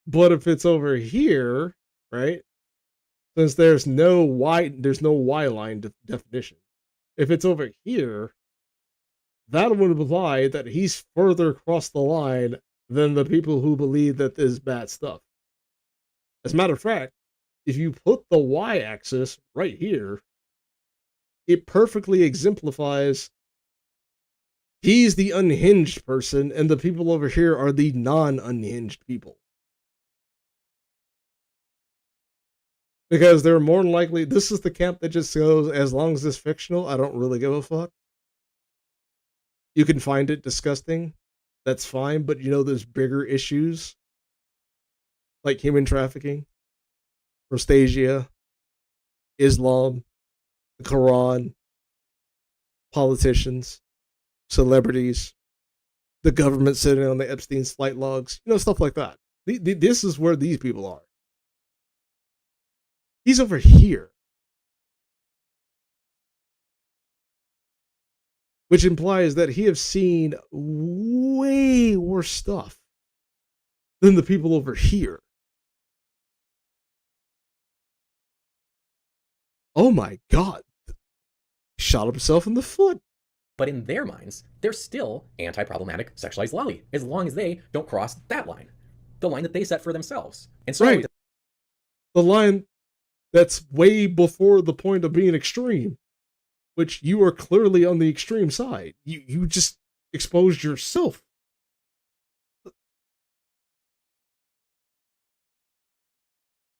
But if it's over here, right? Since there's no y line definition. If it's over here, that would imply that he's further across the line than the people who believe that this is bad stuff. As a matter of fact, if you put the y-axis right here, it perfectly exemplifies he's the unhinged person and the people over here are the non-unhinged people. Because they're more than likely, this is the camp that just goes, as long as it's fictional, I don't really give a fuck. You can find it disgusting, that's fine, but you know there's bigger issues like human trafficking, prostasia, Islam, the Quran, politicians, celebrities, the government sitting on the Epstein's flight logs, you know, stuff like that. This is where these people are. He's over here. Which implies that he has seen way worse stuff than the people over here. Oh my god. Shot himself in the foot. But in their minds, they're still anti-problematic sexualized lolly, as long as they don't cross that line, the line that they set for themselves. And so right. The line that's way before the point of being extreme, which you are clearly on the extreme side. You just exposed yourself.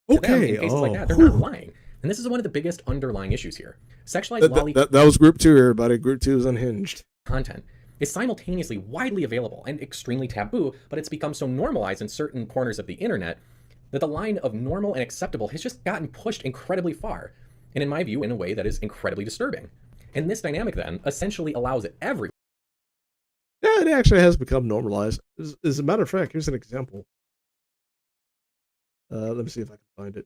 Okay. In cases like that, they're not lying. And this is one of the biggest underlying issues here. Sexualized lolly that was group 2, everybody. Group 2 is unhinged. Content is simultaneously widely available and extremely taboo, but it's become so normalized in certain corners of the internet that the line of normal and acceptable has just gotten pushed incredibly far, and in my view, in a way that is incredibly disturbing. And this dynamic then essentially allows everyone. Yeah, it actually has become normalized. As a matter of fact, here's an example. Let me see if I can find it.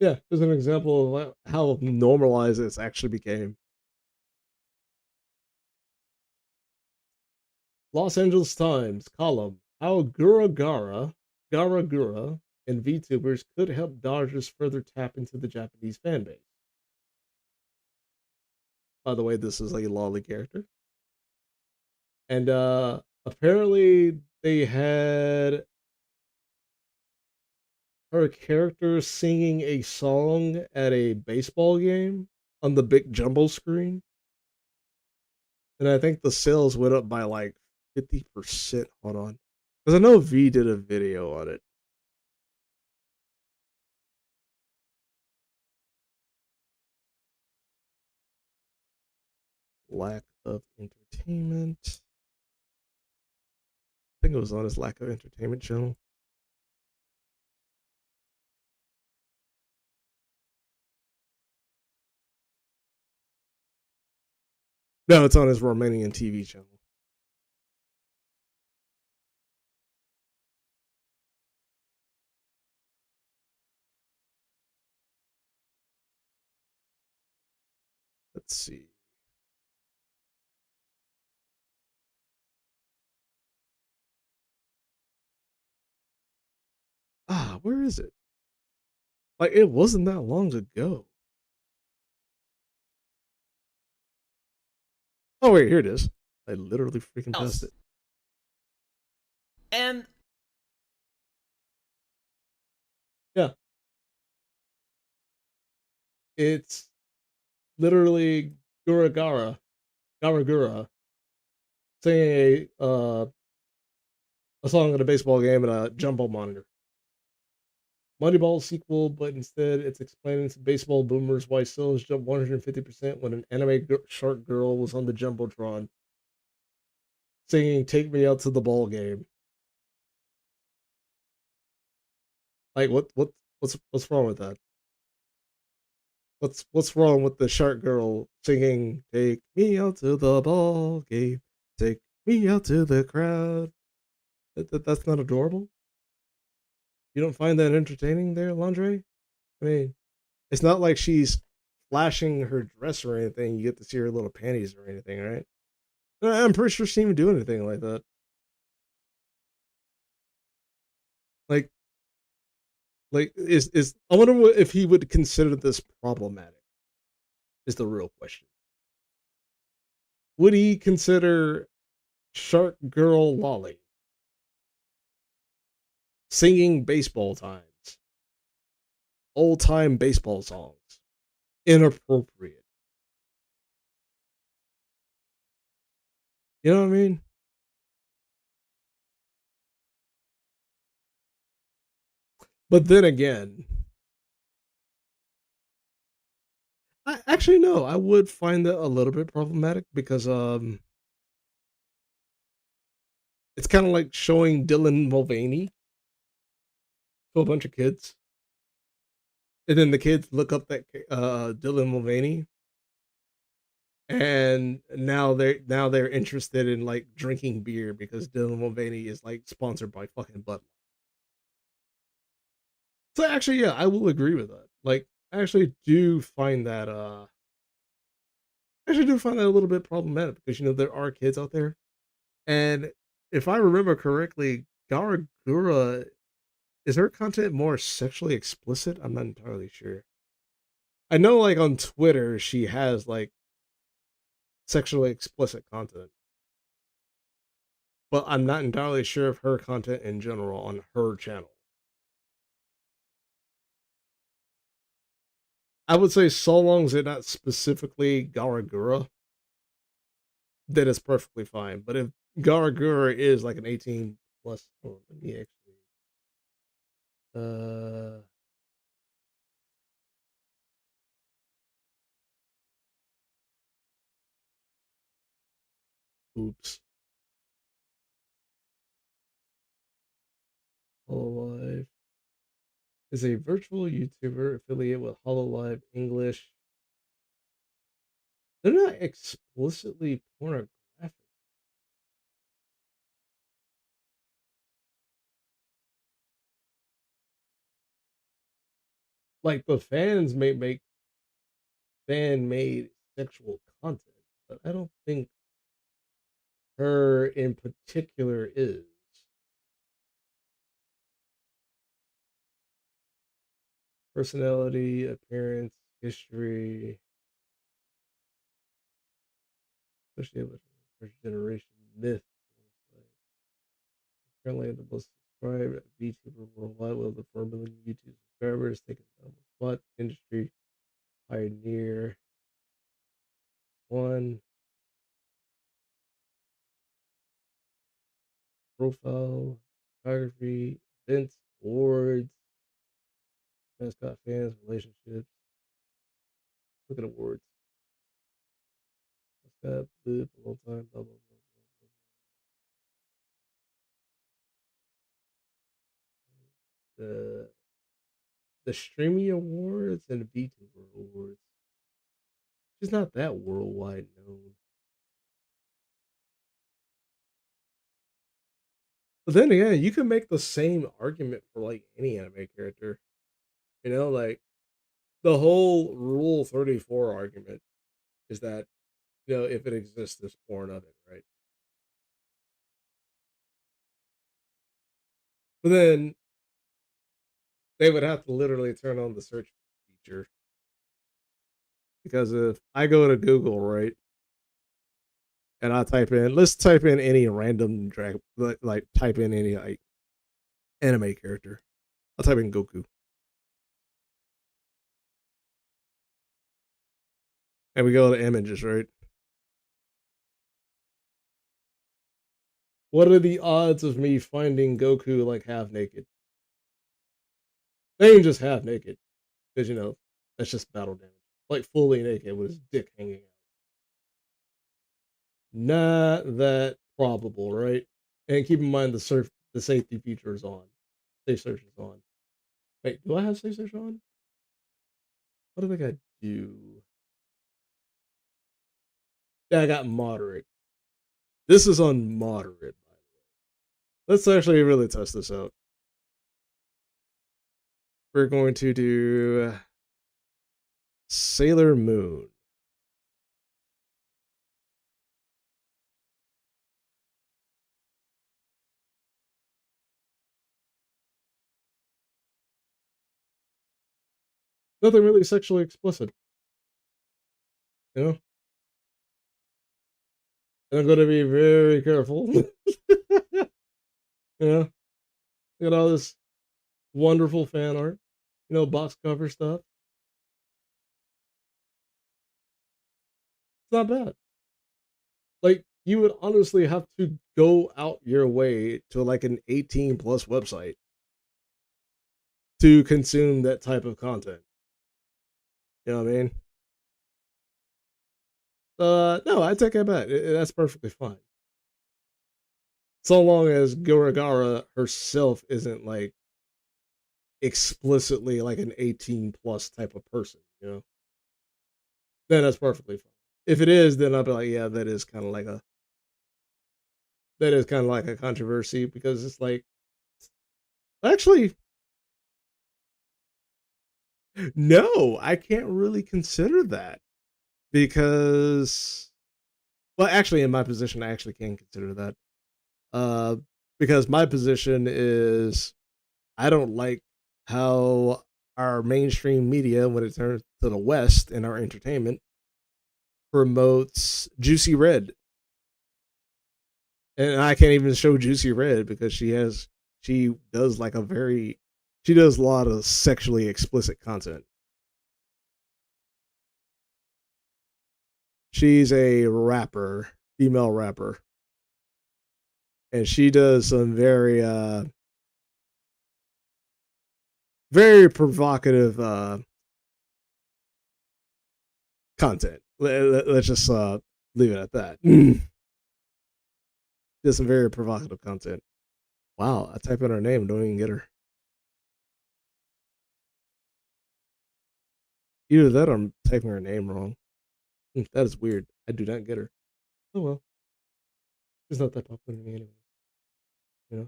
Yeah, here's an example of how normalized it's actually became. Los Angeles Times column: How Gara, and VTubers could help Dodgers further tap into the Japanese fan base. By the way, this is a Loli character. And apparently they had her character singing a song at a baseball game on the big jumbo screen. And I think the sales went up by like 50%. Hold on. Because I know V did a video on it. Lack of entertainment. I think it was on his lack of entertainment channel. No, it's on his Romanian TV channel. Let's see. Where is it? Like it wasn't that long ago. Oh wait, here it is. I literally freaking passed it. And Yeah, it's literally Gura singing a song at a baseball game in a jumbo monitor. Moneyball sequel, but instead it's explaining to baseball boomers why sales jumped 150% when an shark girl was on the jumbotron singing "Take Me Out to the Ball Game." Like what's wrong with that? What's wrong with the shark girl singing "Take me out to the ball game, take me out to the crowd"? That's not adorable. You don't find that entertaining, there, Landre? I mean, it's not like she's flashing her dress or anything. You get to see her little panties or anything, right? I'm pretty sure she didn't even do anything like that. Like, is I wonder if he would consider this problematic. Is the real question. Would he consider Shark Girl Loli singing baseball times, old time baseball songs, inappropriate? You know what I mean? But then again, I actually no, I would find that a little bit problematic because it's kind of like showing Dylan Mulvaney to a bunch of kids, and then the kids look up that Dylan Mulvaney, and now they're interested in like drinking beer because Dylan Mulvaney is like sponsored by fucking Bud. So actually, yeah, I will agree with that. Like, I actually do find that a little bit problematic because there are kids out there, and if I remember correctly, Garagura, is her content more sexually explicit? I'm not entirely sure. I know, like on Twitter, she has like sexually explicit content, but I'm not entirely sure of her content in general on her channel. I would say so long as it's not specifically Garagura, then it's perfectly fine. But if Garagura is like an 18 plus, let me actually, uh, oops, Hololive is a virtual YouTuber affiliate with Hololive English. They're not explicitly pornographic. Like the fans may make fan made sexual content, but I don't think her in particular is. Personality, appearance, history, especially with first generation myth. Currently the most subscribed VTuber worldwide with over 4 million YouTube subscribers, taking the spot industry pioneer. One profile, photography, events, awards, mascot fans, relationships. Look at awards. Mascot, blue, all time, blah, blah, blah, blah. The Streamy Awards and the VTuber Awards. She's not that worldwide known. But then again, you can make the same argument for like any anime character. Like the whole Rule 34 argument is that if it exists, there's porn of it, right? But then they would have to literally turn on the search feature because if I go to Google, right, and I let's type in any random drag, like type in any like anime character. I'll type in Goku, and we go to images, right? What are the odds of me finding Goku like half naked? They ain't just half naked, because that's just battle damage. Like fully naked with his dick hanging out. Not that probable, right? And keep in mind the safety feature is on. Safe search is on. Wait, do I have safe search on? What do I think I do? Yeah, I got moderate. This is on moderate, by the way. Let's actually really test this out. We're going to do Sailor Moon. Nothing really sexually explicit, you know? And I'm going to be very careful. Look at all this wonderful fan art, box cover stuff. It's not bad. Like, you would honestly have to go out your way to like an 18 plus website to consume that type of content. You know what I mean? No, I take it back. That's perfectly fine. So long as Goragara herself isn't like explicitly like an 18 plus type of person, then that's perfectly fine. If it is, then I'll be like, yeah, that is kind of like a controversy because it's like, actually, no, I can't really consider that because, well, actually, in my position, I actually can consider that. Uh, because my position is I don't like how our mainstream media, when it turns to the West and our entertainment, promotes Juicy Red. And I can't even show Juicy Red because she does like she does a lot of sexually explicit content. She's a rapper, female rapper, and she does some very provocative content. Let's just leave it at that. Does some very provocative content. Wow, I type in her name, don't even get her. Either that or I'm typing her name wrong. That is weird. I do not get her. Oh well, she's not that popular to me anyway. You know,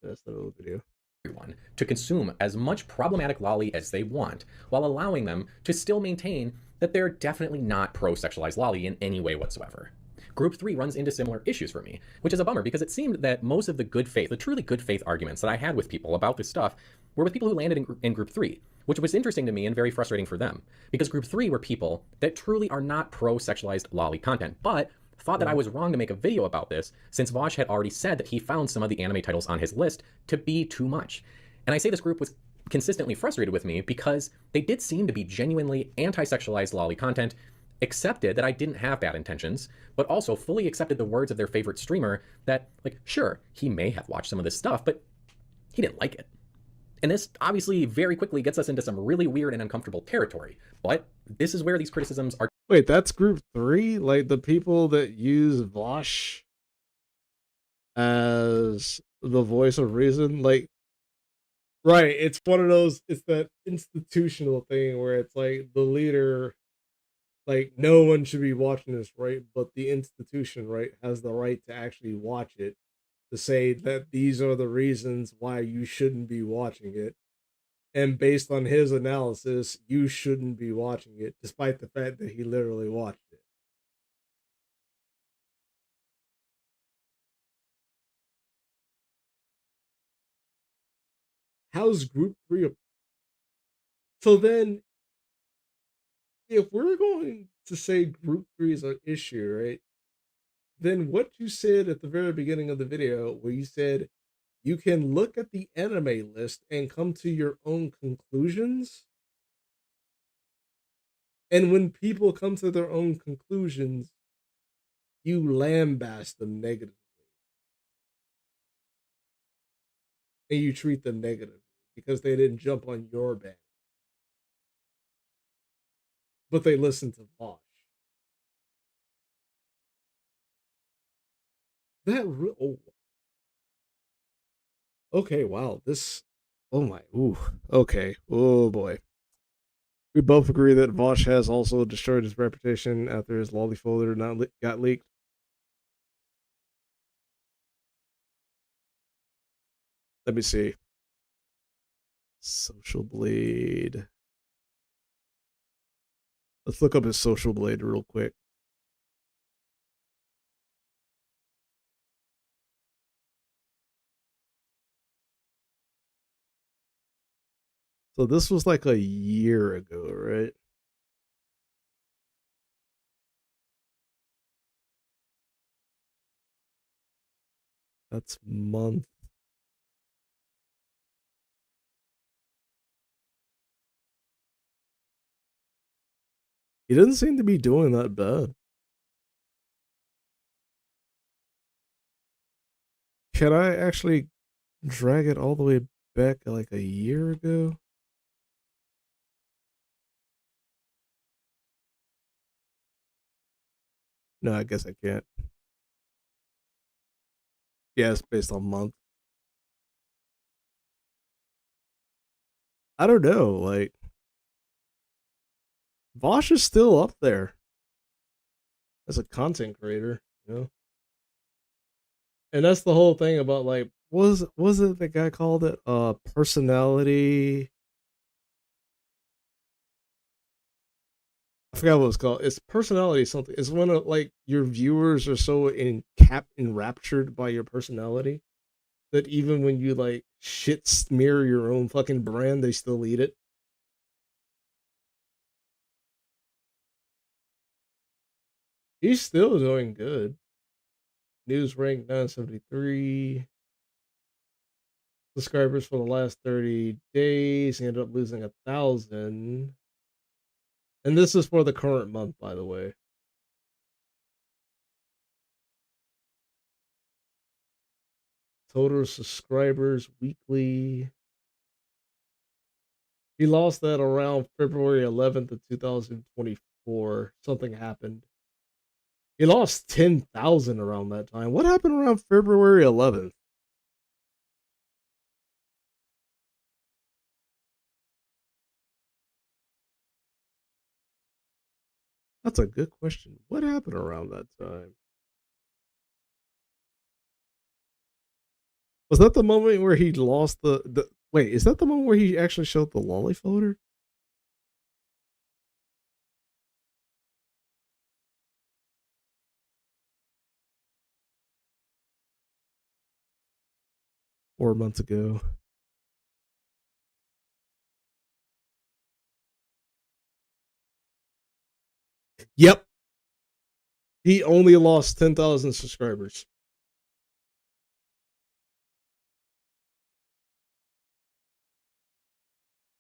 that's the little video. Everyone to consume as much problematic lolly as they want, while allowing them to still maintain that they're definitely not pro-sexualized lolly in any way whatsoever. Group 3 runs into similar issues for me, which is a bummer because it seemed that most of the truly good faith arguments that I had with people about this stuff were with people who landed in Group 3, which was interesting to me and very frustrating for them, because Group 3 were people that truly are not pro-sexualized lolly content, but thought that I was wrong to make a video about this, since Vosh had already said that he found some of the anime titles on his list to be too much. And I say this group was consistently frustrated with me because they did seem to be genuinely anti-sexualized lolly content, accepted that I didn't have bad intentions, but also fully accepted the words of their favorite streamer that, like, sure, he may have watched some of this stuff, but he didn't like it. And this obviously very quickly gets us into some really weird and uncomfortable territory, but this is where these criticisms are. Wait, that's group 3? Like the people that use Vosh as the voice of reason? Like, right, it's one of those, it's that institutional thing where it's like the leader Like no one should be watching this, right? But the institution, right, has the right to actually watch it, to say that these are the reasons why you shouldn't be watching it. And based on his analysis, you shouldn't be watching it, despite the fact that he literally watched it. How's group three? So then, if we're going to say group three is an issue, right? Then what you said at the very beginning of the video, where you said you can look at the anime list and come to your own conclusions. And when people come to their own conclusions, you lambaste them negatively and you treat them negatively because they didn't jump on your band, but they listened to Vosh. Oh, okay, wow. Oh my, ooh, okay, oh boy. We both agree that Vosh has also destroyed his reputation after his Loli folder got leaked. Let me see. Social Blade. Let's look up his Social Blade real quick. So this was like a year ago, right? That's month. He doesn't seem to be doing that bad. Can I actually drag it all the way back like a year ago? No, I guess I can't. Yeah, it's based on month. I don't know. Like, Vosh is still up there as a content creator, you know? And that's the whole thing about like was it the guy called it personality. I forgot what it was called. It's personality something. It's when like your viewers are so enraptured by your personality that even when you like shit smear your own fucking brand, they still eat it. He's still doing good. News rank 973. Subscribers for the last 30 days. He ended up losing 1,000. And this is for the current month, by the way. Total subscribers weekly. He lost that around February 11th of 2024. Something happened. He lost 10,000 around that time. What happened around February 11th? That's a good question. What happened around that time? Was that the moment where he lost the wait, is that the moment where he actually showed the Loli folder? Four months ago. Yep. He only lost 10,000 subscribers.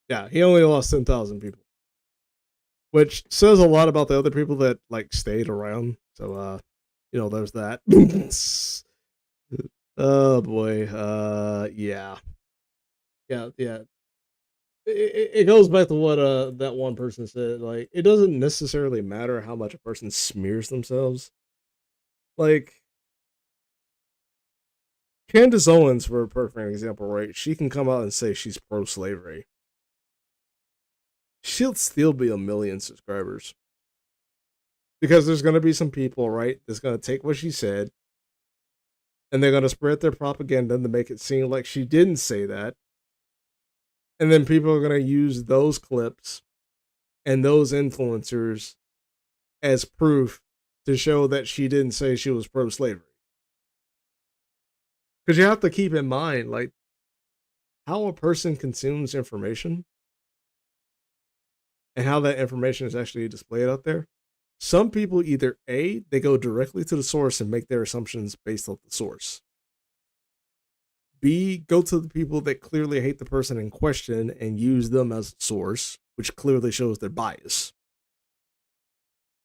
Yeah, he only lost 10,000 people. Which says a lot about the other people that like stayed around. So there's that. Oh boy. Yeah. Yeah, yeah. It goes back to what that one person said. Like, it doesn't necessarily matter how much a person smears themselves. Like, Candace Owens, for a perfect example, right? She can come out and say she's pro slavery. She'll still be a million subscribers. Because there's going to be some people, right, that's going to take what she said and they're going to spread their propaganda to make it seem like she didn't say that. And then people are going to use those clips and those influencers as proof to show that she didn't say she was pro slavery. Because you have to keep in mind, like, how a person consumes information and how that information is actually displayed out there. Some people either A, they go directly to the source and make their assumptions based off the source. B, go to the people that clearly hate the person in question and use them as a source, which clearly shows their bias.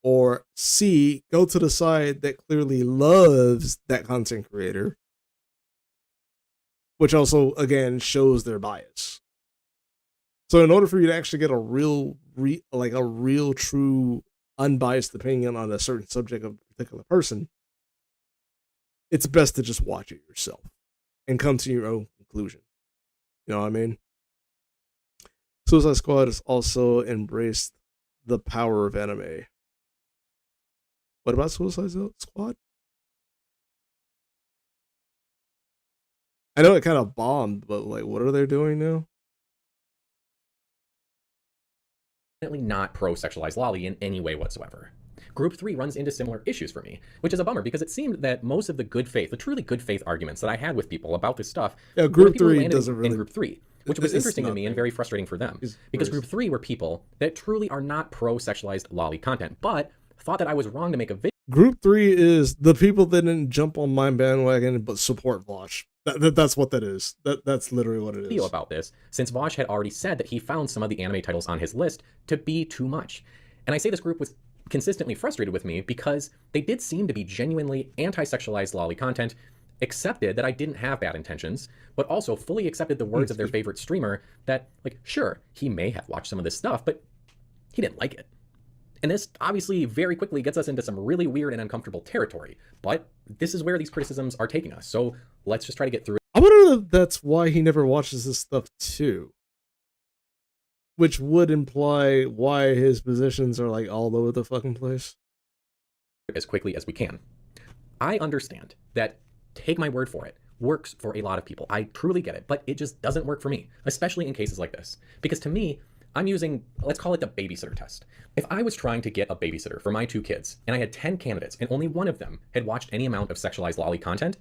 Or C, go to the side that clearly loves that content creator, which also, again, shows their bias. So in order for you to actually get a real, true, unbiased opinion on a certain subject of a particular person, it's best to just watch it yourself and come to your own conclusion. You know what I mean? Suicide Squad has also embraced the power of anime. What about Suicide Squad? I know it kind of bombed, but like, what are they doing now? Not pro-sexualized Loli in any way whatsoever. Group 3 runs into similar issues for me, which is a bummer because it seemed that most of the truly good faith arguments that I had with people about this stuff, yeah, Group 3 doesn't really in Group 3, which was interesting to me and very frustrating for them, because Group 3 were people that truly are not pro-sexualized Loli content, but thought that I was wrong to make a video. Group 3 is the people that didn't jump on my bandwagon but support Vosh. That's what that is. That's literally what it is. About this, since Vosh had already said that he found some of the anime titles on his list to be too much. And I say this group was consistently frustrated with me because they did seem to be genuinely anti-sexualized Loli content, accepted that I didn't have bad intentions, but also fully accepted the words of their favorite streamer that, like, sure, he may have watched some of this stuff, but he didn't like it. And this obviously very quickly gets us into some really weird and uncomfortable territory, but this is where these criticisms are taking us, so let's just try to get through it. I wonder if that's why he never watches this stuff too. Which would imply why his positions are like all over the fucking place. As quickly as we can. I understand that, take my word for it, works for a lot of people. I truly get it, but it just doesn't work for me, especially in cases like this. Because to me, I'm using, let's call it the babysitter test. If I was trying to get a babysitter for my 2 kids, and I had 10 candidates, and only one of them had watched any amount of sexualized Loli content,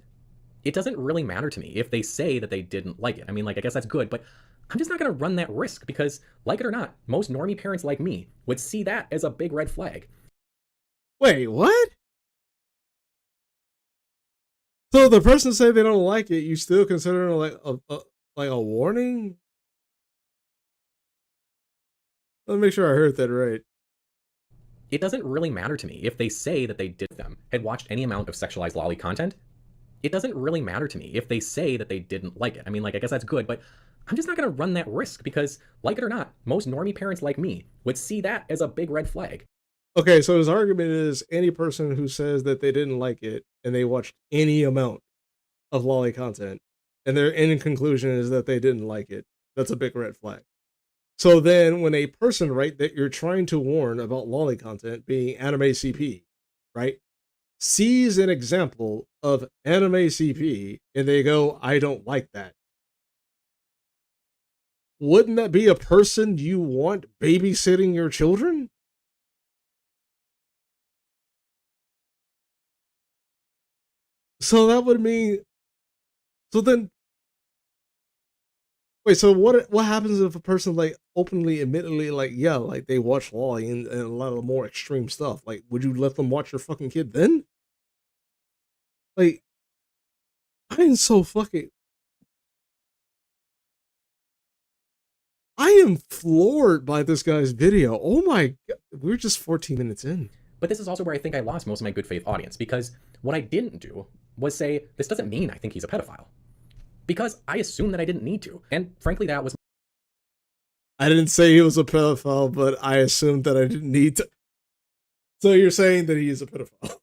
it doesn't really matter to me if they say that they didn't like it. I mean, like, I guess that's good, but I'm just not going to run that risk because, like it or not, most normie parents like me would see that as a big red flag. Wait, what? So the person say they don't like it, you still consider it like a warning? Let me make sure I heard that right. It doesn't really matter to me if they say that they had watched any amount of sexualized Loli content. It doesn't really matter to me if they say that they didn't like it. I mean, like, I guess that's good, but I'm just not going to run that risk because, like it or not, most normie parents like me would see that as a big red flag. Okay, so his argument is any person who says that they didn't like it and they watched any amount of Loli content and their end conclusion is that they didn't like it, that's a big red flag. So then when a person, right, that you're trying to warn about Loli content being anime CP, right, sees an example of anime CP and they go, I don't like that. Wouldn't that be a person you want babysitting your children? So that would mean, so then, wait, so what happens if a person like openly, admittedly, like, yeah, like they watch Loli and a lot of more extreme stuff? Like, would you let them watch your fucking kid then? Like, I'm so fucking, I am floored by this guy's video. Oh my god, we're just 14 minutes in. But this is also where I think I lost most of my good faith audience, because what I didn't do was say, this doesn't mean I think he's a pedophile. Because I assumed that I didn't need to. And frankly, that was... I didn't say he was a pedophile, but I assumed that I didn't need to. So you're saying that he is a pedophile?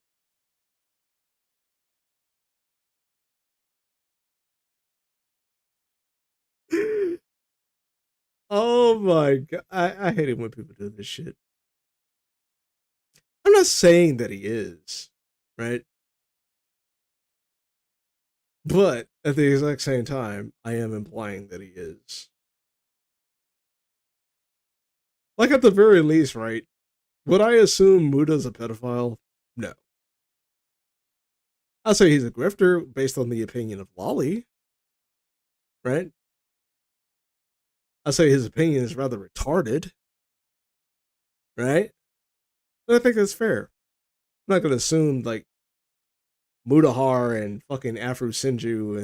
Oh my god. I hate it when people do this shit. I'm not saying that he is, right? But at the exact same time, I am implying that he is. Like, at the very least, right? Would I assume Muda's a pedophile? No. I'll say he's a grifter based on the opinion of Loli, right? I'll say his opinion is rather retarded, right? But I think that's fair. I'm not going to assume, like, Mudahar and fucking Afro Sinju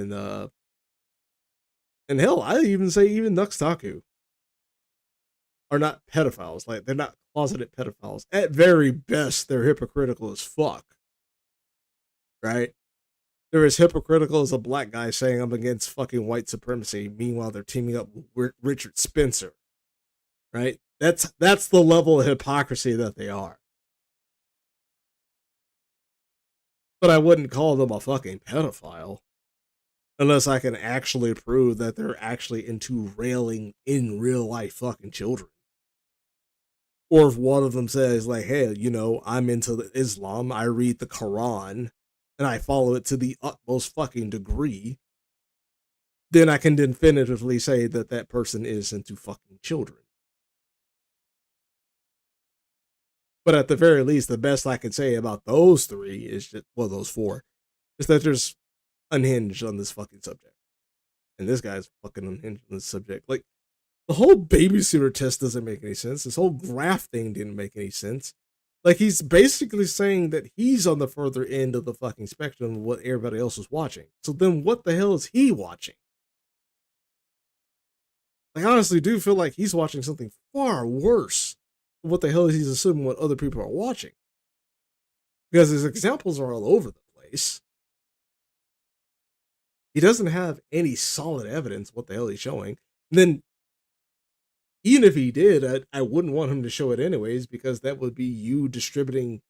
and hell, I even say even Nuxtaku are not pedophiles. Like, they're not closeted pedophiles. At very best, they're hypocritical as fuck. Right? They're as hypocritical as a black guy saying I'm against fucking white supremacy. Meanwhile, they're teaming up with Richard Spencer. Right? That's the level of hypocrisy that they are. But I wouldn't call them a fucking pedophile. Unless I can actually prove that they're actually into railing in real life fucking children. Or if one of them says, like, hey, you know, I'm into Islam, I read the Quran, and I follow it to the utmost fucking degree, then I can definitively say that that person is into fucking children. But at the very least, the best I can say about those three is just, well, those four, is that there's unhinged on this fucking subject. And this guy's fucking unhinged on this subject. Like, the whole babysitter test doesn't make any sense. This whole graph thing didn't make any sense. Like, he's basically saying that he's on the further end of the fucking spectrum of what everybody else is watching. So then what the hell is he watching? I honestly do feel like he's watching something far worse. What the hell is he assuming what other people are watching? Because his examples are all over the place. He doesn't have any solid evidence what the hell he's showing. And then, even if he did, I wouldn't want him to show it anyways, because that would be you distributing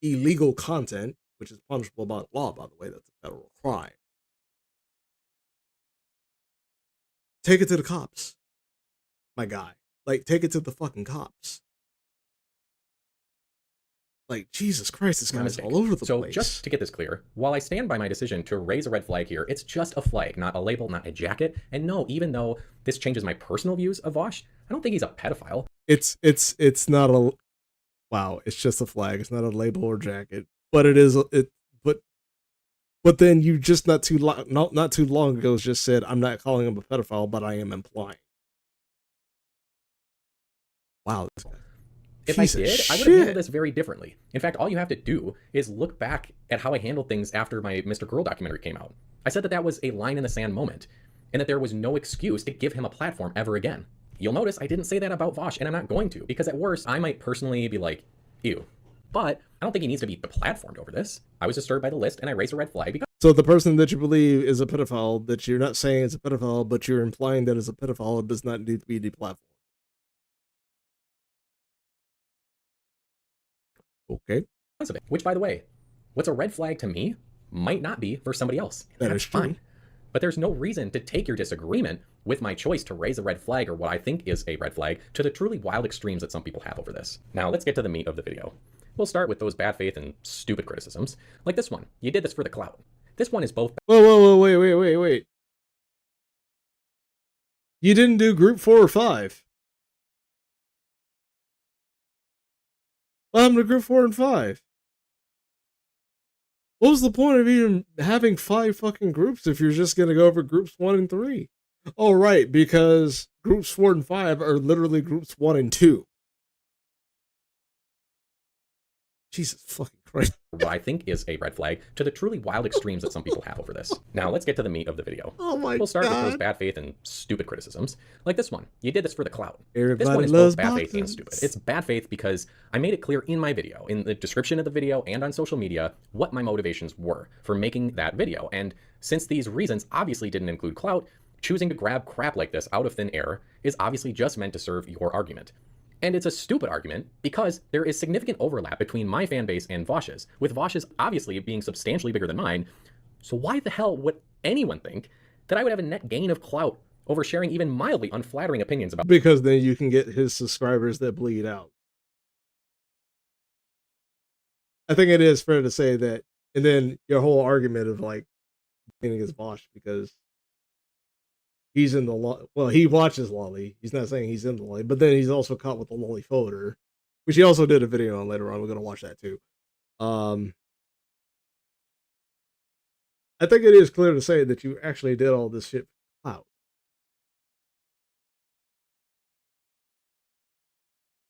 illegal content, which is punishable by law, by the way. That's a federal crime. Take it to the cops, my guy. Like, take it to the fucking cops. Like, Jesus Christ, this guy's all over the place. So just to get this clear, while I stand by my decision to raise a red flag here, it's just a flag, not a label, not a jacket. And no, even though this changes my personal views of Vosh, I don't think he's a pedophile. It's not a, wow, it's just a flag. It's not a label or jacket, but it is, but then you just not too long ago just said, I'm not calling him a pedophile, but I am implying. Wow, this guy. If I did, I would have handled this very differently. In fact, all you have to do is look back at how I handled things after my Mr. Girl documentary came out. I said that that was a line in the sand moment, and that there was no excuse to give him a platform ever again. You'll notice I didn't say that about Vosh, and I'm not going to, because at worst, I might personally be like, ew. But I don't think he needs to be deplatformed over this. I was disturbed by the list, and I raised a red flag because... So the person that you believe is a pedophile, that you're not saying is a pedophile, but you're implying that is a pedophile, does not need to be deplatformed. Okay. Which, by the way, what's a red flag to me might not be for somebody else. That is true. Fine. But there's no reason to take your disagreement with my choice to raise a red flag, or what I think is a red flag, to the truly wild extremes that some people have over this. Now, let's get to the meat of the video. We'll start with those bad faith and stupid criticisms. Like this one. You did this for the clout. This one is both... Whoa, wait. You didn't do group 4 or 5. What happened to group 4 and 5? What was the point of even having 5 fucking groups if you're just going to go over groups 1 and 3? Oh, right, because groups 4 and 5 are literally groups 1 and 2. Jesus fucking Christ. What I think is a red flag, to the truly wild extremes that some people have over this. Now, let's get to the meat of the video. Oh my God. We'll start with those bad faith and stupid criticisms. Like this one. You did this for the clout. Everybody this one is loves both bad boxes. faith and stupid. It's bad faith because I made it clear in my video, in the description of the video and on social media, what my motivations were for making that video. And since these reasons obviously didn't include clout, choosing to grab crap like this out of thin air is obviously just meant to serve your argument. And it's a stupid argument because there is significant overlap between my fan base and Vosh's, with Vosh's obviously being substantially bigger than mine. So why the hell would anyone think that I would have a net gain of clout over sharing even mildly unflattering opinions about... Because then you can get his subscribers that bleed out. I think it is fair to say that, and then your whole argument of like being against Bosch because he's in the well, he watches Loli. He's not saying he's in the Loli, but then he's also caught with the Loli folder, which he also did a video on later on. We're gonna watch that too. I think it is clear to say that you actually did all this shit for clout.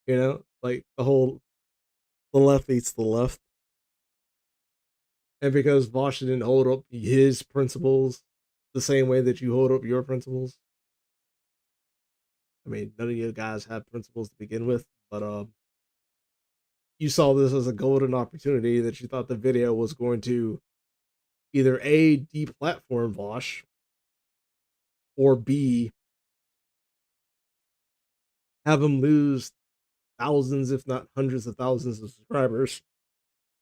You know, like the left eats the left, and because Bosch didn't hold up his principles the same way that you hold up your principles. I mean, none of you guys have principles to begin with, but you saw this as a golden opportunity that you thought the video was going to either A, deplatform Vosh, or B, have him lose thousands, if not hundreds of thousands of subscribers,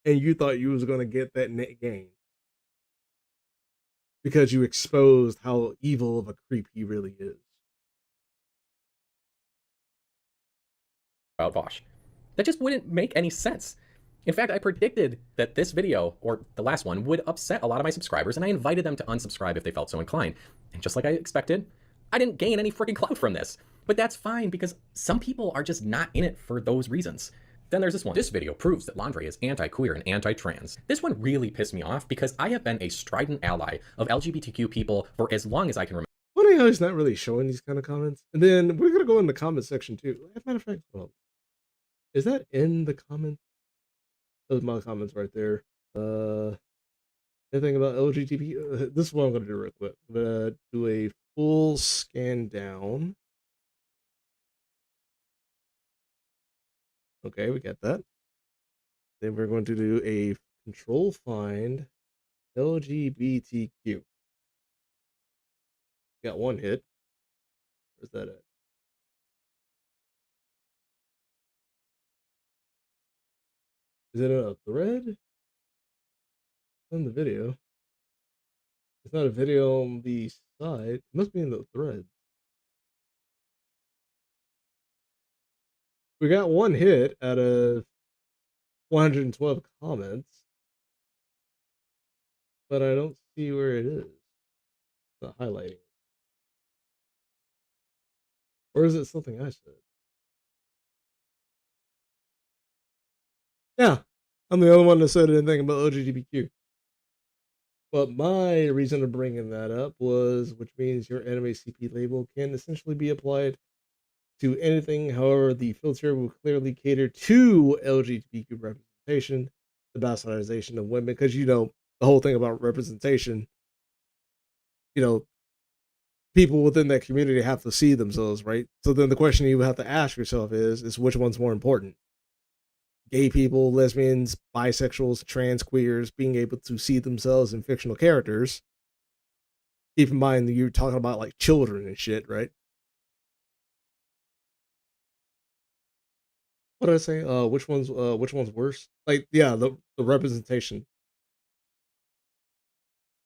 and you thought you was going to get that net gain because you exposed how evil of a creep he really is. About Vosh. That just wouldn't make any sense. In fact, I predicted that this video, or the last one, would upset a lot of my subscribers, and I invited them to unsubscribe if they felt so inclined. And just like I expected, I didn't gain any freaking clout from this. But that's fine, because some people are just not in it for those reasons. Then there's this one. This video proves that Londre is anti-queer and anti-trans. This one really pissed me off because I have been a strident ally of LGBTQ people for as long as I can remember. Funny how he's not really showing these kind of comments. And then we're going to go in the comment section too. As a matter of fact, well, is that in the comments? Those are my comments right there. Anything about LGBT? This is what I'm going to do real quick. I'm going to do a full scan down. Okay, we got that. Then we're going to do a control find LGBTQ. Got one hit. Where's that at? Is it a thread? On the video. It's not a video on the side. It must be in the thread. We got one hit out of 112 comments, but I don't see where it is. It's not highlighting it. Or is it something I said? Yeah, I'm the only one that said anything about LGBTQ. But my reason of bringing that up was, which means your anime CP label can essentially be applied to anything. However, the filter will clearly cater to LGBTQ representation, the bastardization of women, because you know the whole thing about representation. You know, people within that community have to see themselves, right? So then the question you have to ask yourself is which one's more important? Gay people, lesbians, bisexuals, trans, queers being able to see themselves in fictional characters. Keep in mind that you're talking about like children and shit, right? What did I say? Which one's worse? Like, yeah, the representation.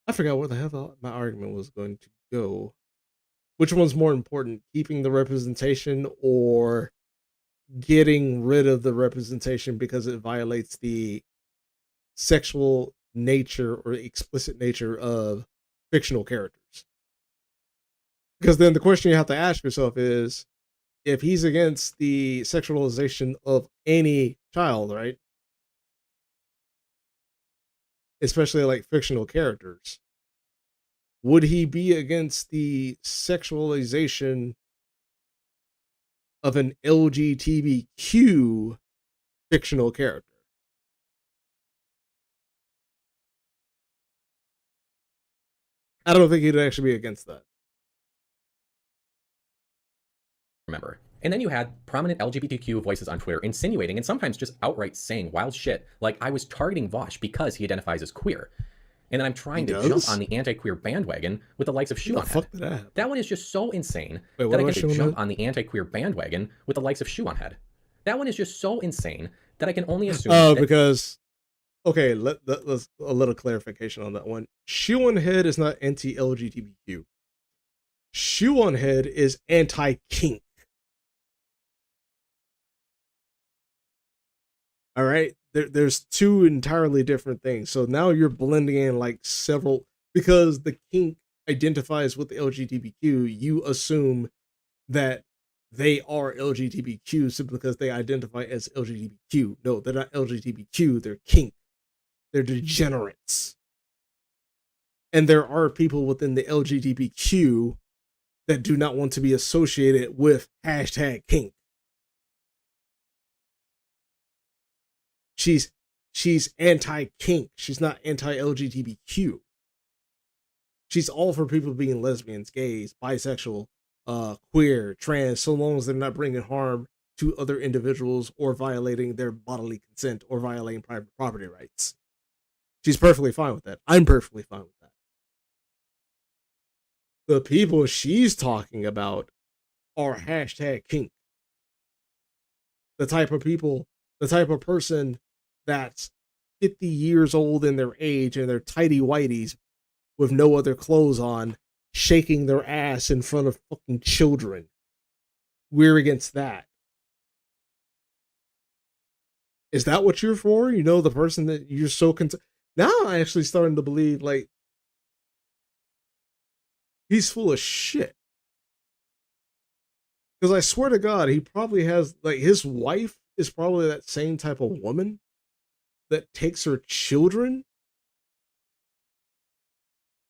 I forgot where the hell my argument was going to go. Which one's more important, keeping the representation or getting rid of the representation because it violates the sexual nature or explicit nature of fictional characters? Because then the question you have to ask yourself is, if he's against the sexualization of any child, right? Especially like fictional characters, would he be against the sexualization of an LGBTQ fictional character? I don't think he'd actually be against that. Remember. And then you had prominent LGBTQ voices on Twitter insinuating and sometimes just outright saying wild shit like I was targeting Vosh because he identifies as queer. And then I'm trying to jump on the anti-queer bandwagon with the likes of Shoe on Head. That one is just so insane that I get to jump on the anti-queer bandwagon with the likes of Shoe on Head. That one is just so insane that I can only assume. Oh, because okay, let's a little clarification on that one. Shoe on Head is not anti-LGBTQ. Shoe on Head is anti-kink. All right, there's two entirely different things. So now you're blending in like several, because the kink identifies with the LGBTQ. You assume that they are LGBTQ simply because they identify as LGBTQ. No, they're not LGBTQ. They're kink. They're degenerates. And there are people within the LGBTQ that do not want to be associated with hashtag kink. She's anti-kink. She's not anti-LGBTQ. She's all for people being lesbians, gays, bisexual, queer, trans, so long as they're not bringing harm to other individuals or violating their bodily consent or violating private property rights. She's perfectly fine with that. I'm perfectly fine with that. The people she's talking about are hashtag kink. The type of people, the type of person that's 50 years old in their age and they're tighty whities with no other clothes on, shaking their ass in front of fucking children. We're against that. Is that what you're for? You know, the person that you're so now I'm actually starting to believe like he's full of shit. Because I swear to God, he probably has, like, his wife is probably that same type of woman that takes her children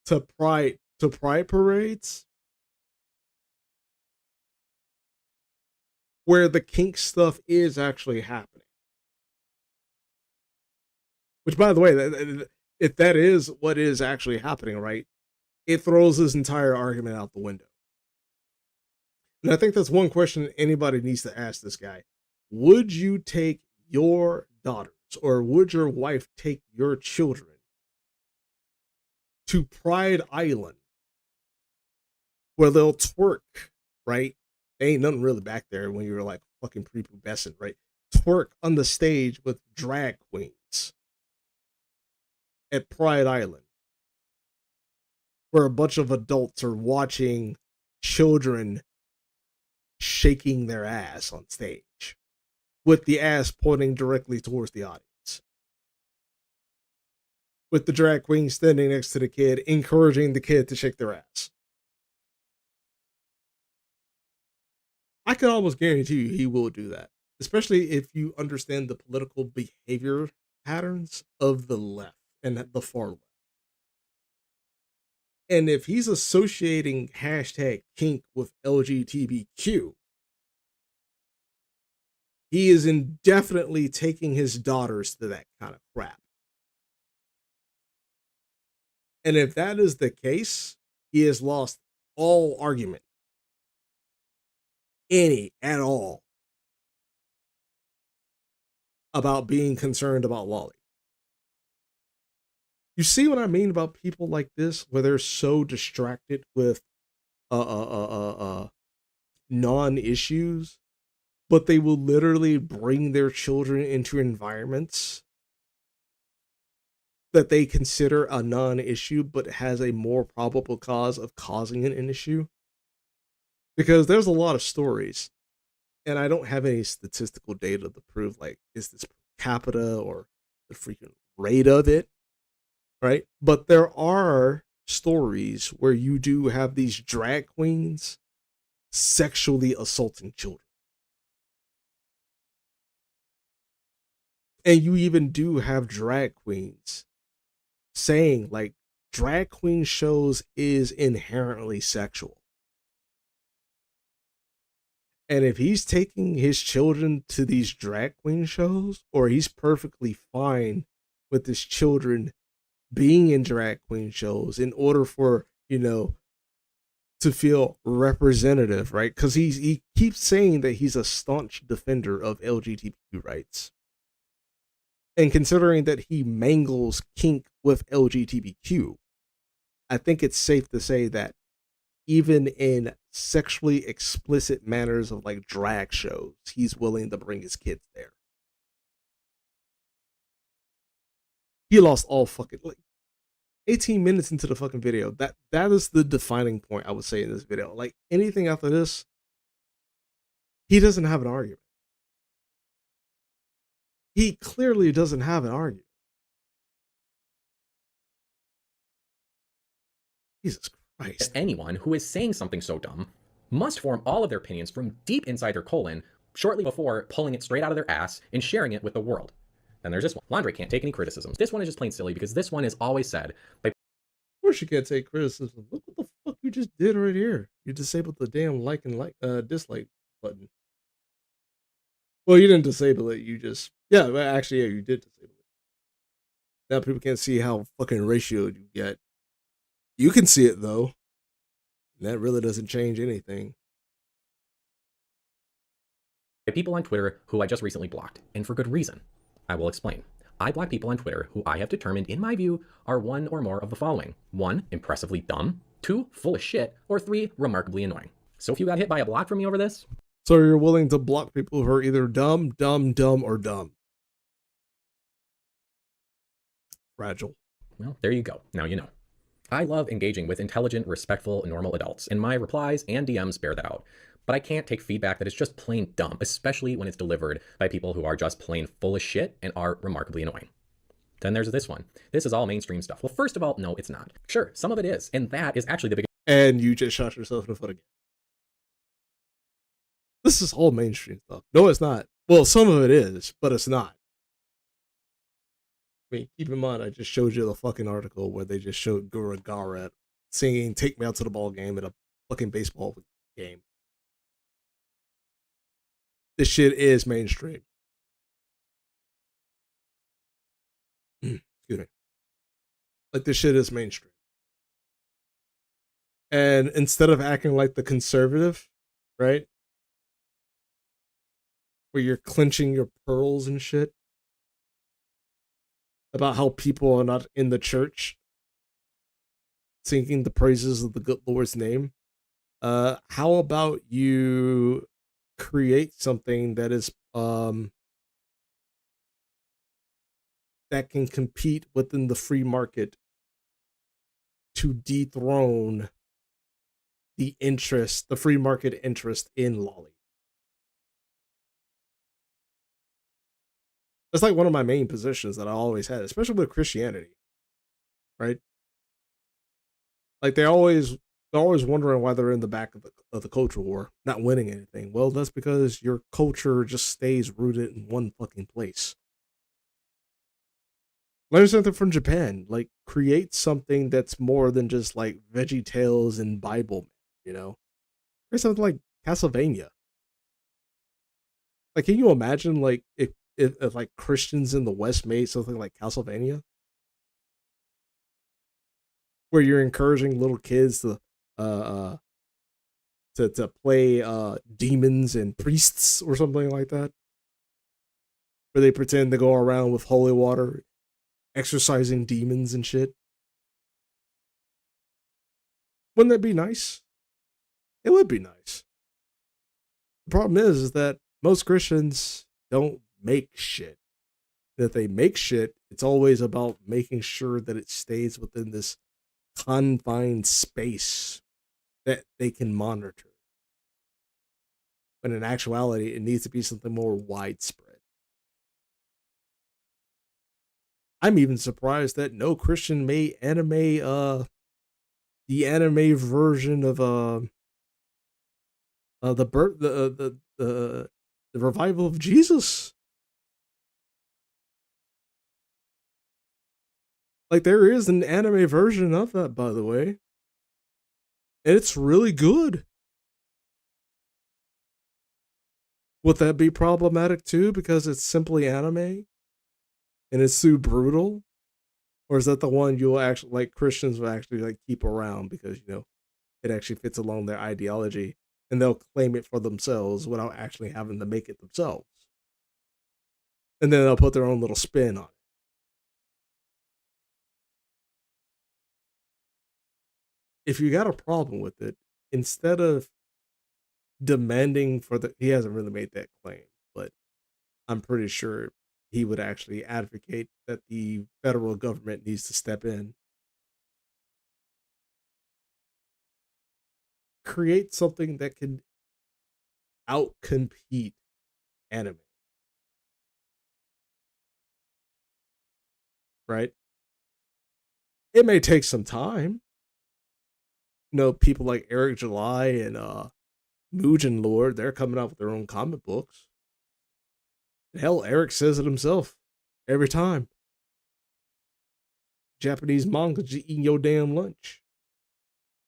to pride parades where the kink stuff is actually happening. Which, by the way, if that is what is actually happening, right, it throws this entire argument out the window. And I think that's one question anybody needs to ask this guy. Would you take your daughters or would your wife take your children to Pride Island where they'll twerk, right? There ain't nothing really back there when you're like fucking prepubescent, right? Twerk on the stage with drag queens at Pride Island where a bunch of adults are watching children shaking their ass on stage with the ass pointing directly towards the audience, with the drag queen standing next to the kid encouraging the kid to shake their ass. I can almost guarantee you he will do that, especially if you understand the political behavior patterns of the left and the far left. And if he's associating hashtag kink with LGBTQ, he is indefinitely taking his daughters to that kind of crap. And if that is the case, he has lost all argument. Any at all. About being concerned about Loli. You see what I mean about people like this, where they're so distracted with non-issues, but they will literally bring their children into environments that they consider a non-issue, but has a more probable cause of causing an issue. Because there's a lot of stories, and I don't have any statistical data to prove, like, is this per capita or the freaking rate of it, right? But there are stories where you do have these drag queens sexually assaulting children. And you even do have drag queens saying, like, drag queen shows is inherently sexual. And if he's taking his children to these drag queen shows, or he's perfectly fine with his children being in drag queen shows in order for, you know, to feel representative, right? Because he keeps saying that he's a staunch defender of LGBTQ rights. And considering that he mangles kink with LGBTQ, I think it's safe to say that even in sexually explicit manners of like drag shows, he's willing to bring his kids there. He lost all fucking, like, 18 minutes into the fucking video. That is the defining point, I would say, in this video. Like, anything after this, he doesn't have an argument. He clearly doesn't have an argument. Jesus Christ. Anyone who is saying something so dumb must form all of their opinions from deep inside their colon shortly before pulling it straight out of their ass and sharing it with the world. Then there's this one. Londre can't take any criticisms. This one is just plain silly because this one is always said by. Of course you can't take criticism. Look what the fuck you just did right here. You disabled the damn like and dislike button. Well, you didn't disable it. You just actually you did disable it. Now people can't see how fucking ratioed you get. You can see it though. That really doesn't change anything. By people on Twitter who I just recently blocked, and for good reason. I will explain. I block people on Twitter who I have determined, in my view, are one or more of the following. 1, impressively dumb. 2, full of shit. Or 3, remarkably annoying. So if you got hit by a block from me over this. So you're willing to block people who are either dumb, or dumb. Fragile. Well, there you go. Now you know. I love engaging with intelligent, respectful, normal adults, and my replies and DMs bear that out. But I can't take feedback that is just plain dumb, especially when it's delivered by people who are just plain full of shit and are remarkably annoying. Then there's this one. This is all mainstream stuff. Well, first of all, no, it's not. Sure, some of it is, and that is actually the biggest. And you just shot yourself in the foot again. This is all mainstream stuff. No, it's not. Well, some of it is, but it's not. I mean, keep in mind, I just showed you the fucking article where they just showed Gura Garat singing "Take Me Out to the Ball Game" at a fucking baseball game. This shit is mainstream. Excuse me. Like, this shit is mainstream. And instead of acting like the conservative, right? Where you're clenching your pearls and shit about how people are not in the church singing the praises of the good Lord's name. How about you create something that is that can compete within the free market to dethrone the free market interest in Loli. That's like one of my main positions that I always had, especially with Christianity, right? Like they're always wondering why they're in the back of the culture war, not winning anything. Well, that's because your culture just stays rooted in one fucking place. Learn something from Japan. Like, create something that's more than just like Veggie Tales and Bible, you know? Create something like Castlevania. Like, can you imagine like if like Christians in the West made something like Castlevania? Where you're encouraging little kids to uh to play demons and priests or something like that. Where they pretend to go around with holy water exorcising demons and shit. Wouldn't that be nice? It would be nice. The problem is that most Christians don't make shit. And if they make shit, it's always about making sure that it stays within this confined space that they can monitor. But in actuality, it needs to be something more widespread. I'm even surprised that no Christian made anime the anime version of the birth the revival of Jesus. Like, there is an anime version of that, by the way. And it's really good. Would that be problematic too because it's simply anime and it's too brutal? Or is that the one you'll actually, like, Christians will actually like keep around because, you know, it actually fits along their ideology and they'll claim it for themselves without actually having to make it themselves? And then they'll put their own little spin on it. If you got a problem with it, instead of demanding for he hasn't really made that claim, but I'm pretty sure he would actually advocate that the federal government needs to step in. Create something that can outcompete anime. right? It may take some time. People like Eric July and Mugen Lord, they're coming out with their own comic books. Hell, Eric says it himself every time. Japanese manga just eating your damn lunch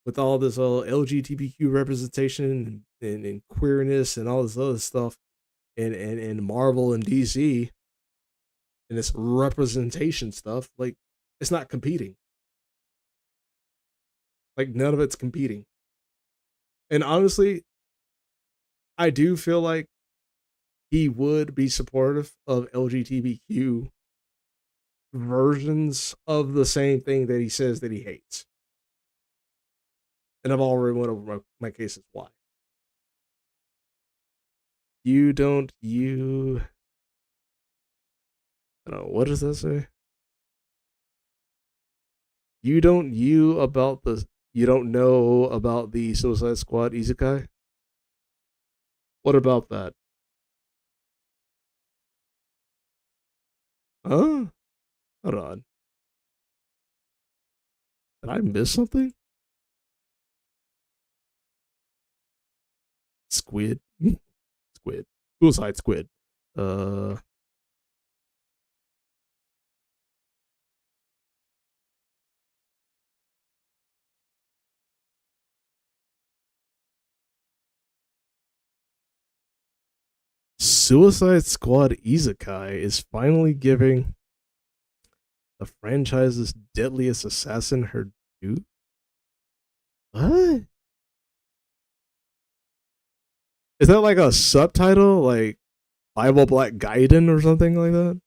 with all this LGBTQ representation and queerness and all this other stuff, and Marvel and DC and this representation stuff. Like, it's not competing. Like, none of it's competing. And honestly, I do feel like he would be supportive of LGBTQ versions of the same thing that he says that he hates. And I've already went over my cases why. I don't know, what does that say? You don't know about the Suicide Squad Isekai? What about that? Huh? Hold on. Did I miss something? Squid. Squid. Suicide Squid. Uh Suicide Squad Isekai is finally giving the franchise's deadliest assassin her due. What? Is that like a subtitle, like Bible Black Gaiden or something like that?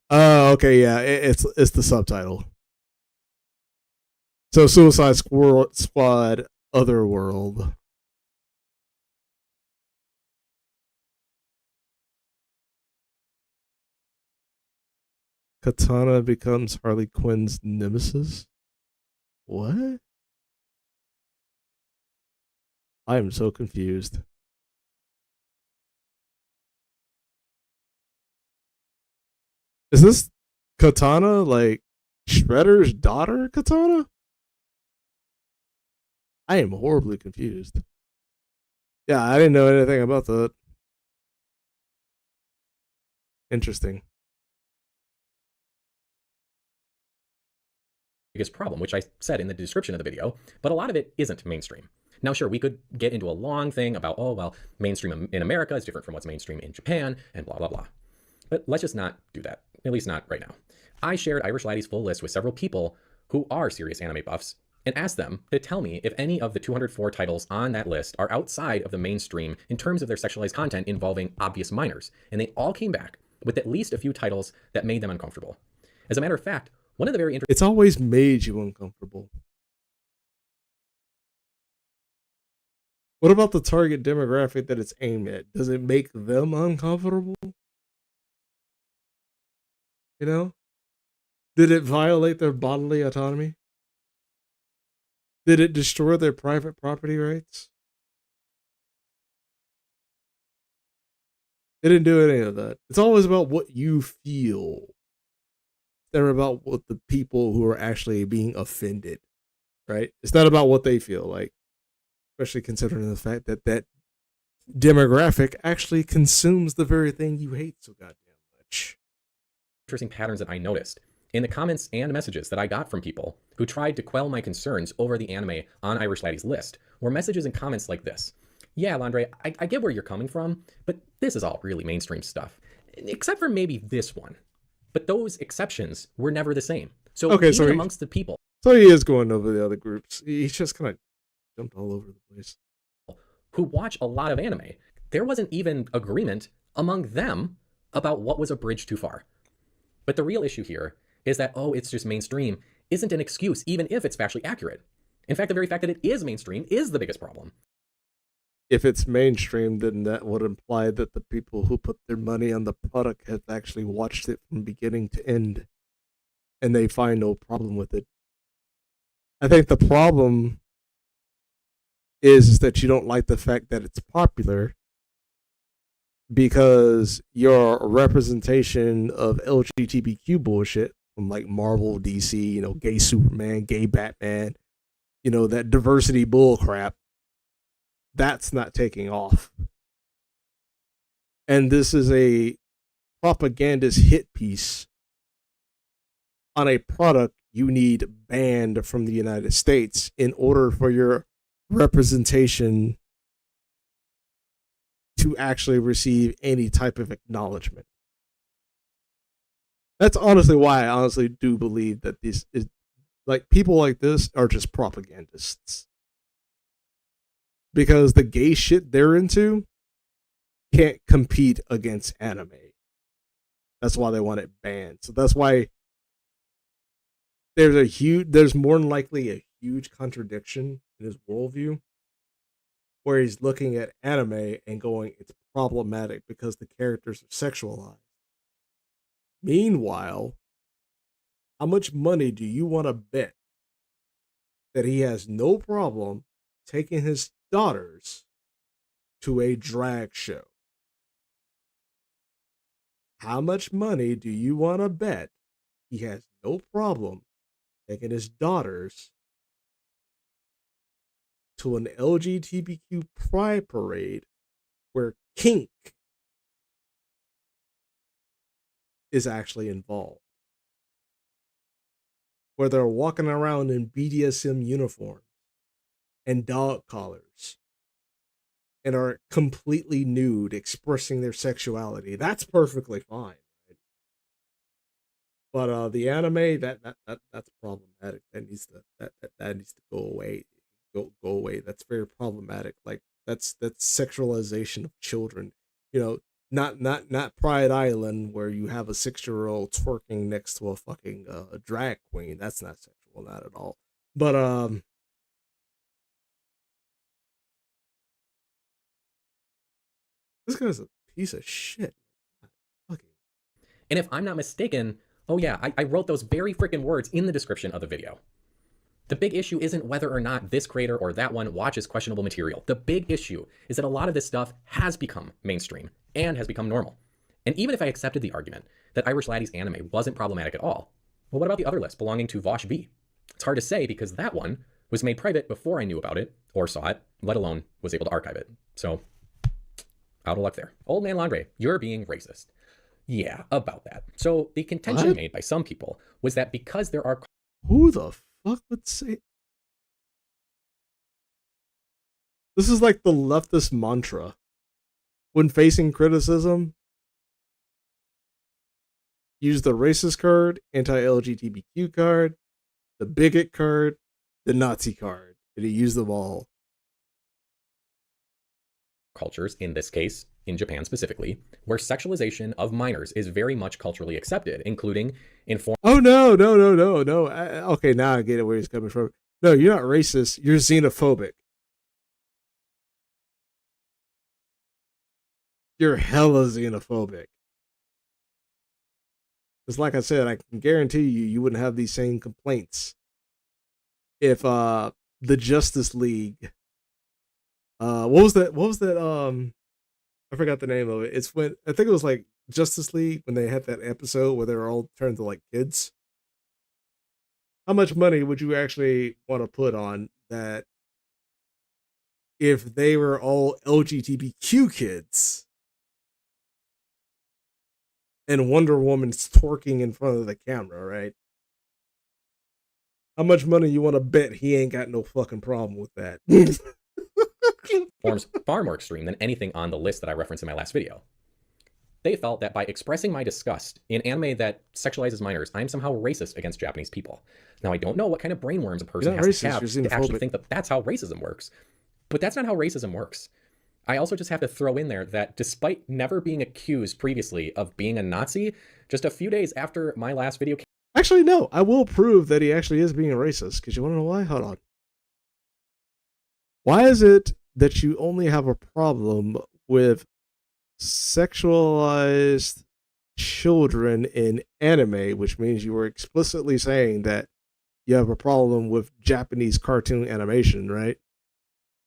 Oh, okay, yeah, it's the subtitle. So Suicide Squad Otherworld. Katana becomes Harley Quinn's nemesis. What? I am so confused. Is this Katana like Shredder's daughter, Katana? I am horribly confused. Yeah, I didn't know anything about that. Interesting. Biggest problem, which I said in the description of the video, but a lot of it isn't mainstream. Now, sure, we could get into a long thing about, oh, well, mainstream in America is different from what's mainstream in Japan, and blah, blah, blah. But let's just not do that, at least not right now. I shared Irish Laddie's full list with several people who are serious anime buffs and asked them to tell me if any of the 204 titles on that list are outside of the mainstream in terms of their sexualized content involving obvious minors. And they all came back with at least a few titles that made them uncomfortable. As a matter of fact, one of the very interesting... It's always made you uncomfortable. What about the target demographic that it's aimed at? Does it make them uncomfortable? You know? Did it violate their bodily autonomy? Did it destroy their private property rights? It didn't do any of that. It's always about what you feel. They're about what the people who are actually being offended, right? It's not about what they feel like, especially considering the fact that that demographic actually consumes the very thing you hate so goddamn much. Interesting patterns that I noticed in the comments and messages that I got from people who tried to quell my concerns over the anime on Irish Laddie's list were messages and comments like this. Yeah, Londre, I get where you're coming from, but this is all really mainstream stuff, except for maybe this one. But those exceptions were never the same. So okay, even amongst the people... So he is going over the other groups. He's just kind of jumped all over the place. Who watch a lot of anime, there wasn't even agreement among them about what was a bridge too far. But the real issue here is that, oh, it's just mainstream, isn't an excuse, even if it's factually accurate. In fact, the very fact that it is mainstream is the biggest problem. If it's mainstream, then that would imply that the people who put their money on the product have actually watched it from beginning to end, and they find no problem with it. I think the problem is that you don't like the fact that it's popular because your representation of LGBTQ bullshit from like Marvel, DC, gay Superman, gay Batman, that diversity bull crap, that's not taking off. And this is a propagandist hit piece on a product you need banned from the United States in order for your representation to actually receive any type of acknowledgement. That's honestly why I honestly do believe that this is like people like this are just propagandists. Because the gay shit they're into can't compete against anime. That's why they want it banned. So that's why there's more than likely a huge contradiction in his worldview where he's looking at anime and going, it's problematic because the characters are sexualized. Meanwhile, how much money do you want to bet that he has no problem taking his daughters to a drag show? How much money do you want to bet he has no problem taking his daughters to an LGBTQ pride parade where kink is actually involved? Where they're walking around in BDSM uniforms and dog collars and are completely nude, expressing their sexuality. That's perfectly fine. Right? But the anime that's problematic. That needs to go away. Go away. That's very problematic. Like that's sexualization of children. Not Pride Island where you have a 6-year-old twerking next to a fucking drag queen. That's not sexual, not at all. But this guy's a piece of shit. Fucking. And if I'm not mistaken, oh yeah, I wrote those very freaking words in the description of the video. The big issue isn't whether or not this creator or that one watches questionable material. The big issue is that a lot of this stuff has become mainstream and has become normal. And even if I accepted the argument that Irish Laddie's anime wasn't problematic at all, well, what about the other list belonging to Vosh B? It's hard to say because that one was made private before I knew about it or saw it, let alone was able to archive it. So, out of luck there. Old man Londre, you're being racist. Yeah, about that. So the contention made by some people was that because there are... Who the fuck would say... This is like the leftist mantra. When facing criticism, use the racist card, anti-LGBTQ card, the bigot card, the Nazi card. And he used them all. Cultures, in this case, in Japan specifically, where sexualization of minors is very much culturally accepted, including in form... Oh, no. Okay, now I get it where he's coming from. No, you're not racist. You're xenophobic. You're hella xenophobic. Because like I said, I can guarantee you wouldn't have these same complaints if the Justice League... what was that? I forgot the name of it. It's when I think it was like Justice League when they had that episode where they were all turned to like kids. How much money would you actually want to put on that if they were all LGBTQ kids and Wonder Woman's twerking in front of the camera, right? How much money you want to bet he ain't got no fucking problem with that? Forms far more extreme than anything on the list that I referenced in my last video. They felt that by expressing my disgust in anime that sexualizes minors, I'm somehow racist against Japanese people. Now, I don't know what kind of brainworms a person has to have to actually think that that's how racism works, but that's not how racism works. I also just have to throw in there that despite never being accused previously of being a Nazi, just a few days after my last video... Actually, no, I will prove that he actually is being a racist, because you want to know why? Hold on. Why is it that you only have a problem with sexualized children in anime, which means you were explicitly saying that you have a problem with Japanese cartoon animation, right?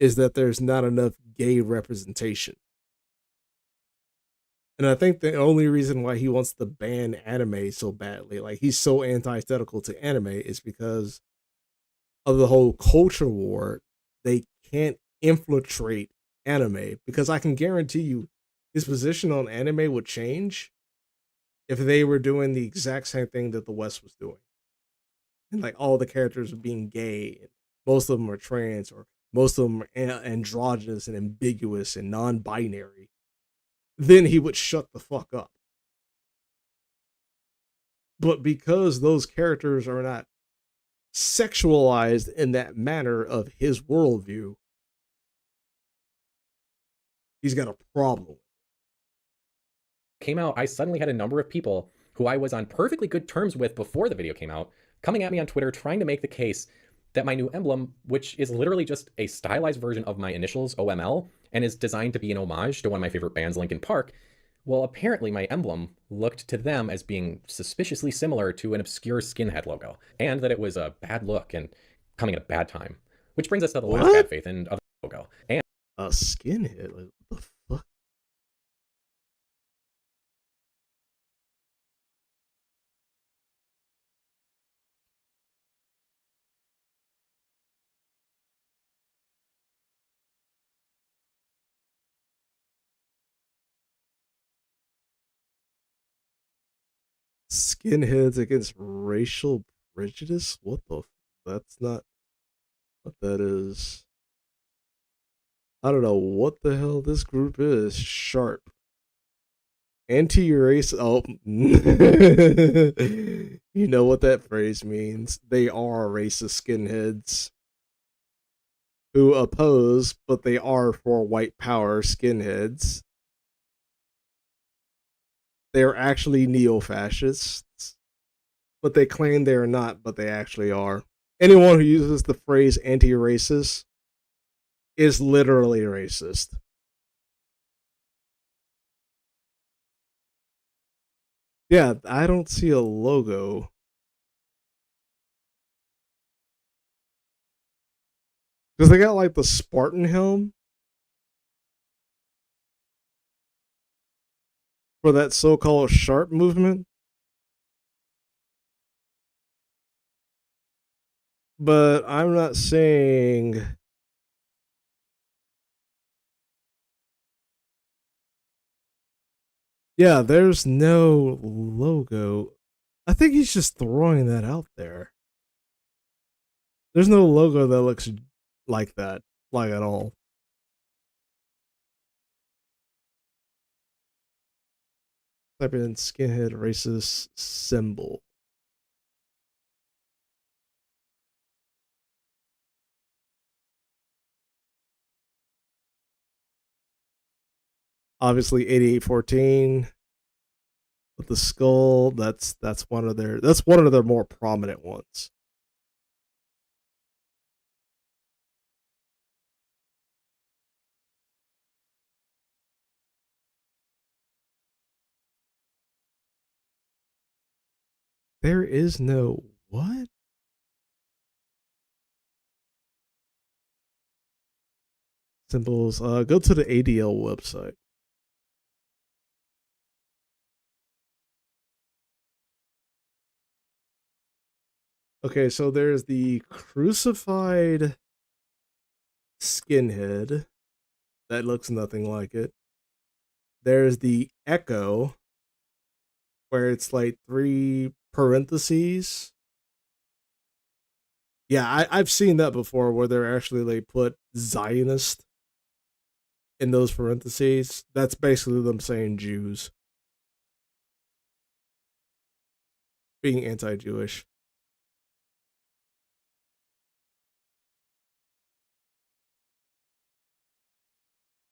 is that there's not enough gay representation. And I think the only reason why he wants to ban anime so badly, like he's so antithetical to anime, is because of the whole culture war. They can't infiltrate anime because I can guarantee you his position on anime would change if they were doing the exact same thing that the West was doing. And like all the characters are being gay, and most of them are trans, or most of them are androgynous and ambiguous and non-binary, then he would shut the fuck up. But because those characters are not sexualized in that manner of his worldview, he's got a problem. Came out, I suddenly had a number of people who I was on perfectly good terms with before the video came out coming at me on Twitter trying to make the case that my new emblem, which is literally just a stylized version of my initials, OML, and is designed to be an homage to one of my favorite bands, Linkin Park, well, apparently my emblem looked to them as being suspiciously similar to an obscure skinhead logo, and that it was a bad look and coming at a bad time. Which brings us to the last bad faith and other logo. And a skinhead? Like, what the fuck? Skinheads against racial prejudice? What the? That's not what that is. I don't know what the hell this group is. Sharp. Anti-race. Oh, you know what that phrase means. They are racist skinheads who oppose, but they are for white power skinheads. They're actually neo-fascists, but they claim they are not, but they actually are. Anyone who uses the phrase anti-racist is literally racist. Yeah, I don't see a logo. Because they got like the Spartan helm for that so-called sharp movement. But I'm not saying. Yeah, there's no logo. I think he's just throwing that out there. There's no logo that looks like that, like at all. Type in skinhead racist symbol. Obviously 8814 with the skull. That's one of their more prominent ones. There is no what? Symbols. Go to the ADL website. Okay, so there's the crucified skinhead that looks nothing like it. There's the echo where it's like three parentheses. Yeah, I've seen that before where they're actually like put Zionist in those parentheses. That's basically them saying Jews, being anti-Jewish.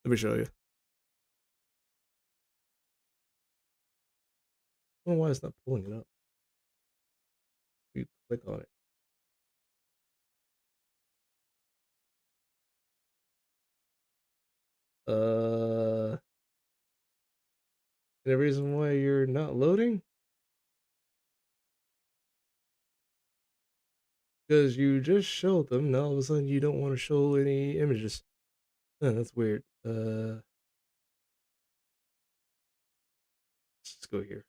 Let me show you. I don't know why it's not pulling it up. You click on it. The reason why you're not loading? Because you just showed them, now all of a sudden you don't want to show any images. that's weird. Let's go here.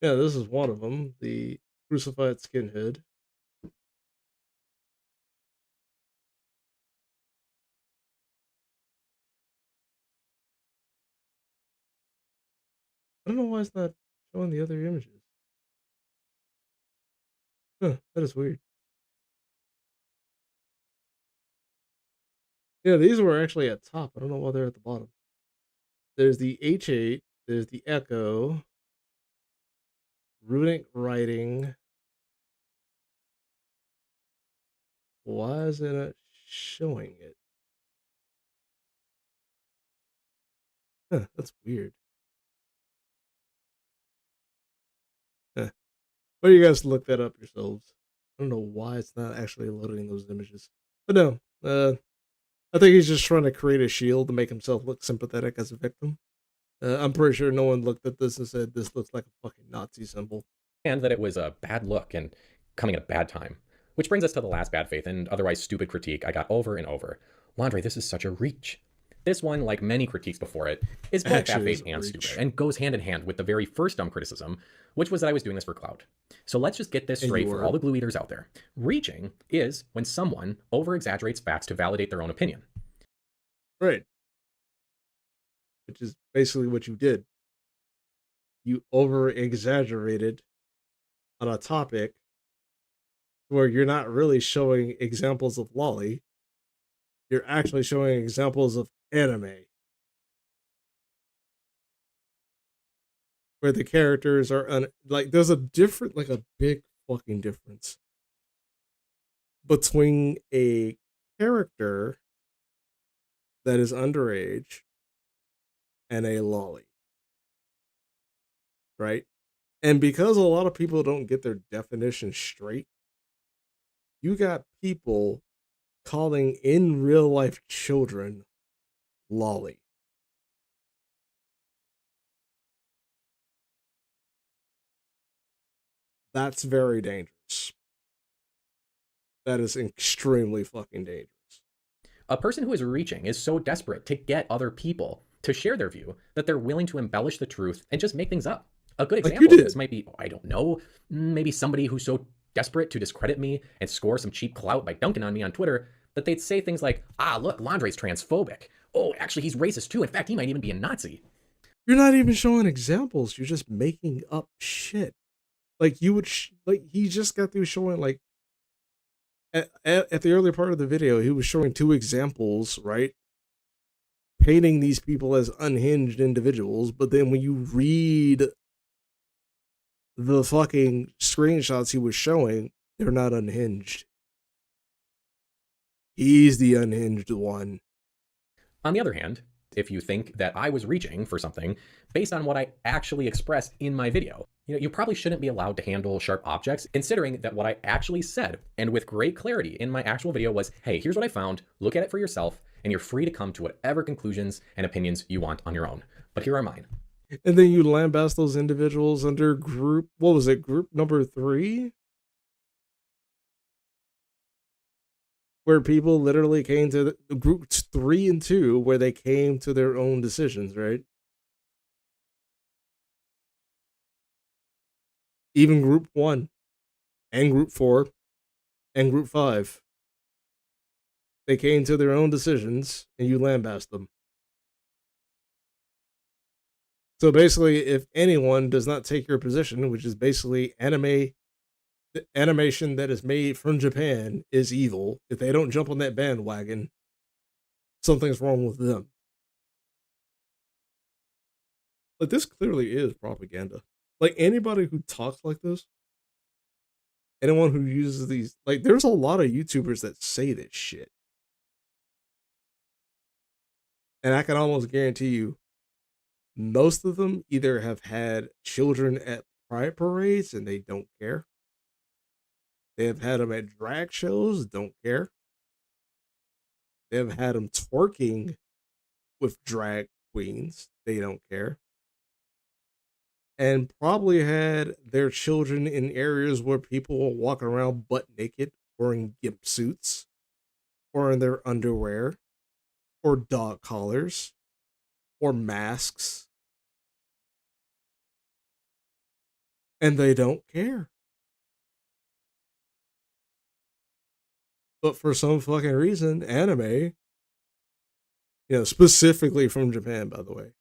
Yeah, this is one of them. The crucified skinhead. I don't know why it's not showing the other images. Huh, that is weird. Yeah, these were actually at top. I don't know why they're at the bottom. There's the H8. There's the Echo. Runic writing. Why is it not showing it? Huh, that's weird. Huh. But you guys look that up yourselves. I don't know why it's not actually loading those images. But no, I think he's just trying to create a shield to make himself look sympathetic as a victim. I'm pretty sure no one looked at this and said this looks like a fucking Nazi symbol. And that it was a bad look and coming at a bad time. Which brings us to the last bad faith and otherwise stupid critique I got over and over. Londre, this is such a reach. This one, like many critiques before it, is both bad faith and stupid, and goes hand in hand with the very first dumb criticism, which was that I was doing this for clout. So let's just get this straight for all the glue eaters out there. Reaching is when someone over-exaggerates facts to validate their own opinion. Right. Which is basically what you did. You over-exaggerated on a topic where you're not really showing examples of Loli. You're actually showing examples of anime. Where the characters are like there's a different, like a big fucking difference between a character that is underage and a lolly, right? And because a lot of people don't get their definition straight, you got people calling in real life children lolly. That's very dangerous. That is extremely fucking dangerous. A person who is reaching is so desperate to get other people to share their view that they're willing to embellish the truth and just make things up. A good example of this might be, I don't know, maybe somebody who's so desperate to discredit me and score some cheap clout by dunking on me on Twitter that they'd say things like, look, Londre's transphobic. Oh, actually, he's racist too. In fact, he might even be a Nazi. You're not even showing examples. You're just making up shit. Like you would, like he just got through showing like at the early part of the video, he was showing two examples, right? Painting these people as unhinged individuals, but then when you read the fucking screenshots he was showing, they're not unhinged. He's the unhinged one. On the other hand, if you think that I was reaching for something based on what I actually expressed in my video, you probably shouldn't be allowed to handle sharp objects, considering that what I actually said, and with great clarity in my actual video, was, hey, here's what I found, look at it for yourself, and you're free to come to whatever conclusions and opinions you want on your own. But here are mine. And then you lambast those individuals under group, what was it, group number 3? Where people literally came to the groups 3 and 2, where they came to their own decisions, right? Even group 1 and group 4 and group 5. They came to their own decisions and you lambast them. So basically, if anyone does not take your position, which is basically animation that is made from Japan is evil, if they don't jump on that bandwagon, something's wrong with them. Like, this clearly is propaganda. Like, anybody who talks like this, anyone who uses these, like, there's a lot of YouTubers that say this shit. And I can almost guarantee you, most of them either have had children at pride parades and they don't care. They have had them at drag shows, don't care. They have had them twerking with drag queens, they don't care. And probably had their children in areas where people will walk around butt naked wearing gimp suits. or in their underwear, or dog collars, or masks, and they don't care. But for some fucking reason, anime, specifically from Japan, by the way,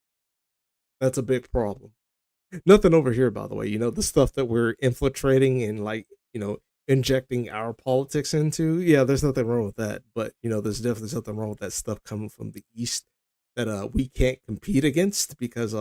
that's a big problem. Nothing over here, by the way. The stuff that we're infiltrating and injecting our politics into. Yeah, there's nothing wrong with that. But there's definitely something wrong with that stuff coming from the East that we can't compete against because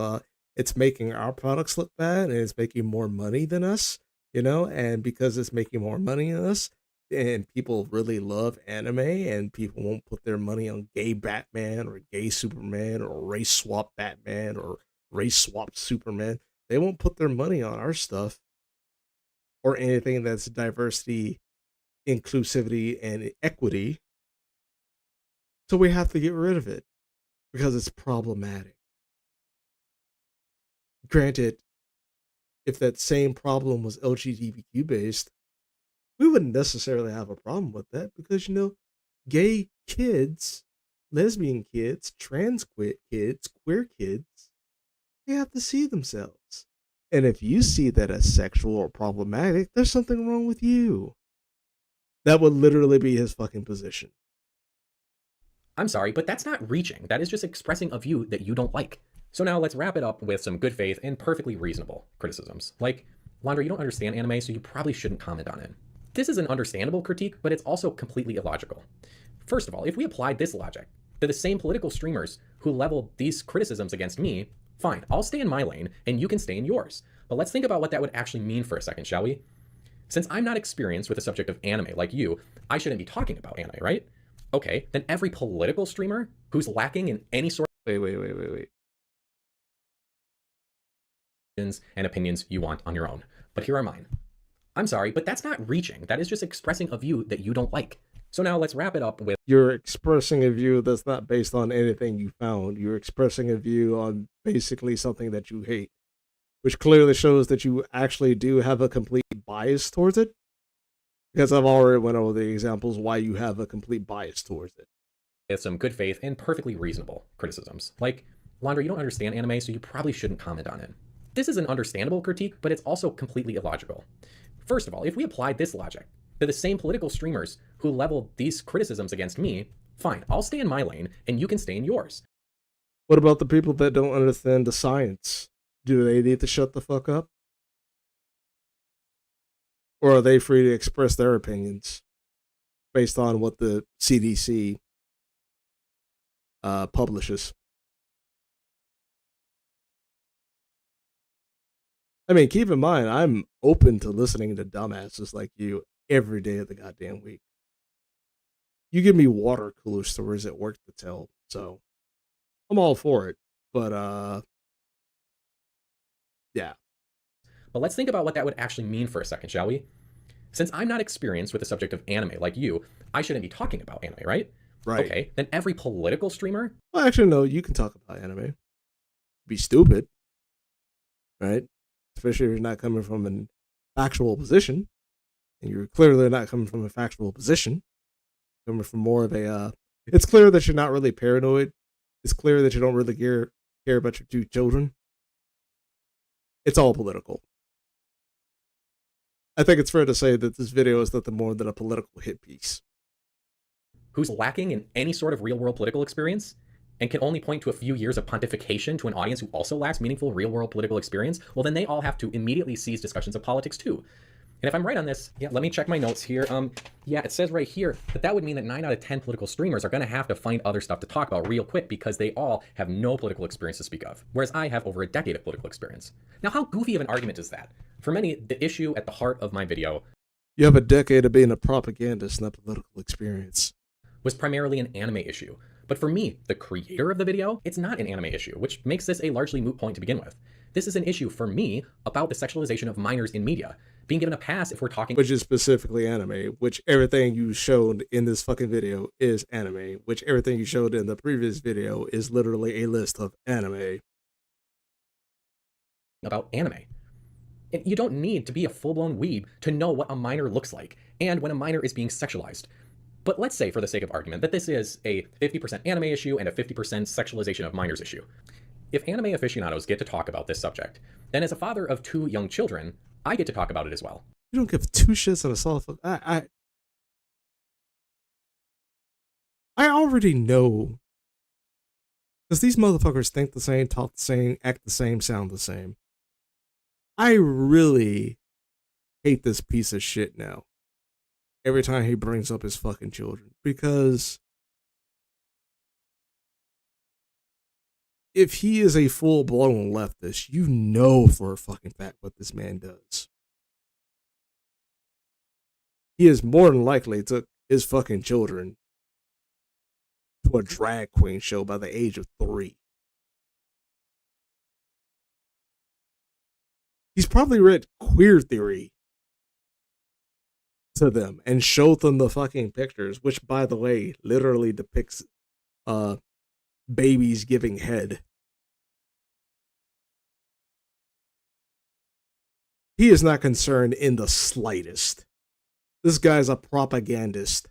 it's making our products look bad and it's making more money than us. And because it's making more money than us, and people really love anime, and people won't put their money on gay Batman or gay Superman or race swap Batman or race swap Superman. They won't put their money on our stuff or anything that's diversity, inclusivity, and equity. So we have to get rid of it because it's problematic. Granted, if that same problem was LGBTQ based, we wouldn't necessarily have a problem with that because, gay kids, lesbian kids, trans kids, queer kids, they have to see themselves. And if you see that as sexual or problematic, there's something wrong with you. That would literally be his fucking position. I'm sorry, but that's not reaching. That is just expressing a view that you don't like. So now let's wrap it up with some good faith and perfectly reasonable criticisms. Like, Londre, you don't understand anime, so you probably shouldn't comment on it. This is an understandable critique, but it's also completely illogical. First of all, if we applied this logic to the same political streamers who leveled these criticisms against me, fine, I'll stay in my lane and you can stay in yours. But let's think about what that would actually mean for a second, shall we? Since I'm not experienced with the subject of anime like you, I shouldn't be talking about anime, right? Okay, then every political streamer who's lacking in any sort Wait. and opinions you want on your own. But here are mine. I'm sorry, but that's not reaching. That is just expressing a view that you don't like. So now let's wrap it up with you're expressing a view that's not based on anything you found. You're expressing a view on basically something that you hate, which clearly shows that you actually do have a complete bias towards it. Because I've already went over the examples why you have a complete bias towards it. With some good faith and perfectly reasonable criticisms. Like, Londre, you don't understand anime, so you probably shouldn't comment on it. This is an understandable critique, but it's also completely illogical. First of all, if we applied this logic to the same political streamers who leveled these criticisms against me, fine, I'll stay in my lane and you can stay in yours. What about the people that don't understand the science? Do they need to shut the fuck up? Or are they free to express their opinions based on what the CDC publishes? I mean, keep in mind, I'm open to listening to dumbasses like you every day of the goddamn week. You give me water cooler stories at work to tell, so I'm all for it. But yeah. But let's think about what that would actually mean for a second, shall we? Since I'm not experienced with the subject of anime like you, I shouldn't be talking about anime, right? Right. Okay, then every political streamer... Well, actually, no, you can talk about anime. Be stupid, right? Especially if you're not coming from an factual position. And you're clearly not coming from a factual position. Coming from more of a... it's clear that you're not really paranoid. It's clear that you don't really care about your two children. It's all political. I think it's fair to say that this video is nothing more than a political hit piece. Who's lacking in any sort of real-world political experience and can only point to a few years of pontification to an audience who also lacks meaningful real-world political experience, well, then they all have to immediately cease discussions of politics too. And if I'm right on this, yeah, let me check my notes here. Yeah, it says right here that would mean that 9 out of 10 political streamers are going to have to find other stuff to talk about real quick because they all have no political experience to speak of, whereas I have over a decade of political experience. Now, how goofy of an argument is that? For many, the issue at the heart of my video... You have a decade of being a propagandist, not political experience. ...was primarily an anime issue. But for me, the creator of the video, it's not an anime issue, which makes this a largely moot point to begin with. This is an issue for me about the sexualization of minors in media. Being given a pass if we're talking... Which is specifically anime, which everything you showed in this fucking video is anime, which everything you showed in the previous video is literally a list of anime. About anime. And you don't need to be a full-blown weeb to know what a minor looks like, and when a minor is being sexualized. But let's say, for the sake of argument, that this is a 50% anime issue and a 50% sexualization of minors issue. If anime aficionados get to talk about this subject, then as a father of 2 young children, I get to talk about it as well. You don't give 2 shits on a solid fuck. I already know. Because these motherfuckers think the same, talk the same, act the same, sound the same. I really hate this piece of shit now. Every time he brings up his fucking children. Because if he is a full-blown leftist, you know for a fucking fact what this man does. He is more than likely took his fucking children to a drag queen show by the age of 3. He's probably read Queer Theory to them and showed them the fucking pictures, which, by the way, literally depicts babies giving head. He is not concerned in the slightest. This guy's a propagandist.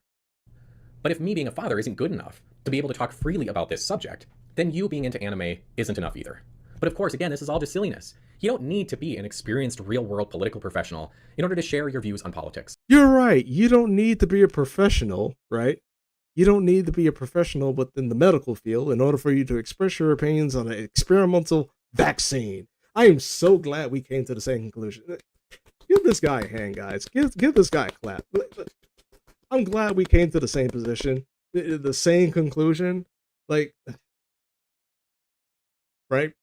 But if me being a father isn't good enough to be able to talk freely about this subject, then you being into anime isn't enough either. But of course, again, this is all just silliness. You don't need to be an experienced real-world political professional in order to share your views on politics. You're right. You don't need to be a professional, right? You don't need to be a professional within the medical field in order for you to express your opinions on an experimental vaccine. I am so glad we came to the same conclusion. Give this guy a hand, guys. Give this guy a clap. I'm glad we came to the same position, the same conclusion. Like, right?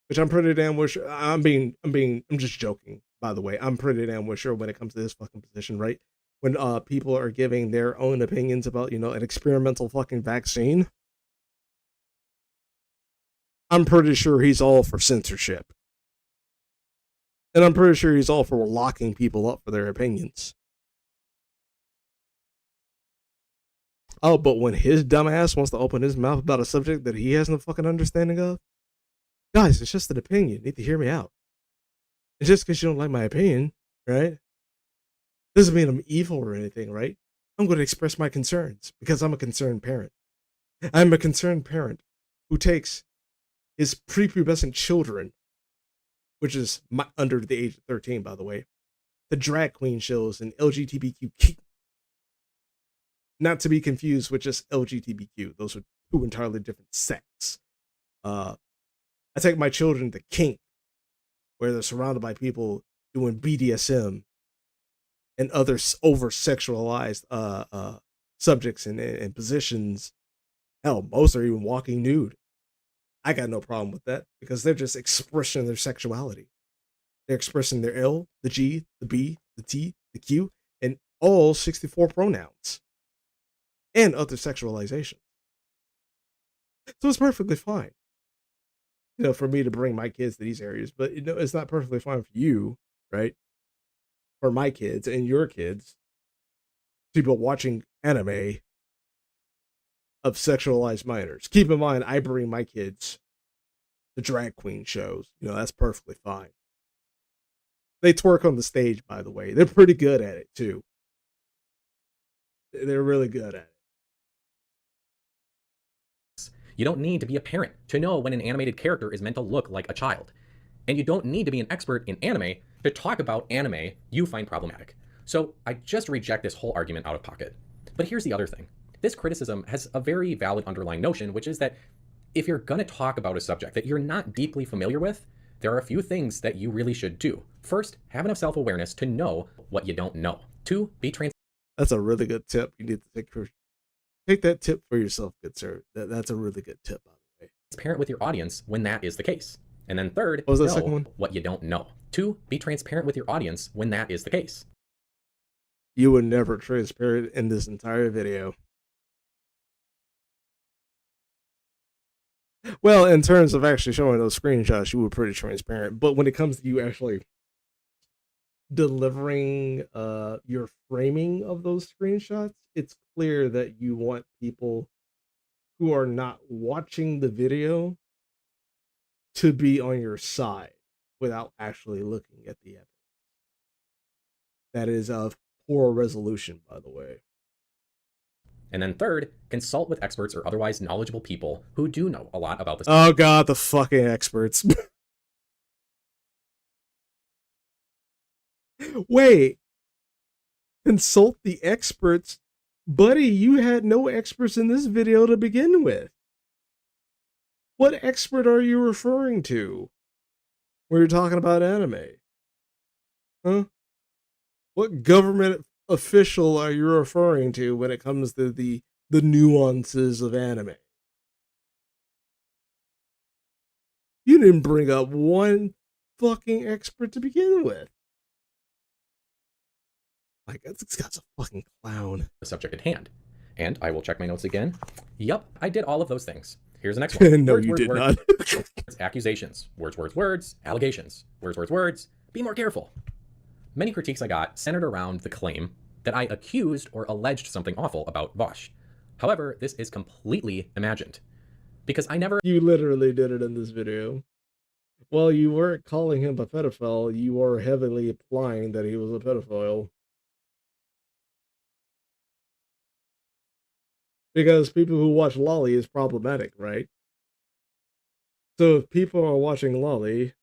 Which I'm pretty damn sure. I'm just joking, by the way. I'm pretty damn sure when it comes to this fucking position, right? When people are giving their own opinions about, an experimental fucking vaccine, I'm pretty sure he's all for censorship. And I'm pretty sure he's all for locking people up for their opinions. Oh, but when his dumbass wants to open his mouth about a subject that he has no fucking understanding of, guys, it's just an opinion. You need to hear me out. And just because you don't like my opinion, right, doesn't mean I'm evil or anything, right? I'm going to express my concerns because I'm a concerned parent. I'm a concerned parent who takes his prepubescent children, which is under the age of 13, by the way, to drag queen shows and LGBTQ. Not to be confused with just LGBTQ. Those are 2 entirely different sects. I take my children to kink, where they're surrounded by people doing BDSM and other over-sexualized subjects and positions. Hell, most are even walking nude. I got no problem with that because they're just expressing their sexuality. They're expressing their L, the G, the B, the T, the Q, and all 64 pronouns and other sexualization. So it's perfectly fine, for me to bring my kids to these areas, but it's not perfectly fine for you, right? For my kids and your kids to be watching anime of sexualized minors. Keep in mind, I bring my kids to drag queen shows. That's perfectly fine. They twerk on the stage, by the way. They're pretty good at it, too. They're really good at it. You don't need to be a parent to know when an animated character is meant to look like a child. And you don't need to be an expert in anime to talk about anime you find problematic. So I just reject this whole argument out of pocket. But here's the other thing. This criticism has a very valid underlying notion, which is that if you're going to talk about a subject that you're not deeply familiar with, there are a few things that you really should do. First, have enough self-awareness to know what you don't know. 2, be transparent. That's a really good tip. You need to take that tip for yourself, good sir. That's a really good tip, by the way. Transparent with your audience when that is the case. And then 3rd, what was that know second one? What you don't know. 2, be transparent with your audience when that is the case. You were never transparent in this entire video. Well, in terms of actually showing those screenshots, you were pretty transparent. But when it comes to you actually delivering your framing of those screenshots, it's clear that you want people who are not watching the video to be on your side without actually looking at the evidence. That is of poor resolution, by the way. And then third, consult with experts or otherwise knowledgeable people who do know a lot about this. Oh god, the fucking experts. Wait. Consult the experts? Buddy, you had no experts in this video to begin with. What expert are you referring to when you're talking about anime? Huh? What government official are you referring to when it comes to the nuances of anime? You didn't bring up one fucking expert to begin with. Like, this guy's a fucking clown. The subject at hand. And I will check my notes again. Yup, I did all of those things. Here's the next one. No, you did not. Accusations. Words. Allegations. Words. Be more careful. Many critiques I got centered around the claim that I accused or alleged something awful about Vosh. However, this is completely imagined. Because I never... You literally did it in this video. While you weren't calling him a pedophile, you were heavily implying that he was a pedophile. Because people who watch Loli is problematic, right? So if people are watching Loli,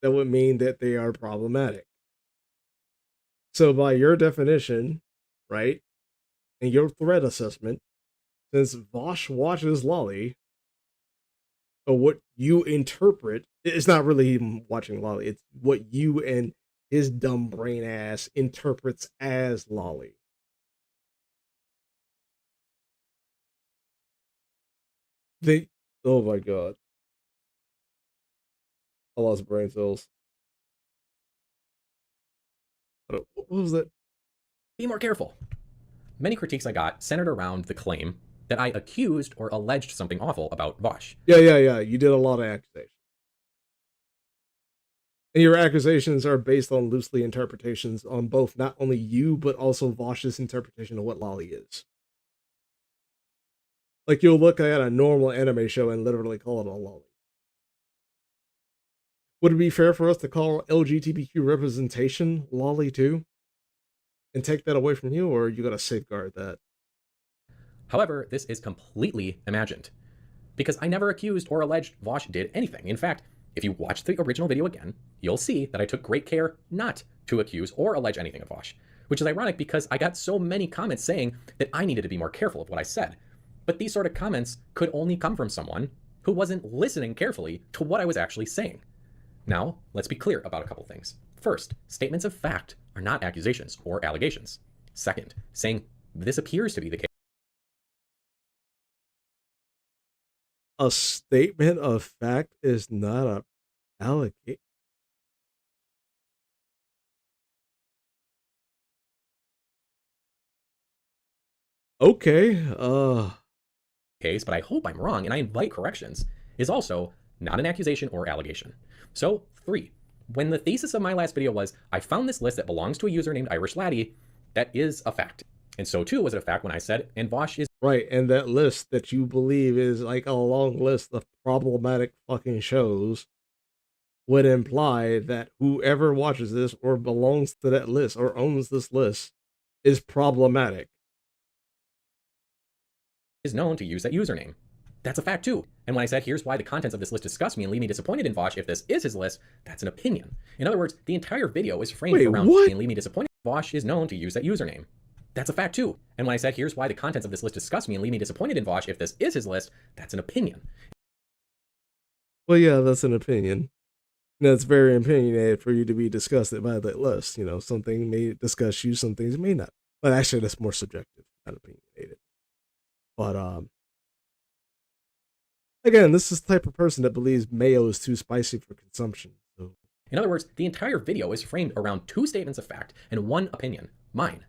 that would mean that they are problematic. So by your definition, right, and your threat assessment, since Vosh watches Loli, or what you interpret, it's not really him watching Loli, it's what you and his dumb brain ass interprets as Loli. Oh my god. I lost brain cells. What was that? Be more careful. Many critiques I got centered around the claim that I accused or alleged something awful about Vosh. Yeah. You did a lot of accusations. And your accusations are based on loosely interpretations on both not only you, but also Vosh's interpretation of what Loli is. Like, you'll look at a normal anime show and literally call it a Loli. Would it be fair for us to call LGBTQ representation Loli too? And take that away from you, or you gotta safeguard that? However, this is completely imagined. Because I never accused or alleged Vosh did anything. In fact, if you watch the original video again, you'll see that I took great care not to accuse or allege anything of Vosh. Which is ironic because I got so many comments saying that I needed to be more careful of what I said. But these sort of comments could only come from someone who wasn't listening carefully to what I was actually saying. Now, let's be clear about a couple things. First, statements of fact are not accusations or allegations. Second, saying this appears to be the case. A statement of fact is not a allegation. Okay, Case, but I hope I'm wrong and I invite corrections, is also not an accusation or allegation. So, 3. When the thesis of my last video was, I found this list that belongs to a user named Irish Laddie, that is a fact. And so too was it a fact when I said, and Vosh is... Right, and that list that you believe is like a long list of problematic fucking shows would imply that whoever watches this or belongs to that list or owns this list is problematic. Is known to use that username. That's a fact too. And when I said, here's why the contents of this list disgust me and leave me disappointed in Vosh if this is his list, that's an opinion. In other words, the entire video is framed around and leave me disappointed. Vosh is known to use that username. That's a fact too. And when I said, here's why the contents of this list disgust me and leave me disappointed in Vosh if this is his list, that's an opinion. Well, yeah, that's an opinion. That's very opinionated for you to be disgusted by that list. You know, something may disgust you, some things may not. But actually, that's more subjective, not opinionated. But, again, this is the type of person that believes mayo is too spicy for consumption. So. In other words, the entire video is framed around 2 statements of fact and 1 opinion, mine.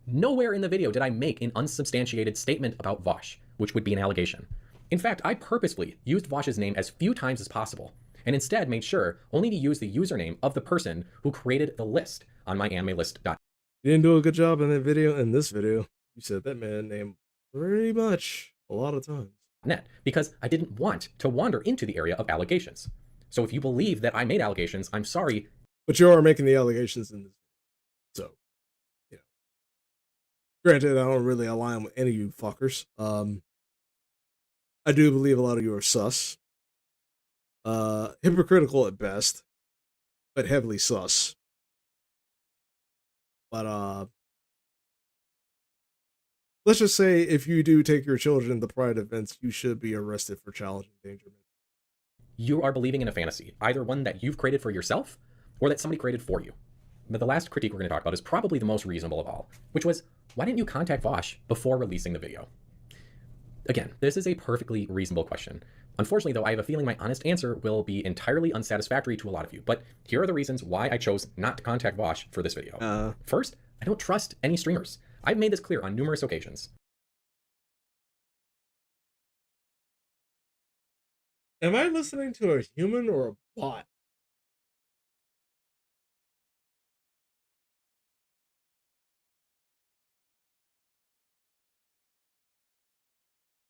Nowhere in the video did I make an unsubstantiated statement about Vosh, which would be an allegation. In fact, I purposefully used Vosh's name as few times as possible, and instead made sure only to use the username of the person who created the list on my anime list. You didn't do a good job in that video. In this video, you said that man name pretty much a lot of times. Net, because I didn't want to wander into the area of allegations. So if you believe that I made allegations, I'm sorry. But you are making the allegations in this. So, yeah. Granted, I don't really align with any of you fuckers. I do believe a lot of you are sus. Hypocritical at best, but heavily sus. But let's just say if you do take your children to pride events, you should be arrested for child endangerment. You are believing in a fantasy, either one that you've created for yourself or that somebody created for you. But the last critique we're going to talk about is probably the most reasonable of all, which was, why didn't you contact Vosh before releasing the video? Again, this is a perfectly reasonable question. Unfortunately, though, I have a feeling my honest answer will be entirely unsatisfactory to a lot of you, but here are the reasons why I chose not to contact Vosh for this video. First, I don't trust any streamers. I've made this clear on numerous occasions. Am I listening to a human or a bot?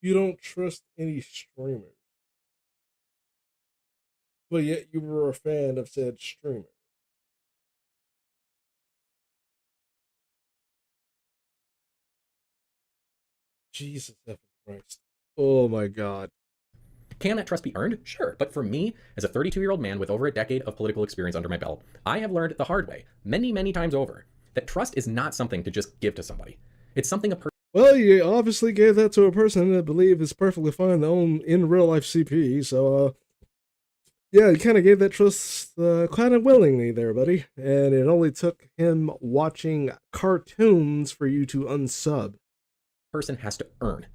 You don't trust any streamers, but yet you were a fan of said streamer. Jesus Christ. Oh my god. Can that trust be earned? Sure. But for me, as a 32-year-old man with over a decade of political experience under my belt, I have learned the hard way, many, many times over, that trust is not something to just give to somebody. It's something a person. Well, you obviously gave that to a person that believe is perfectly fine to own in real life CP, so yeah, you kind of gave that trust kind of willingly there, buddy. And it only took him watching cartoons for you to unsub. Person has to earn.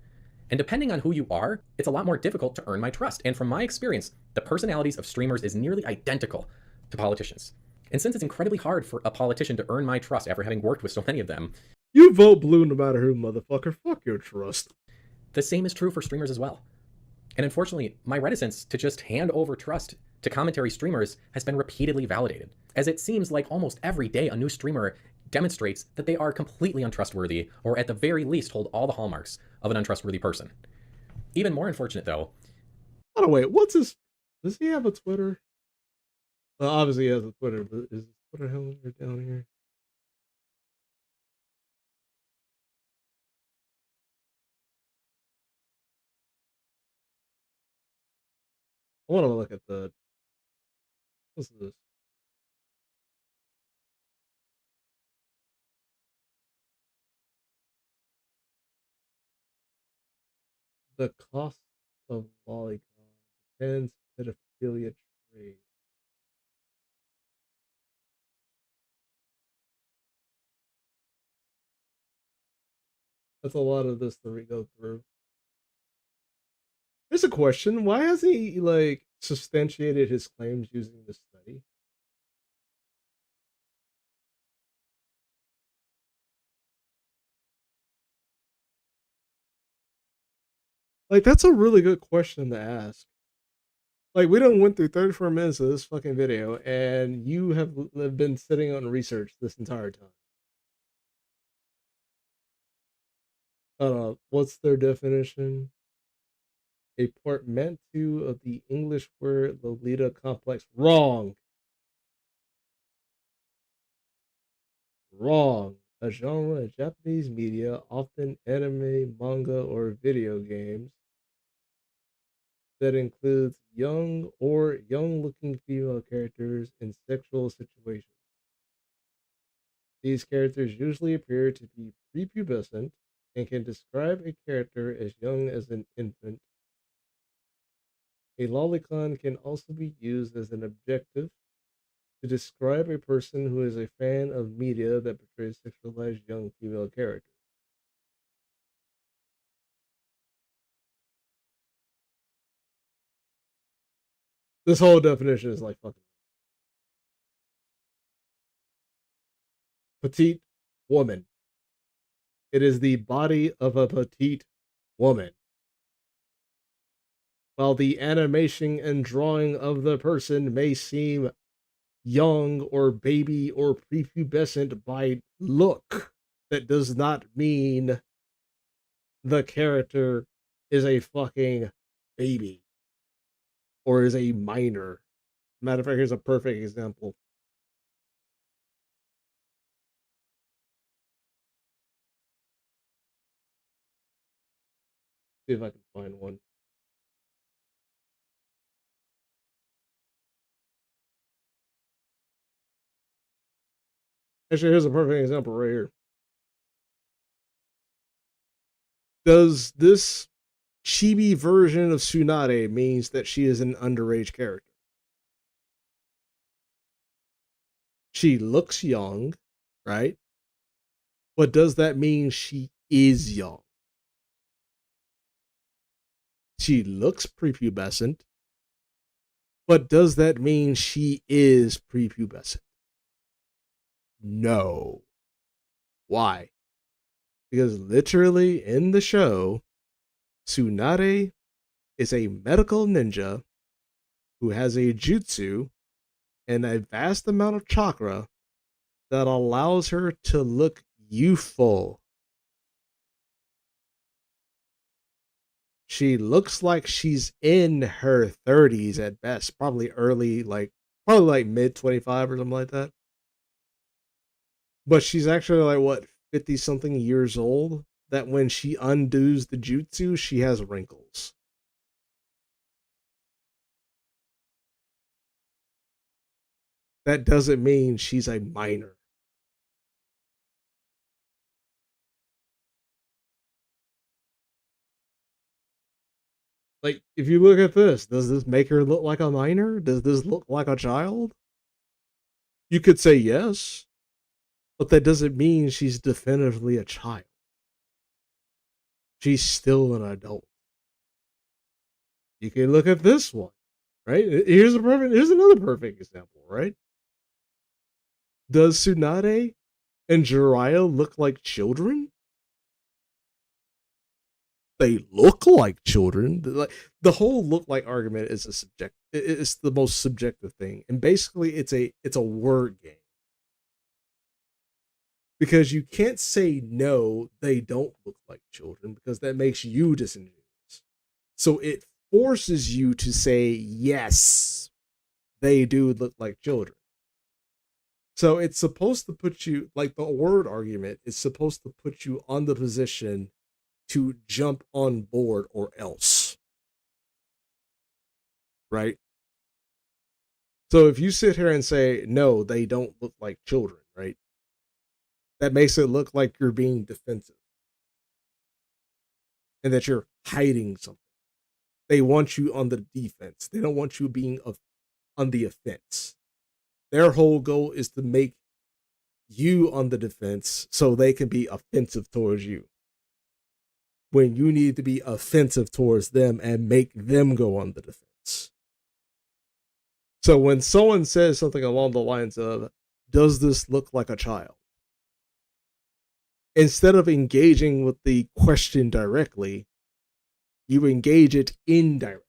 And depending on who you are, it's a lot more difficult to earn my trust. And from my experience, the personalities of streamers is nearly identical to politicians. And since it's incredibly hard for a politician to earn my trust after having worked with so many of them, you vote blue no matter who, motherfucker. Fuck your trust. The same is true for streamers as well. And unfortunately, my reticence to just hand over trust to commentary streamers has been repeatedly validated, as it seems like almost every day a new streamer demonstrates that they are completely untrustworthy, or at the very least hold all the hallmarks of an untrustworthy person. Even more unfortunate, though. By the way, what's his... Does he have a Twitter? Well, obviously he has a Twitter, but is his Twitter handle down here? I want to look at the... What's this? The cost of Loli depends pedophilia trade. That's a lot of this to go through. Here's a question: why hasn't he like substantiated his claims using this study? Like, that's a really good question to ask. Like, we done went through 34 minutes of this fucking video, and you have been sitting on research this entire time. What's their definition? A portmanteau of the English word Lolita complex. Wrong. Wrong. A genre of Japanese media, often anime, manga, or video games, that includes young or young looking female characters in sexual situations. These characters usually appear to be prepubescent and can describe a character as young as an infant. A lolicon can also be used as an adjective to describe a person who is a fan of media that portrays sexualized young female characters. This whole definition is like fucking petite woman. It is the body of a petite woman. While the animation and drawing of the person may seem young or baby or prepubescent by look, that does not mean the character is a fucking baby or is a minor. Matter of fact, here's a perfect example. See if I can find one. Actually, here's a perfect example right here. Does this chibi version of Tsunade means that she is an underage character? She looks young, right? But does that mean she is young? She looks prepubescent, but does that mean she is prepubescent? No. Why? Because literally in the show, Tsunade is a medical ninja who has a jutsu and a vast amount of chakra that allows her to look youthful. She looks like she's in her 30s at best, probably like mid 25 or something like that. But she's actually like what 50 something years old that when she undoes the jutsu, she has wrinkles. That doesn't mean she's a minor. Like, if you look at this, does this make her look like a minor? Does this look like a child? You could say yes, but that doesn't mean she's definitively a child. She's still an adult. You can look at this one, right? Here's another perfect example, right? Does Tsunade and Jiraiya look like children? They look like children. Like the whole look like argument is a subject. It's the most subjective thing, and basically, it's a word game because you can't say no. They don't look like children because that makes you disingenuous. So it forces you to say yes. They do look like children. So it's supposed to put you like the word argument is supposed to put you on the position to jump on board or else, right? So if you sit here and say, no, they don't look like children, right? That makes it look like you're being defensive and that you're hiding something. They want you on the defense. They don't want you being on the offense. Their whole goal is to make you on the defense so they can be offensive towards you. When you need to be offensive towards them and make them go on the defense. So when someone says something along the lines of, does this look like a child? Instead of engaging with the question directly, you engage it indirectly.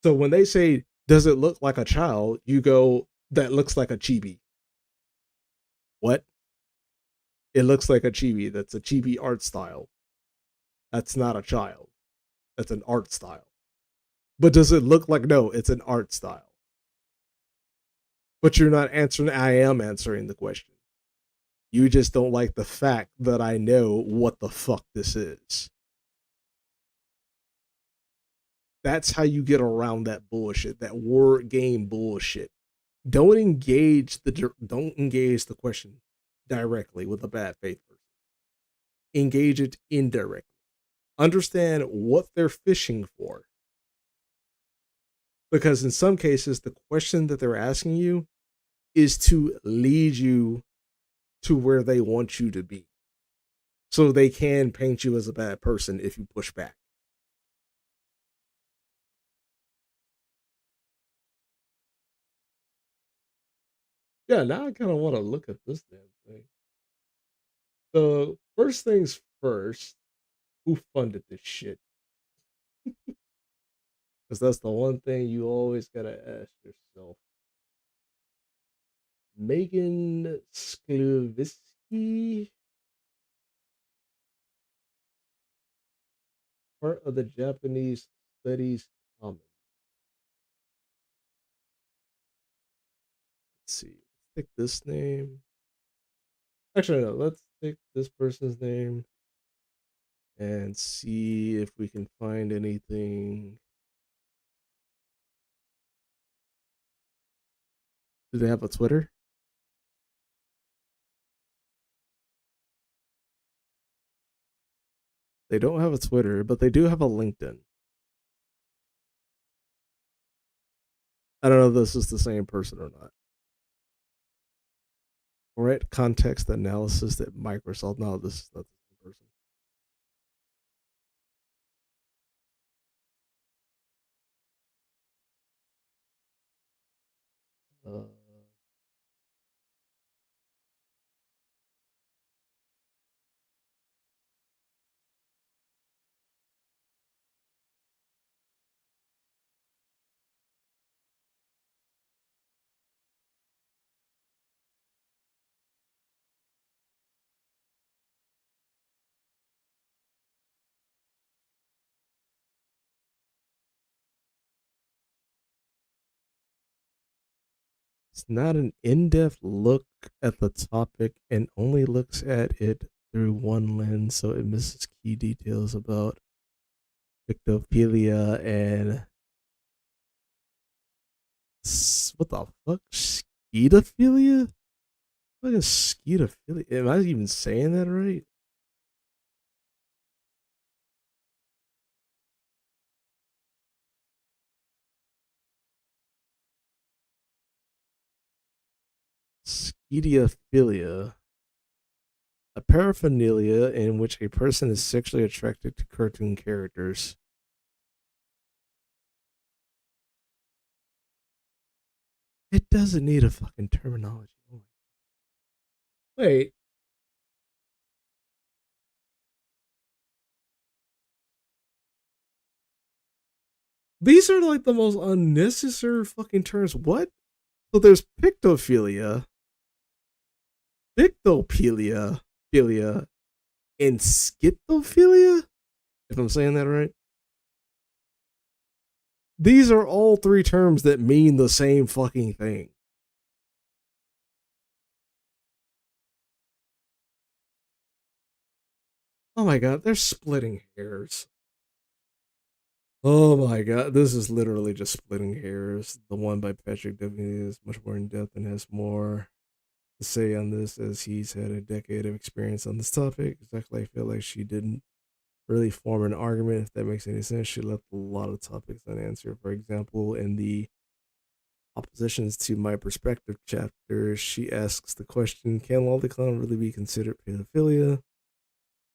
So when they say, does it look like a child? You go, that looks like a chibi. What? It looks like a chibi. That's a chibi art style. That's not a child. That's an art style. But does it look like, no, it's an art style. But you're not answering, I am answering the question. You just don't like the fact that I know what the fuck this is. That's how you get around that bullshit, that word game bullshit. Don't engage the question directly with a bad faith person. Engage it indirectly. Understand what they're fishing for. Because in some cases, the question that they're asking you is to lead you to where they want you to be. So they can paint you as a bad person if you push back. Yeah, now I kind of want to look at this damn thing. So, first things first, who funded this shit? Because that's the one thing you always gotta ask yourself. Megan Sklovisky, part of the Japanese Studies Commons. Let's see. Let's take this name. Actually, no. Let's take this person's name. and see if we can find anything. Do they have a Twitter? They don't have a Twitter, but they do have a LinkedIn. I don't know if this is the same person or not. Right context analysis that Microsoft. No, this is not the same person. Uh, it's not an in-depth look at the topic and only looks at it through one lens, so it misses key details about pictophilia and what the fuck? Scedophilia? What is scedophilia? Am I even saying that right? Scediophilia. A paraphernalia in which a person is sexually attracted to cartoon characters. It doesn't need a fucking terminology. Wait, these are like the most unnecessary fucking terms. What? So there's pictophilia, pictophilia, philia, and schizophilia. If I'm saying that right, these are all three terms that mean the same fucking thing. Oh my god, they're splitting hairs. Oh my god, this is literally just splitting hairs. The one by Patrick W is much more in depth and has more to say on this, as he's had a decade of experience on this topic. Exactly, I feel like she didn't really form an argument, if that makes any sense. She left a lot of topics unanswered. For example, in the oppositions to my perspective chapter, she asks the question, can lolicon really be considered pedophilia?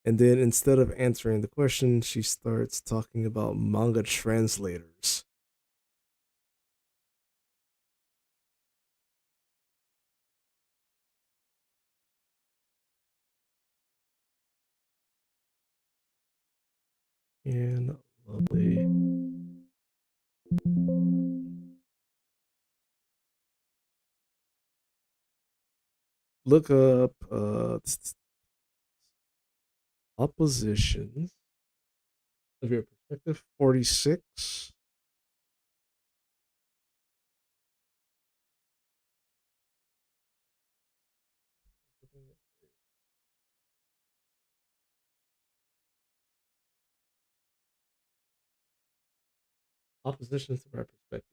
And then instead of answering the question, she starts talking about manga translators. And lovely. Look up oppositions of your perspective 46. Oppositions to my perspective.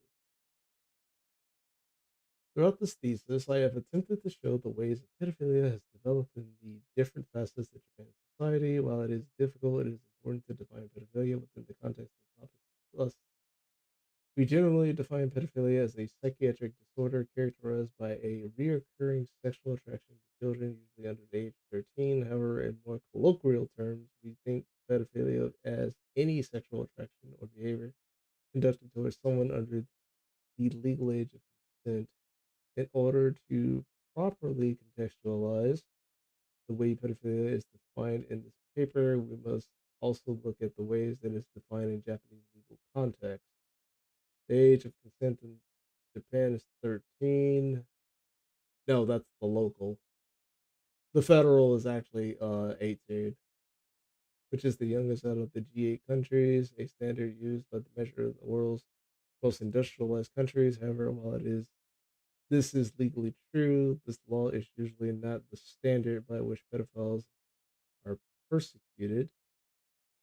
Throughout this thesis, I have attempted to show the ways that pedophilia has developed in the different facets of Japan's society. While it is difficult, it is important to define pedophilia within the context of the topic. Plus, we generally define pedophilia as a psychiatric disorder characterized by a reoccurring sexual attraction to children, usually under the age of 13. However, in more colloquial terms, we think pedophilia as any sexual attraction or behavior conducted towards someone under the legal age of consent. In order to properly contextualize the way pedophilia is defined in this paper, we must also look at the ways that it's defined in Japanese legal context. The age of consent in Japan is 13. No, that's the local. The federal is actually 18, which is the youngest out of the G8 countries, a standard used by the measure of the world's most industrialized countries. However, while this is legally true, this law is usually not the standard by which pedophiles are persecuted.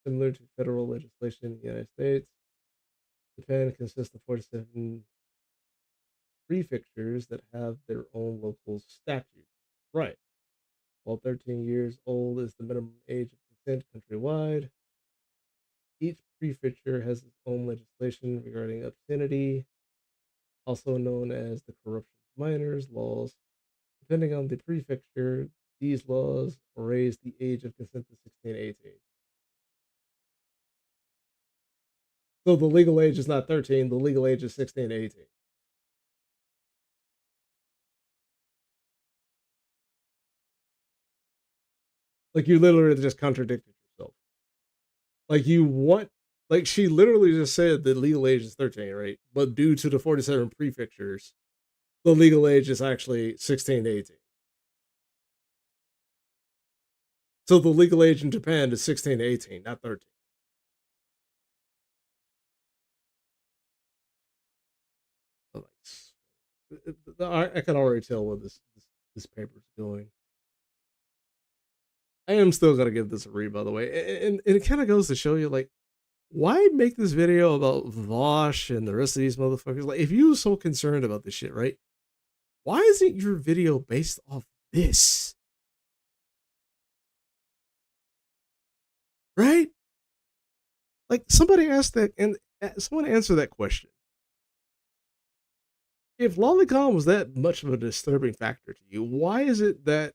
Similar to federal legislation in the United States, Japan consists of 47 prefectures that have their own local statutes. Right. While 13 years old is the minimum age of consent countrywide, each prefecture has its own legislation regarding obscenity, also known as the corruption of minors laws. Depending on the prefecture, these laws raise the age of consent to 16 to 18. So the legal age is not 13, the legal age is 16 to 18. Like you literally just contradicted yourself. Like you want, like she literally just said the legal age is 13, right? But due to the 47 prefectures, the legal age is actually 16 to 18. So the legal age in Japan is 16 to 18, not 13. I can already tell where this paper's going. I am still gonna give this a read, by the way, and it kind of goes to show you, like, why make this video about Vosh and the rest of these motherfuckers? Like, if you were so concerned about this shit, right? Why isn't your video based off this? Right? Like, somebody asked that, and someone answered that question. If Lolicon was that much of a disturbing factor to you, why is it that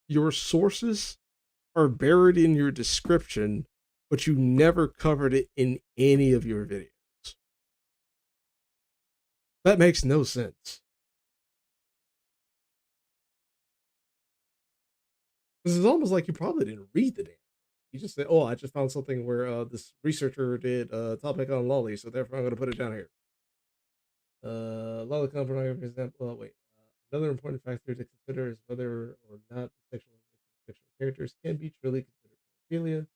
your sources are buried in your description, but you never covered it in any of your videos? That makes no sense. This is almost like you probably didn't read the damn. You just said, "Oh, I just found something where this researcher did a topic on Loli, so therefore I'm going to put it down here." Loli pornography, for example. Wait, another important factor to consider is whether or not the sexualization of fictional characters can be truly considered pedophilia.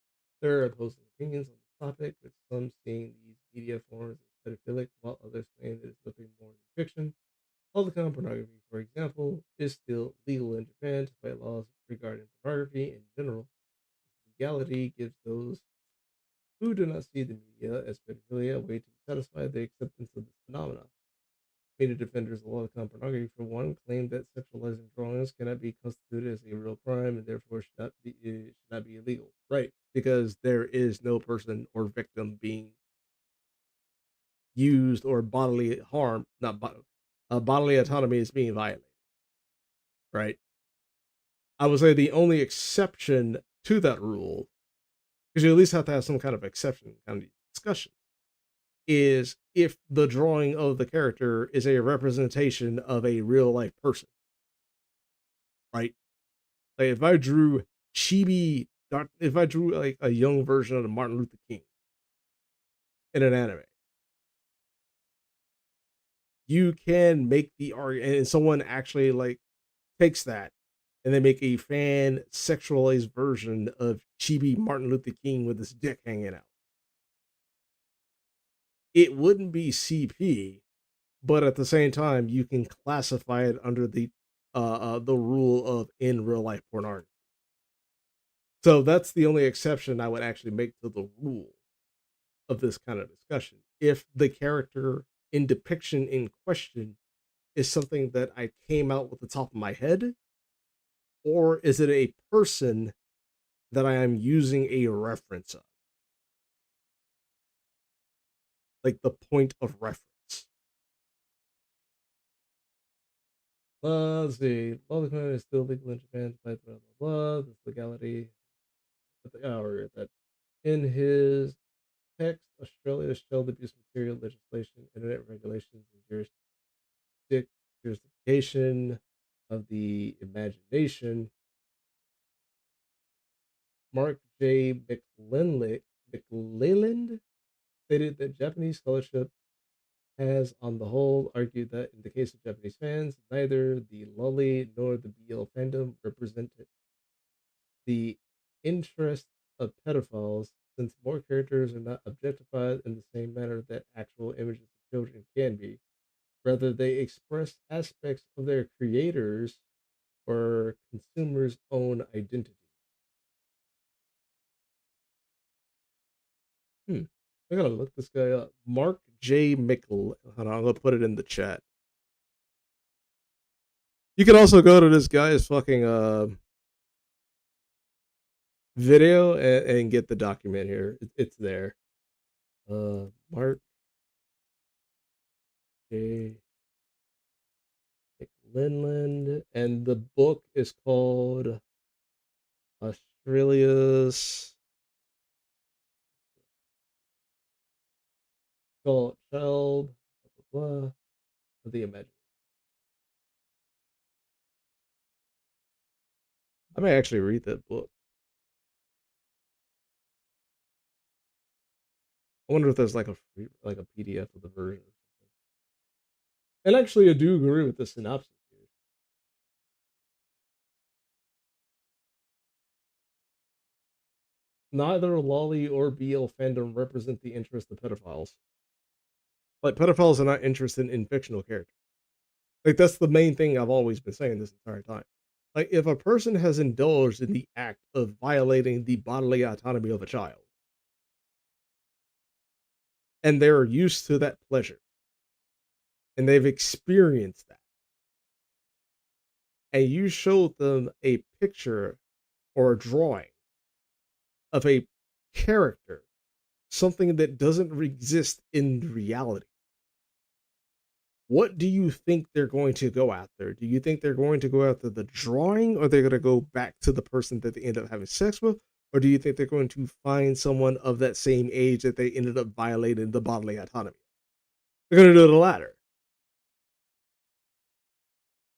There are opposing opinions on this topic, with some seeing these media forms as pedophilic, while others claim that it's nothing more than fiction. Holocron pornography, for example, is still legal in Japan despite laws regarding pornography in general. Legality gives those who do not see the media as pedophilia a way to satisfy the acceptance of this phenomenon. Many defenders of Holocron pornography, for one, claim that sexualizing drawings cannot be constituted as a real crime and therefore should not be illegal. Right, because there is no person or victim being used or bodily harm, not bodily autonomy is being violated. Right. I would say the only exception to that rule, because you at least have to have some kind of exception kind of discussion, is if the drawing of the character is a representation of a real life person. Right? Like if I drew chibi, if I drew like a young version of the Martin Luther King in an anime, you can make the argument, and someone actually like takes that and they make a fan sexualized version of chibi Martin Luther King with his dick hanging out. It wouldn't be CP, but at the same time, you can classify it under the rule of in real life pornography. So that's the only exception I would actually make to the rule of this kind of discussion. If the character in depiction in question is something that I came out with the top of my head, or is it a person that I am using a reference of, like the point of reference. Let's see. Law is still legal in Japan, blah blah blah. This legality at the hour that in his text, Australia's child abuse material legislation, internet regulations, and justification of the imagination. Mark J. McLeland stated that Japanese scholarship has, on the whole, argued that in the case of Japanese fans, neither the Loli nor the BL fandom represented the interests of pedophiles, since more characters are not objectified in the same manner that actual images of children can be. Rather, they express aspects of their creators' or consumers' own identity. Hmm. I gotta look this guy up. Mark J. Mickle. Hold on, I'm gonna put it in the chat. You can also go to this guy's fucking video and get the document here. It's there. Mark J. McLinland, and the book is called Australia's called Child blah, blah, blah, of the Imagination. I may actually read that book. I wonder if there's like a free, like a PDF of the version. And actually, I do agree with the synopsis here. Neither Loli or BL fandom represent the interest of pedophiles. Like pedophiles are not interested in fictional characters. Like that's the main thing I've always been saying this entire time. Like if a person has indulged in the act of violating the bodily autonomy of a child, and they're used to that pleasure, and they've experienced that, and you showed them a picture or a drawing of a character, something that doesn't exist in reality, what do you think they're going to go after? Do you think they're going to go after the drawing, or they're going to go back to the person that they end up having sex with? Or do you think they're going to find someone of that same age that they ended up violating the bodily autonomy? They're going to do the latter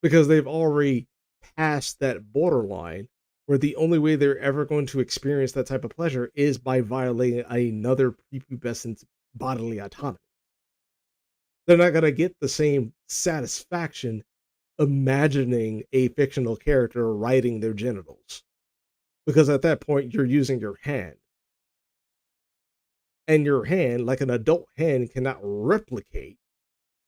because they've already passed that borderline where the only way they're ever going to experience that type of pleasure is by violating another prepubescent's bodily autonomy. They're not going to get the same satisfaction imagining a fictional character writing their genitals, because at that point you're using your hand, and your hand, like an adult hand, cannot replicate.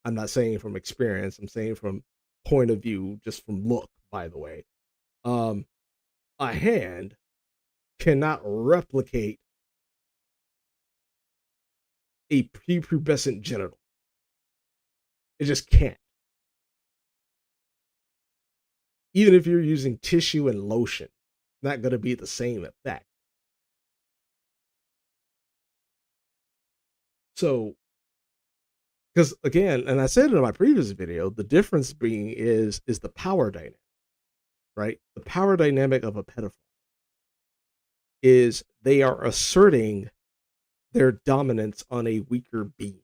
I'm not saying from experience, I'm saying from point of view, just from look, by the way. um a hand cannot replicate a prepubescent genital. It just can't. Even if you're using tissue and lotion, it's not going to be the same effect. So, because again, and I said it in my previous video, the difference being is the power dynamic, right? The power dynamic of a pedophile is they are asserting their dominance on a weaker being.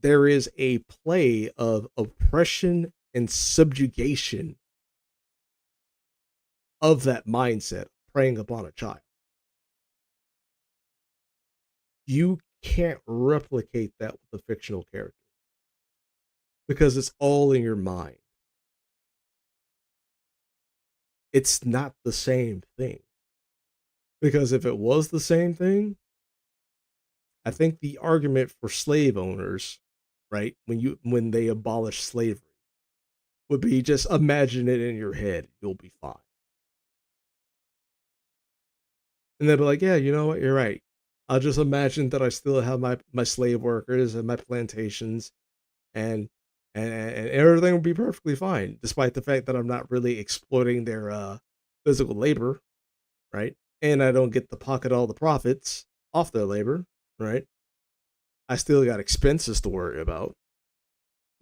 There is a play of oppression and subjugation of that mindset preying upon a child. You can't replicate that with a fictional character because it's all in your mind. It's not the same thing. Because if it was the same thing, I think the argument for slave owners, right, when they abolish slavery, would be just imagine it in your head, you'll be fine. And they'd be like, yeah, you know what, you're right. I'll just imagine that I still have my slave workers and my plantations, and and everything will be perfectly fine, despite the fact that I'm not really exploiting their physical labor, right? And I don't get to pocket all the profits off their labor, right? I still got expenses to worry about.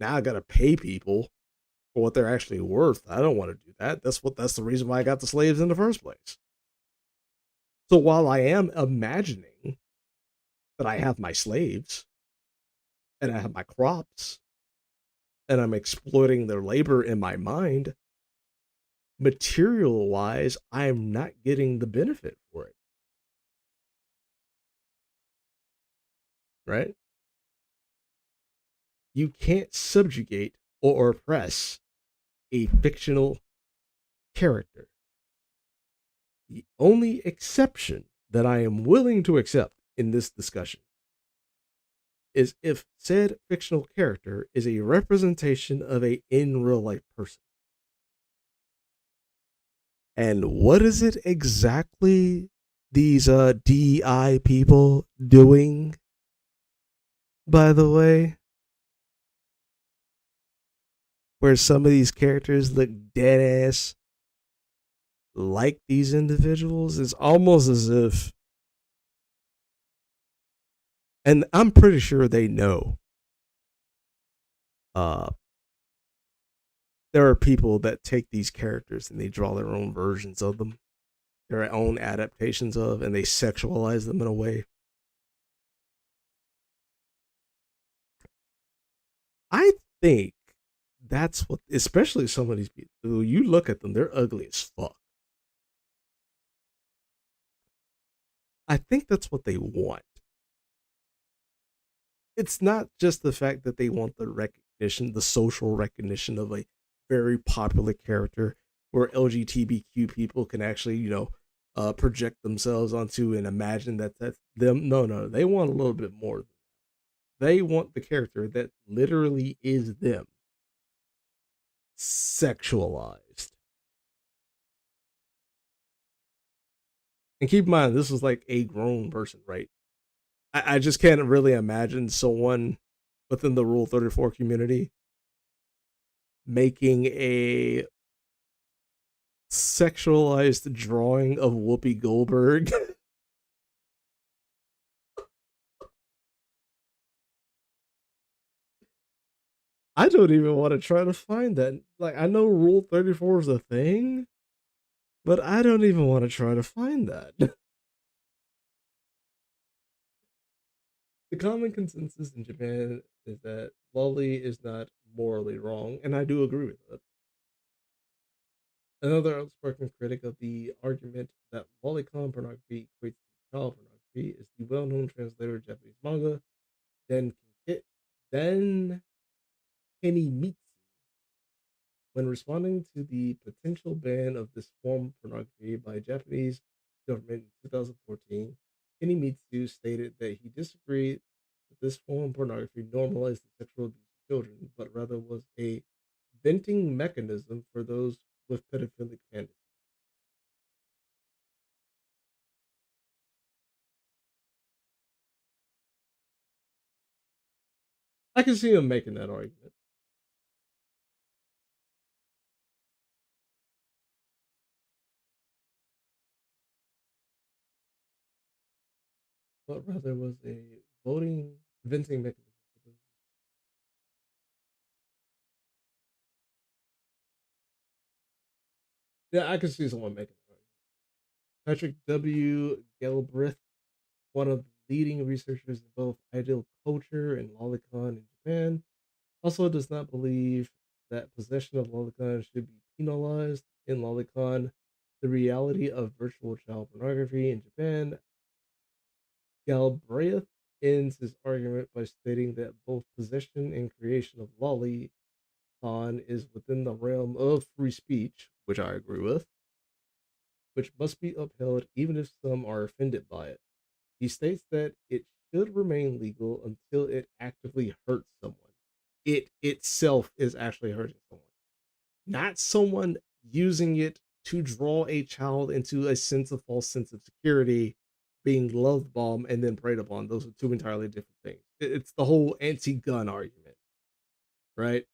Now I got to pay people for what they're actually worth. I don't want to do that. That's the reason why I got the slaves in the first place. So while I am imagining that I have my slaves and I have my crops and I'm exploiting their labor in my mind, material wise, I'm not getting the benefit for it. Right? You can't subjugate or oppress a fictional character. The only exception that I am willing to accept in this discussion is if said fictional character is a representation of a in real life person. And what is it exactly these DI people doing, by the way, where some of these characters look dead ass like these individuals. It's almost as if, and I'm pretty sure they know, uh, there are people that take these characters and they draw their own versions of them, their own adaptations of, and they sexualize them in a way. I think that's what, especially some of these people, you look at them, they're ugly as fuck. I think that's what they want. It's not just the fact that they want the recognition, the social recognition of a very popular character where LGBTQ people can actually, project themselves onto and imagine that that's them. No, no, they want a little bit more. They want the character that literally is them sexualized. And keep in mind, this is like a grown person, right? I just can't really imagine someone within the Rule 34 community making a sexualized drawing of Whoopi Goldberg. I don't even want to try to find that. Like, I know Rule 34 is a thing, but I don't even want to try to find that. The common consensus in Japan is that Loli is not morally wrong, and I do agree with that. Another outspoken critic of the argument that lolicon pornography equates to child pornography is the well-known translator of Japanese manga, Den Den Kenimitsu. When responding to the potential ban of this form of pornography by Japanese government in 2014, Kenimitsu stated that he disagreed that this form of pornography normalized the sexual abuse of children, but rather was a venting mechanism for those with pedophilic fantasies. I can see him making that argument, but rather was a voting venting mechanism. Yeah, I can see someone making that argument. Patrick W. Galbraith, one of the leading researchers in both ideal culture and lolicon in Japan, also does not believe that possession of lolicon should be penalized in lolicon. The reality of virtual child pornography in Japan. Galbraith ends his argument by stating that both possession and creation of lolicon is within the realm of free speech, which I agree with, which must be upheld even if some are offended by it. He states that it should remain legal until it actively hurts someone. It itself is actually hurting someone, not someone using it to draw a child into a false sense of security, being love bombed and then preyed upon. Those are two entirely different things. It's the whole anti-gun argument, right?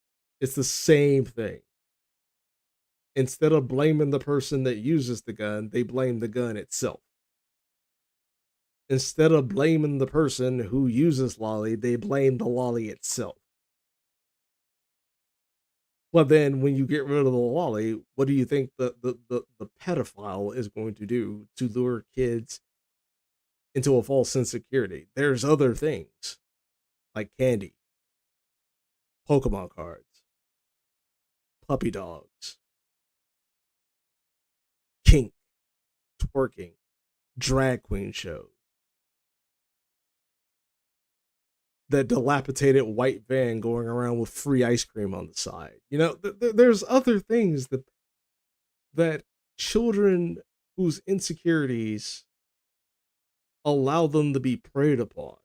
It's the same thing. Instead of blaming the person that uses the gun, they blame the gun itself. Instead of blaming the person who uses lolly, they blame the lolly itself. Well, then when you get rid of the lolly, what do you think the pedophile is going to do to lure kids into a false sense of security? There's other things like candy, Pokemon cards, puppy dogs, kink, twerking, drag queen shows, that dilapidated white van going around with free ice cream on the side. There's other things that children whose insecurities allow them to be preyed upon.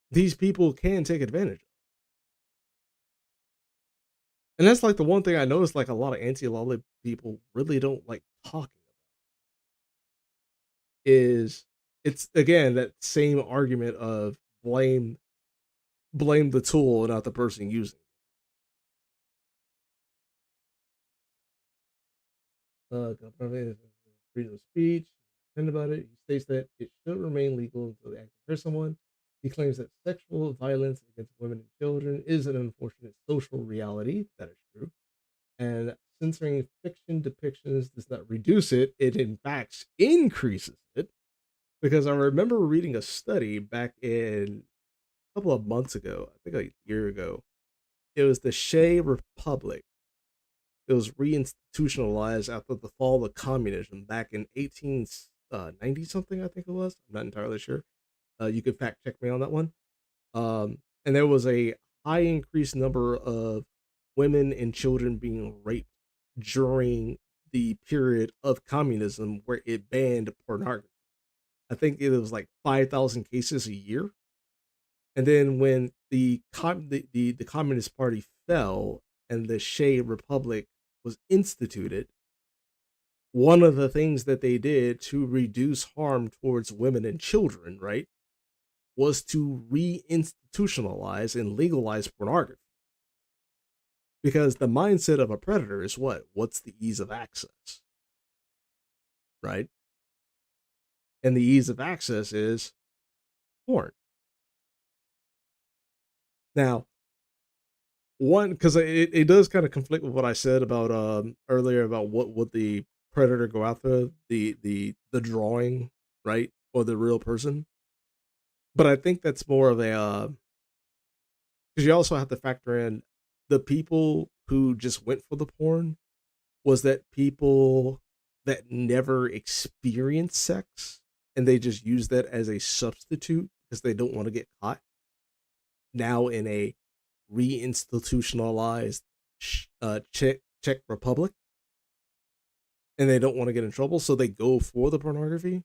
These people can take advantage of. And that's like the one thing I noticed, like a lot of anti-lolly people really don't like talking about. is it's again that same argument of blame the tool and not the person using it. Freedom of speech. And about it, he states that it should remain legal until the act occurs someone. He claims that sexual violence against women and children is an unfortunate social reality. That is true. And censoring fiction depictions does not reduce it, it in fact increases it. Because I remember reading a study back in a couple of months ago, I think like a year ago. It was the Shea Republic. It was reinstitutionalized after the fall of communism back in 1890 something, I think it was. I'm not entirely sure. You can fact check me on that one. And there was a high increased number of women and children being raped during the period of communism where it banned pornography. I think it was like 5,000 cases a year. And then when the Communist Party fell and the Shea Republic was instituted, one of the things that they did to reduce harm towards women and children, right, was to reinstitutionalize and legalize pornography. Because the mindset of a predator is what? What's the ease of access? Right? And the ease of access is porn. Now, one, because it does kind of conflict with what I said about earlier about what would the predator go after, the drawing, right? Or the real person. But I think that's more of a because you also have to factor in the people who just went for the porn was that people that never experienced sex and they just use that as a substitute because they don't want to get caught now in a reinstitutionalized Czech Republic and they don't want to get in trouble, so they go for the pornography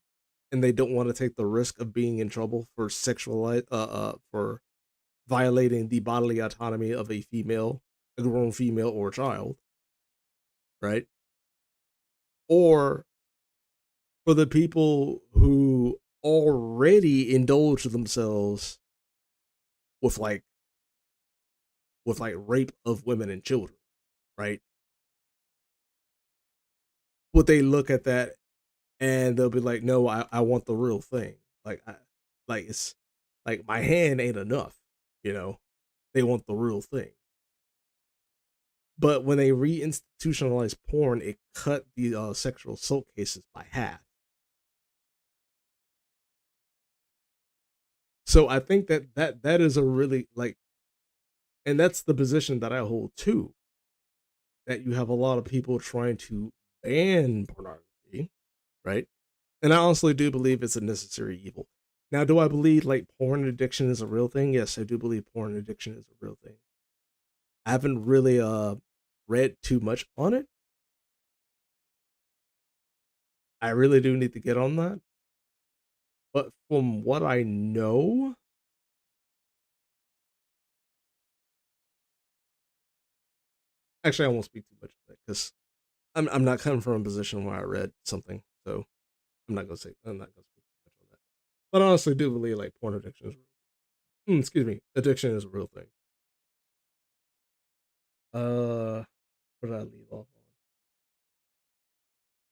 and they don't want to take the risk of being in trouble for for violating the bodily autonomy of a female, a grown female or a child, right? Or for the people who already indulge themselves with rape of women and children, right? Would they look at that and they'll be like, no, I want the real thing. It's like my hand ain't enough, you know. They want the real thing. But when they reinstitutionalized porn, it cut the sexual assault cases by half. So I think that is a really like, and that's the position that I hold too. That you have a lot of people trying to ban pornography, right? And I honestly do believe it's a necessary evil. Now, do I believe like porn addiction is a real thing? Yes, I do believe porn addiction is a real thing. I haven't really read too much on it. I really do need to get on that. But from what I know, actually, I won't speak too much of that because I'm not coming from a position where I read something, so I'm not gonna speak too much on that. But I honestly do believe like porn addiction is excuse me, addiction is a real thing. Where did I leave off on?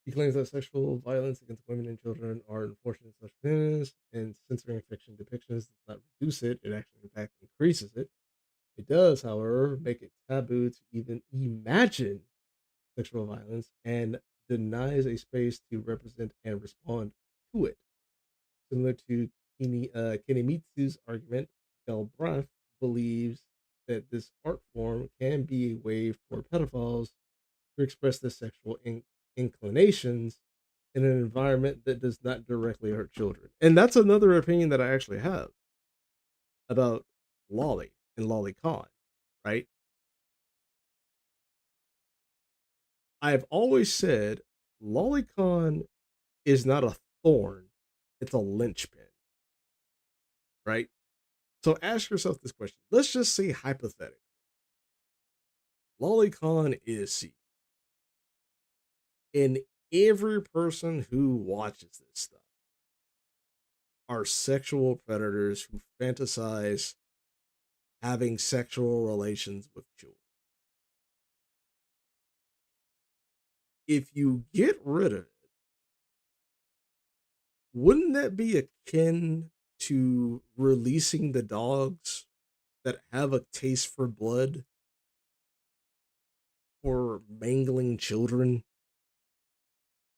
He claims that sexual violence against women and children are unfortunate such things, and censoring fiction depictions does not reduce it. It actually, in fact, increases it. It does, however, make it taboo to even imagine sexual violence and denies a space to represent and respond to it. Similar to Kinemitsu's argument, Galbraith believes that this art form can be a way for pedophiles to express their sexual inclinations in an environment that does not directly hurt children. And that's another opinion that I actually have about Loli and Loli Khan, right? I've always said Loli Khan is not a thorn, it's a linchpin, right? So ask yourself this question. Let's just say hypothetically, Loli Khan is secret. And every person who watches this stuff are sexual predators who fantasize having sexual relations with children. If you get rid of it, wouldn't that be akin to releasing the dogs that have a taste for blood for mangling children?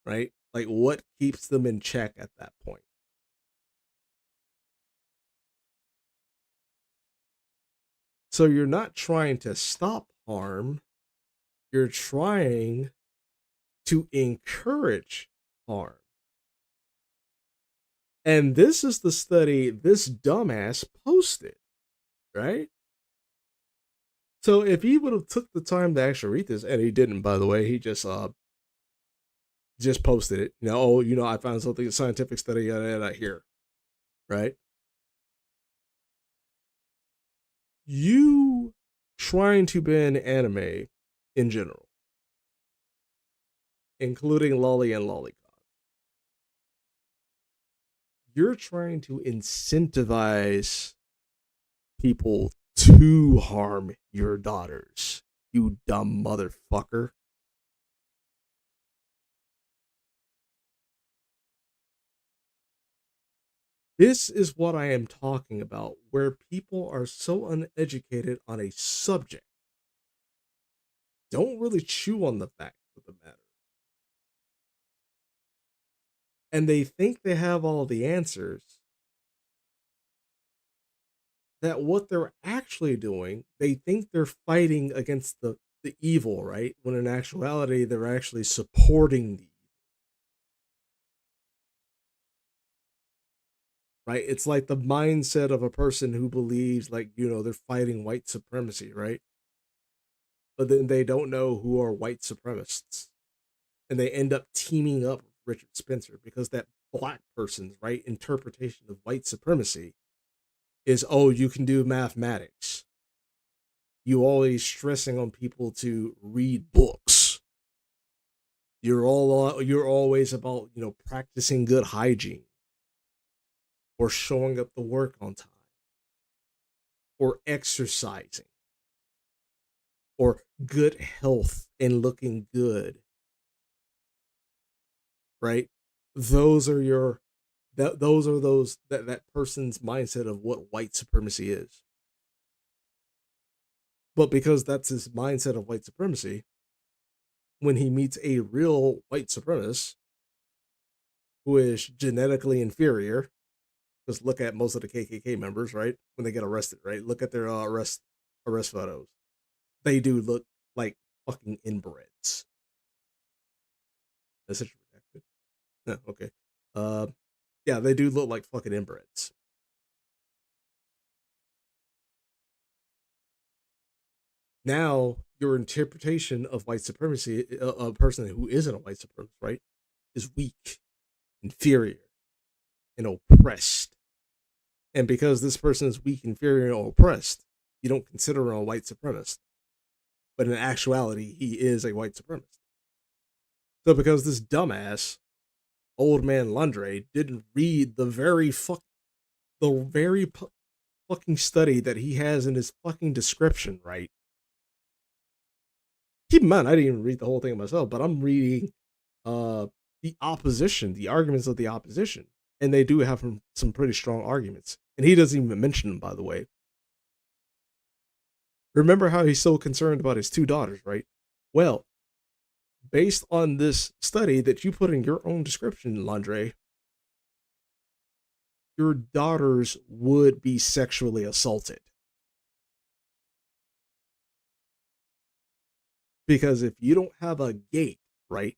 Right? Like, what keeps them in check at that point? So you're not trying to stop harm, you're trying to encourage harm. And this is the study this dumbass posted, right? So if he would have took the time to actually read this, and he didn't, by the way, he just posted it. Oh, I found something, a scientific study here, right? You trying to ban anime in general, including Loli and Lolicon, you're trying to incentivize people to harm your daughters, you dumb motherfucker. This is what I am talking about, where people are so uneducated on a subject, don't really chew on the facts of the matter. And they think they have all the answers. That what they're actually doing, they think they're fighting against the evil, right? When in actuality, they're actually supporting the evil. Right? It's like the mindset of a person who believes, like, they're fighting white supremacy, right? But then they don't know who are white supremacists. And they end up teaming up with Richard Spencer because that black person's, right, interpretation of white supremacy is, oh, you can do mathematics. You always stressing on people to read books. You're always about, practicing good hygiene or showing up to work on time or exercising or good health and looking good. Right? Those are that person's mindset of what white supremacy is. But because that's his mindset of white supremacy, when he meets a real white supremacist who is genetically inferior, just look at most of the KKK members, right? When they get arrested, right? Look at their arrest photos. They do look like fucking inbreds. That's redacted. No, okay. Yeah, they do look like fucking inbreds. Now, your interpretation of white supremacy, a person who isn't a white supremacist, right, is weak, inferior, and oppressed. And because this person is weak, inferior, and oppressed, you don't consider him a white supremacist. But in actuality, he is a white supremacist. So because this dumbass, old man Londre, didn't read the very fucking study that he has in his fucking description, right? Keep in mind, I didn't even read the whole thing myself, but I'm reading the opposition, the arguments of the opposition, and they do have some pretty strong arguments. And he doesn't even mention them, by the way. Remember how he's so concerned about his two daughters, right? Well, based on this study that you put in your own description, Landre, your daughters would be sexually assaulted. Because if you don't have a gate, right,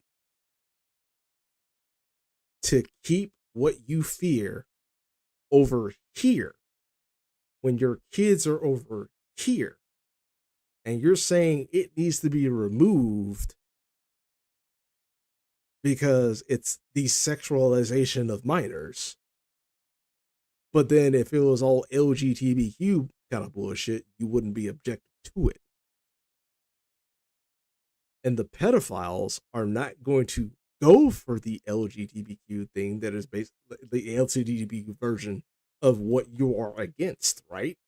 to keep what you fear over here, when your kids are over here, and you're saying it needs to be removed because it's the sexualization of minors. But then if it was all LGBTQ kind of bullshit, you wouldn't be objective to it. And the pedophiles are not going to go for the LGBTQ thing that is basically the LGBTQ version of what you are against, right?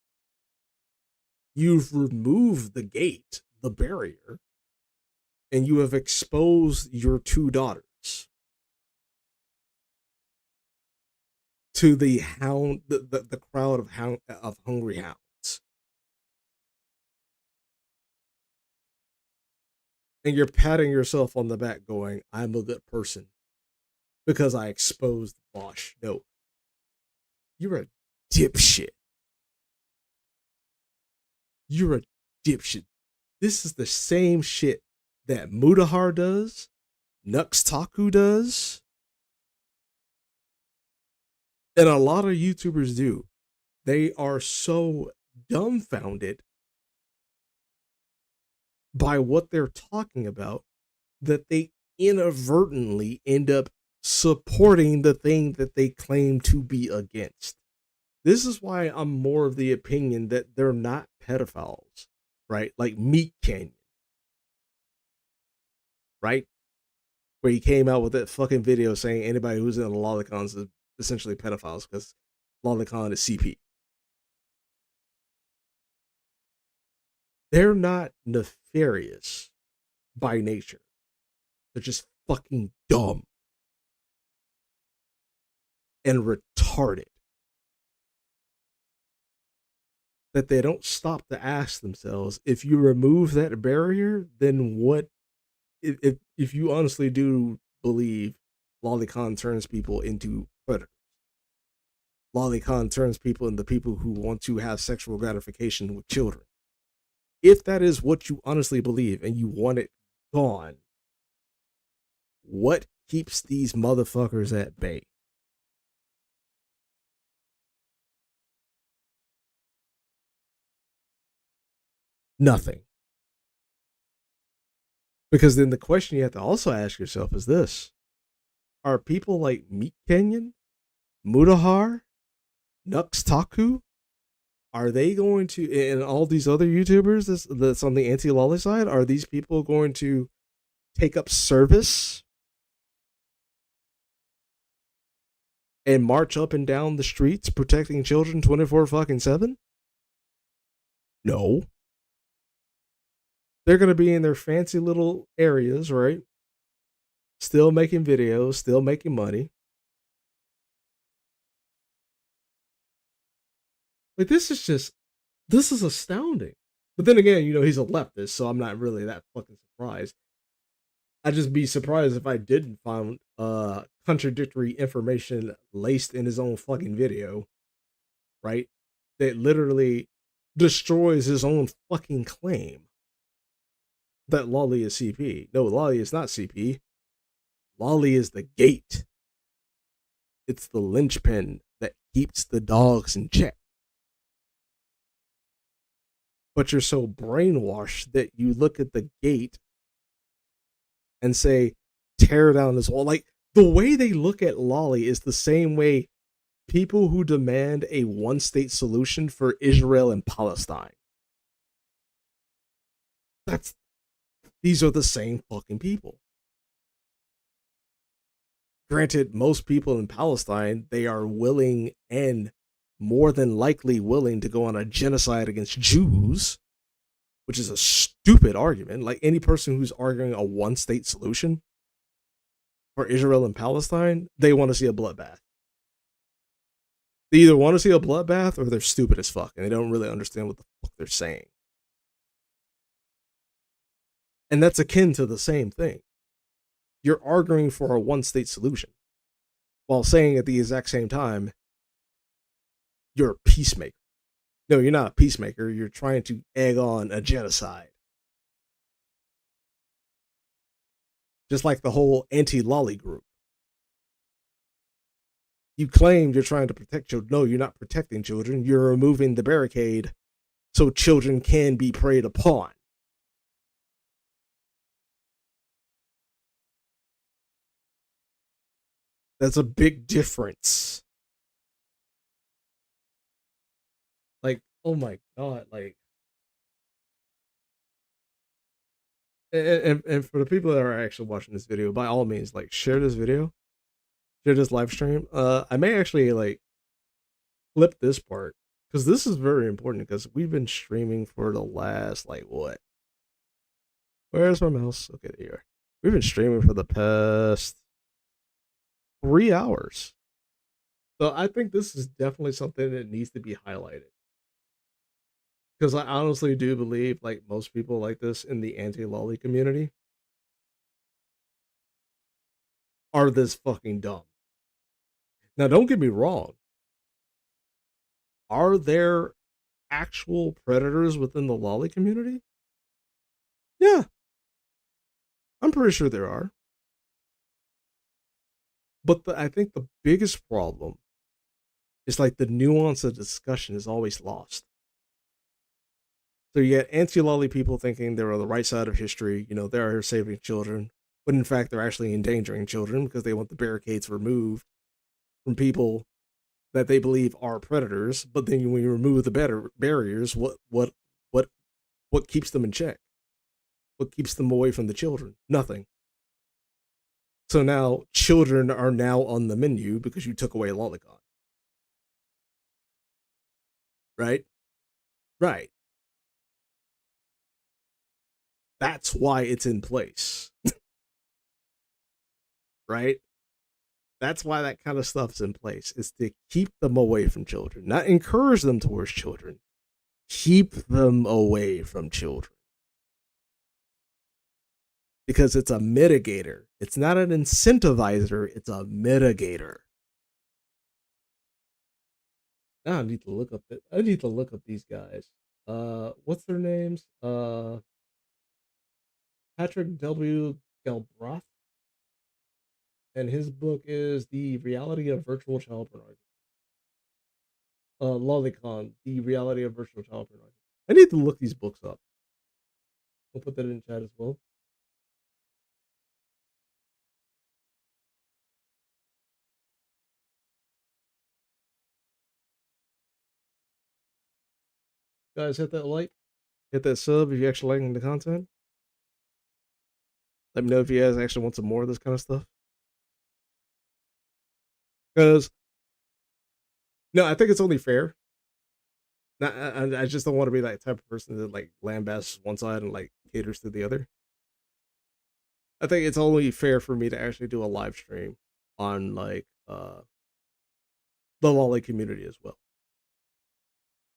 You've removed the gate, the barrier, and you have exposed your two daughters to the hound, the crowd of hungry hounds, and you're patting yourself on the back, going, "I'm a good person because I exposed Bosch." No, you're a dipshit. You're a dipshit. This is the same shit that Mudahar does, Nux Taku does, and a lot of YouTubers do. They are so dumbfounded by what they're talking about that they inadvertently end up supporting the thing that they claim to be against. This is why I'm more of the opinion that they're not pedophiles, right? Like Meat Canyon, right? Where he came out with that fucking video saying anybody who's in the lolicons is essentially pedophiles because lolicon is CP. They're not nefarious by nature. They're just fucking dumb and retarded. That they don't stop to ask themselves, if you remove that barrier, then what? If you honestly do believe lolicon turns people into predators, lolicon turns people into people who want to have sexual gratification with children. If that is what you honestly believe and you want it gone, what keeps these motherfuckers at bay? Nothing. Because then the question you have to also ask yourself is this: are people like Meat Canyon, Mudahar, Nux Taku, are they going to, and all these other YouTubers that's on the anti-lolly side, are these people going to take up service and march up and down the streets protecting children 24 fucking 7? No. They're going to be in their fancy little areas, right? Still making videos, still making money. Like, this is astounding. But then again, he's a leftist, so I'm not really that fucking surprised. I'd just be surprised if I didn't find contradictory information laced in his own fucking video, right? That literally destroys his own fucking claim that Loli is CP. No, Loli is not CP. Loli is the gate. It's the linchpin that keeps the dogs in check. But you're so brainwashed that you look at the gate and say, tear down this wall. Like, the way they look at Loli is the same way people who demand a one-state solution for Israel and Palestine. These are the same fucking people. Granted, most people in Palestine, they are willing and more than likely willing to go on a genocide against Jews, which is a stupid argument. Like, any person who's arguing a one-state solution for Israel and Palestine, they want to see a bloodbath. They either want to see a bloodbath or they're stupid as fuck and they don't really understand what the fuck they're saying. And that's akin to the same thing. You're arguing for a one-state solution while saying at the exact same time, you're a peacemaker. No, you're not a peacemaker. You're trying to egg on a genocide. Just like the whole anti-lolly group. You claimed you're trying to protect children. No, you're not protecting children. You're removing the barricade so children can be preyed upon. That's a big difference. Like, oh my god, like, And for the people that are actually watching this video, by all means, like share this video, share this live stream. I may actually like flip this part because this is very important because we've been streaming for the last like what? Where's my mouse? Okay, there you are. We've been streaming for the past 3 hours. So I think this is definitely something that needs to be highlighted. Because I honestly do believe like most people like this in the anti-lolly community are this fucking dumb. Now don't get me wrong. Are there actual predators within the lolly community? Yeah, I'm pretty sure there are. But I think the biggest problem is like the nuance of discussion is always lost. So you get anti-lolly people thinking they're on the right side of history. You know, they're here saving children, but in fact, they're actually endangering children because they want the barricades removed from people that they believe are predators. But then when you remove the better barriers, what what keeps them in check? What keeps them away from the children? Nothing. So now children are now on the menu because you took away lolicon. Right? Right. That's why it's in place. Right? That's why that kind of stuff's in place, is to keep them away from children, not encourage them towards children. Keep them away from children. Because it's a mitigator. It's not an incentivizer, it's a mitigator. Now I need to look up these guys. What's their names? Patrick W. Galbraith, and his book is The Reality of Virtual Child Pornography. Lolicon, The Reality of Virtual Child Pornography. I need to look these books up. I'll put that in chat as well. Guys, hit that like, hit that sub if you're actually liking the content. Let me know if you guys actually want some more of this kind of stuff. Because, no, I think it's only fair. Not, I just don't want to be that type of person that like lambasts one side and like caters to the other. I think it's only fair for me to actually do a live stream on like the lolly community as well.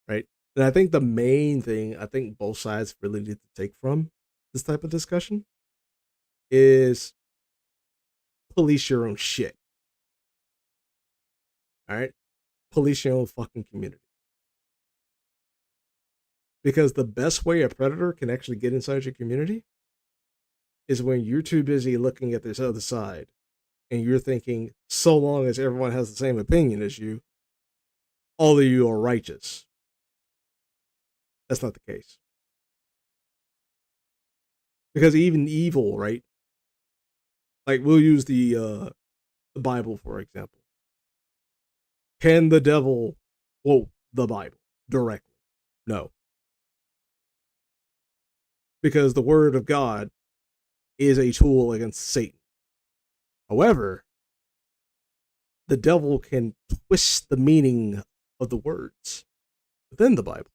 Right? And I think the main thing I think both sides really need to take from this type of discussion is police your own shit. All right? Police your own fucking community. Because the best way a predator can actually get inside your community is when you're too busy looking at this other side and you're thinking, so long as everyone has the same opinion as you, all of you are righteous. That's not the case. Because even evil, right? Like we'll use the Bible for example. Can the devil quote the Bible directly? No. Because the word of God is a tool against Satan. However, the devil can twist the meaning of the words within the Bible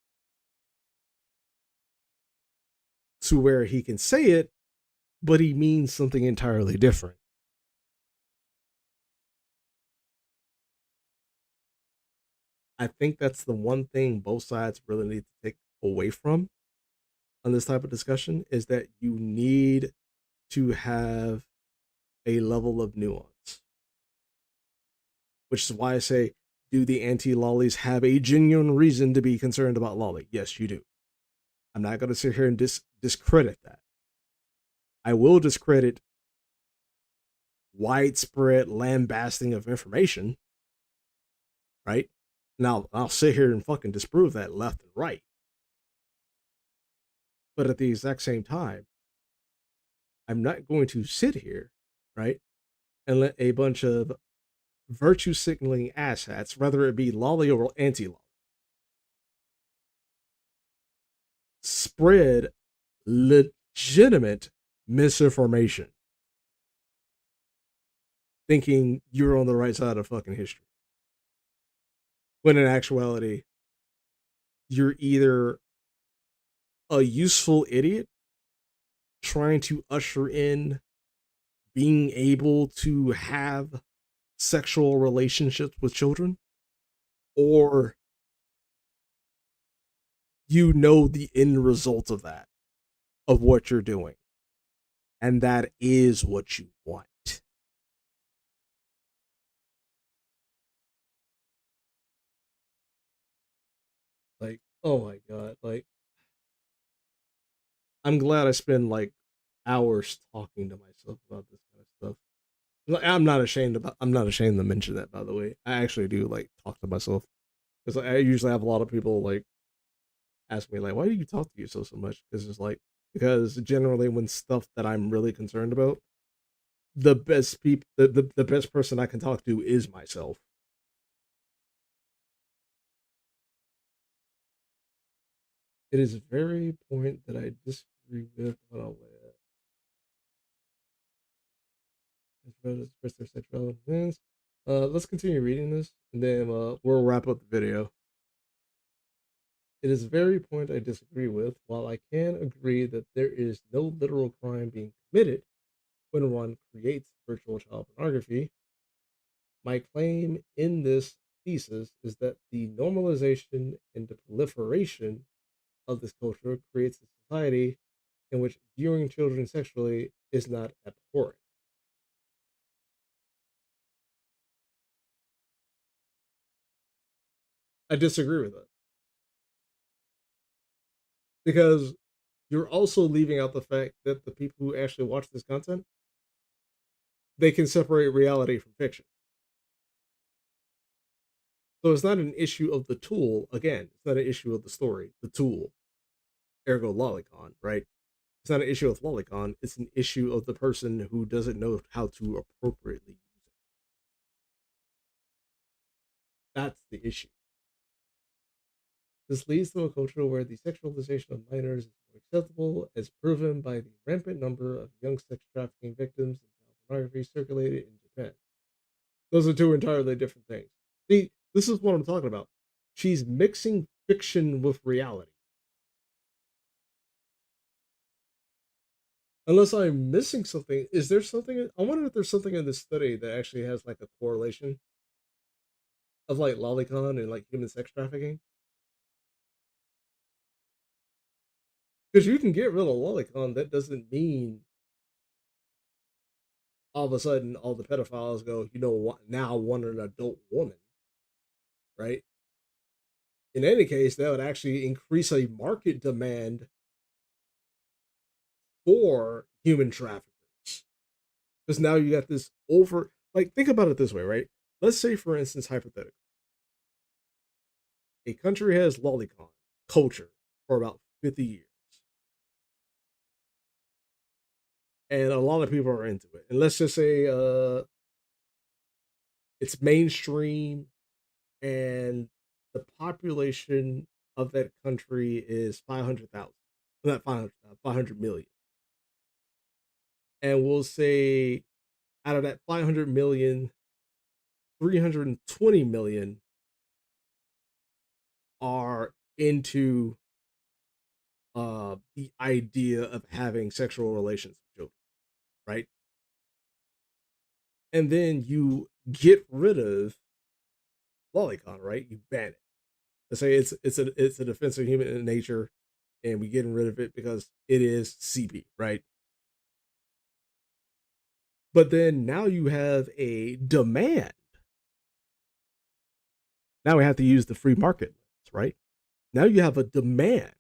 to where he can say it, but he means something entirely different. I think that's the one thing both sides really need to take away from on this type of discussion, is that you need to have a level of nuance. Which is why I say, do the anti-lollies have a genuine reason to be concerned about lolly? Yes, you do. I'm not going to sit here and discredit that. I will discredit widespread lambasting of information, right? Now, I'll sit here and fucking disprove that left and right. But at the exact same time, I'm not going to sit here, right, and let a bunch of virtue signaling asshats, whether it be lolly or anti-lolly, spread legitimate misinformation, thinking you're on the right side of fucking history. When in actuality, you're either a useful idiot trying to usher in being able to have sexual relationships with children, or you know the end result of that, of what you're doing. And that is what you want. Like, oh my god, like I'm glad I spend like hours talking to myself about this kind of stuff. Like, I'm not ashamed to mention that, by the way. I actually do like talk to myself because like, I usually have a lot of people like ask me like, why do you talk to yourself so much? Because it's like because generally when stuff that I'm really concerned about, the best people, the best person I can talk to is myself. It is a very point that I disagree with. Hold on, express their sexuality. Let's continue reading this, and then we'll wrap up the video. It is a very point I disagree with. While I can agree that there is no literal crime being committed when one creates virtual child pornography, my claim in this thesis is that the normalization and the proliferation of this culture creates a society in which viewing children sexually is not abhorrent. I disagree with that because you're also leaving out the fact that the people who actually watch this content, they can separate reality from fiction. So it's not an issue of the tool. Again, it's not an issue of the story, the tool, ergo lolicon, right? It's not an issue of lolicon. It's an issue of the person who doesn't know how to appropriately use it. That's the issue. This leads to a culture where the sexualization of minors is more acceptable, as proven by the rampant number of young sex trafficking victims and child pornography circulated in Japan. Those are two entirely different things. See, this is what I'm talking about. She's mixing fiction with reality. Unless I'm missing something, is there something? I wonder if there's something in this study that actually has like a correlation of like lolicon and like human sex trafficking. Because you can get rid of lolicon, that doesn't mean all of a sudden all the pedophiles go, you know what? Now I want an adult woman, right? In any case, that would actually increase a market demand for human traffickers. Because now you got this over, like, think about it this way, right? Let's say, for instance, hypothetically, a country has lolicon culture for about 50 years. And a lot of people are into it. And let's just say it's mainstream and the population of that country is 500,000. Not 500,000, 500 million. And we'll say out of that 500 million, 320 million are into the idea of having sexual relations with children, right? And then you get rid of lolicon, right? You ban it. Let's say it's a defense of human nature, and we getting rid of it because it is CP, right? But then now you have a demand. Now we have to use the free market, right? Now you have a demand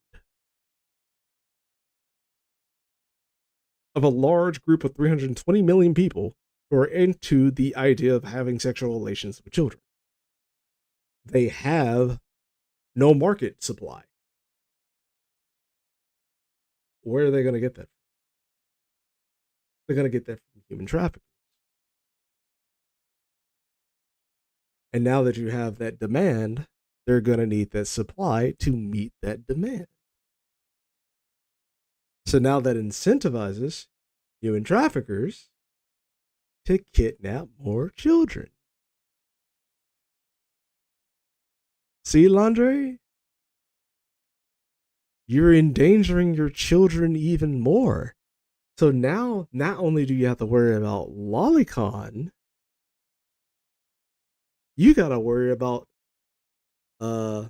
of a large group of 320 million people who are into the idea of having sexual relations with children. They have no market supply. Where are they going to get that from? They're going to get that from human trafficking. And now that you have that demand, they're going to need that supply to meet that demand. So now that incentivizes human traffickers to kidnap more children. See, Londre, you're endangering your children even more. So now, not only do you have to worry about lolicon, you gotta worry about uh,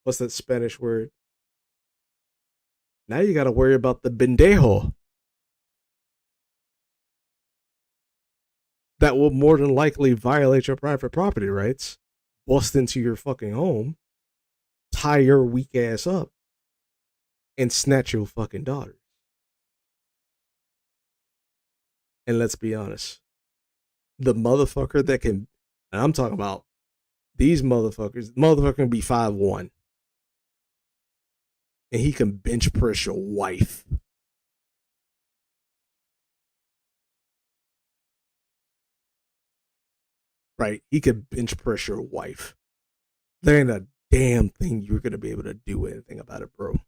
what's that Spanish word? Now you gotta worry about the bendejo that will more than likely violate your private property rights, bust into your fucking home, tie your weak ass up, and snatch your fucking daughters. And let's be honest, the motherfucker that can, and I'm talking about these motherfuckers, motherfucker can be 5'1", and he can bench press your wife. Right? He can bench press your wife. There ain't a damn thing you're gonna be able to do anything about it, bro.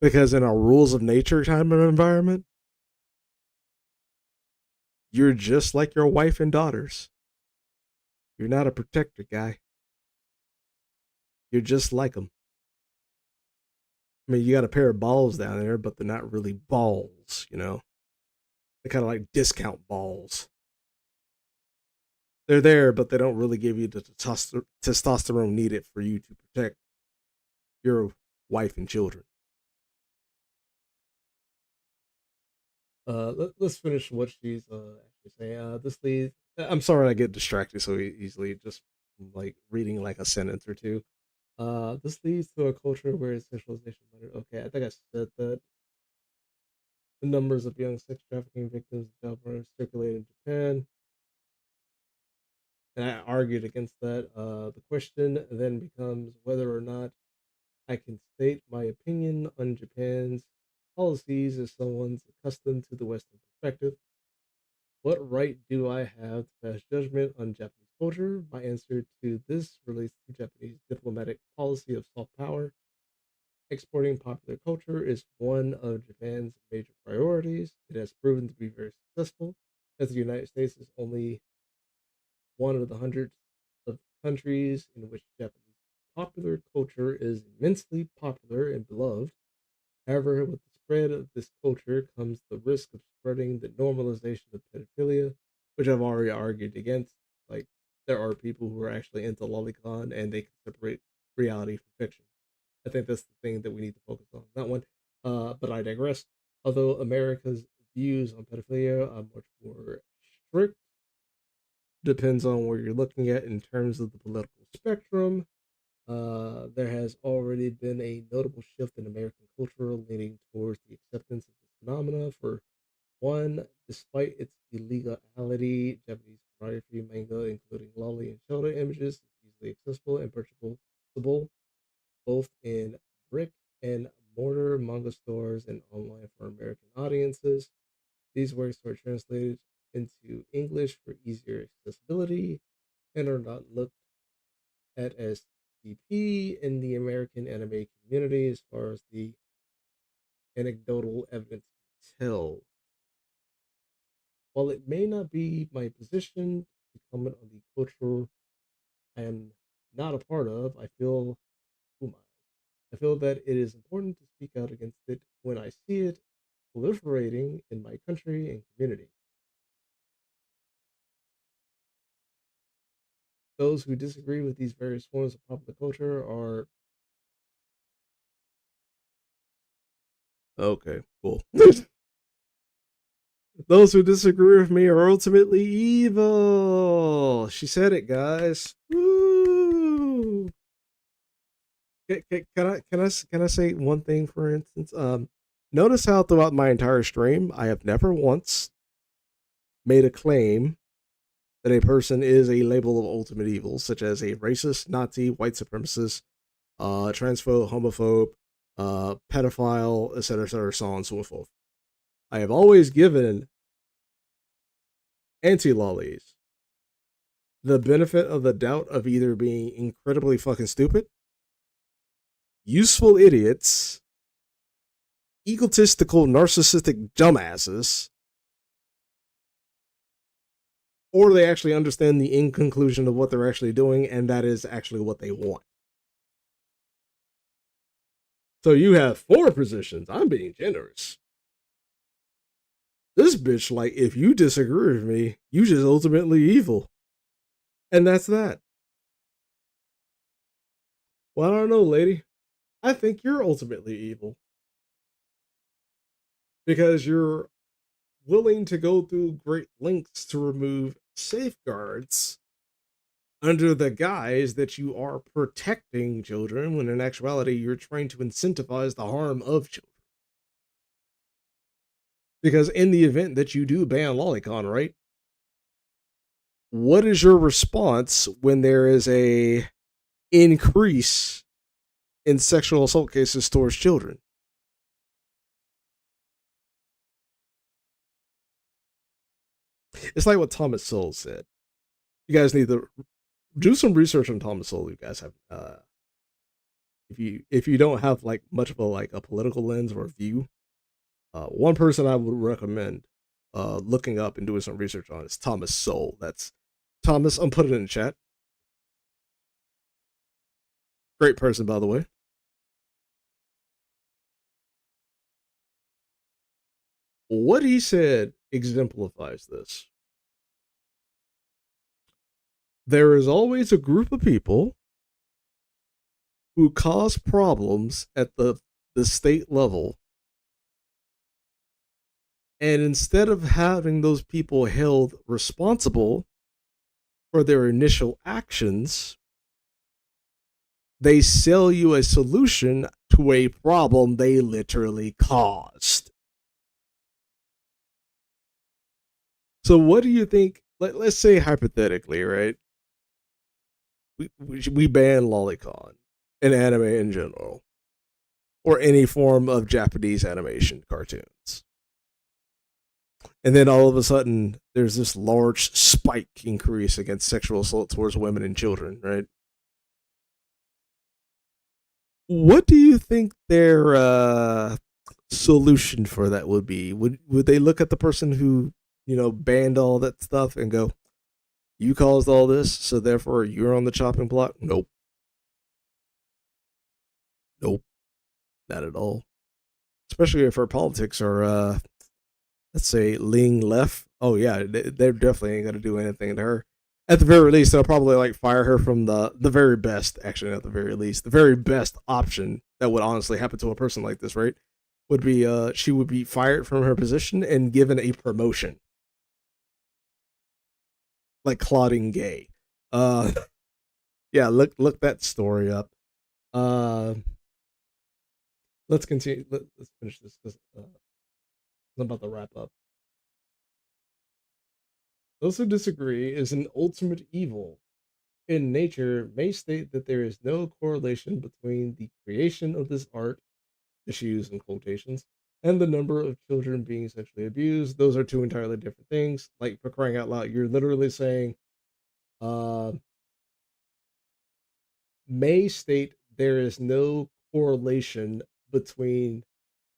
Because in a rules of nature kind of environment, you're just like your wife and daughters. You're not a protector guy. You're just like them. I mean, you got a pair of balls down there, but they're not really balls, you know? They're kind of like discount balls. They're there, but they don't really give you the testosterone needed for you to protect your wife and children. Let's finish what she's actually saying. This leads. I'm sorry I get distracted so easily, just like reading like a sentence or two. This leads to a culture where sexualization matters. Okay, I think I said that. The numbers of young sex trafficking victims and child murder circulate in Japan, and I argued against that. The question then becomes whether or not I can state my opinion on Japan's policies as someone's accustomed to the Western perspective. What right do I have to pass judgment on Japanese culture? My answer to this relates to Japanese diplomatic policy of soft power. Exporting popular culture is one of Japan's major priorities. It has proven to be very successful, as the United States is only one of the hundreds of countries in which Japanese popular culture is immensely popular and beloved. However, with the spread of this culture comes the risk of spreading the normalization of pedophilia, which I've already argued against. Like, there are people who are actually into lolicon and they can separate reality from fiction. I think that's the thing that we need to focus on. That one. But I digress. Although America's views on pedophilia are much more strict, depends on where you're looking at in terms of the political spectrum. There has already been a notable shift in American culture leaning towards the acceptance of this phenomena. For one, despite its illegality, Japanese pornography, manga, including loli and shoda images, is easily accessible and purchasable both in brick and mortar manga stores and online for American audiences. These works are translated into English for easier accessibility and are not looked at as CP in the American anime community as far as the anecdotal evidence can tell. While it may not be my position to comment on the culture I am not a part of, I feel that it is important to speak out against it when I see it proliferating in my country and community. Those who disagree with these various forms of popular culture are okay, cool. Those who disagree with me are ultimately evil. She said it, guys. Woo! Can I say one thing for instance? Notice how throughout my entire stream, I have never once made a claim that a person is a label of ultimate evil, such as a racist, Nazi, white supremacist, transphobe, homophobe, pedophile, etc., so on and so forth. I have always given anti-lollies the benefit of the doubt of either being incredibly fucking stupid, useful idiots, egotistical, narcissistic dumbasses, or they actually understand the end conclusion of what they're actually doing, and that is actually what they want. So you have four positions. I'm being generous. This bitch, like, if you disagree with me, you just ultimately evil. And that's that. Well, I don't know, lady. I think you're ultimately evil because you're willing to go through great lengths to remove safeguards under the guise that you are protecting children when in actuality you're trying to incentivize the harm of children. Because in the event that you do ban lolicon, right? What is your response when there is a increase in sexual assault cases towards children? It's like what Thomas Sowell said. You guys need to do some research on Thomas Sowell. You guys have, if you don't have like much of a like a political lens or a view, one person I would recommend looking up and doing some research on is Thomas Sowell. That's Thomas. I'm putting it in the chat. Great person, by the way. What he said exemplifies this. There is always a group of people who cause problems at the state level. And instead of having those people held responsible for their initial actions, they sell you a solution to a problem they literally caused. So, what do you think? Let's say hypothetically, right? We ban lolicon and anime in general, or any form of Japanese animation cartoons. And then all of a sudden, there's this large spike increase against sexual assault towards women and children, right? What do you think their solution for that would be? Would they look at the person who banned all that stuff and go, "You caused all this, so therefore you're on the chopping block"? Nope, nope, not at all. Especially if our politics are, let's say, leaning left. Oh yeah, they definitely ain't gonna do anything to her. At the very least, they'll probably like fire her from the very best. Actually, at the very least, the very best option that would honestly happen to a person like this, right? Would be she would be fired from her position and given a promotion, like Claudine Gay. Uh, yeah, look that story up. Uh, let's continue. Let's finish this because I'm about to wrap up. Those who disagree is an ultimate evil in nature may state that there is no correlation between the creation of this art, issues in quotations, and the number of children being sexually abused. Those are two entirely different things. Like, for crying out loud, you're literally saying, uh, may state there is no correlation between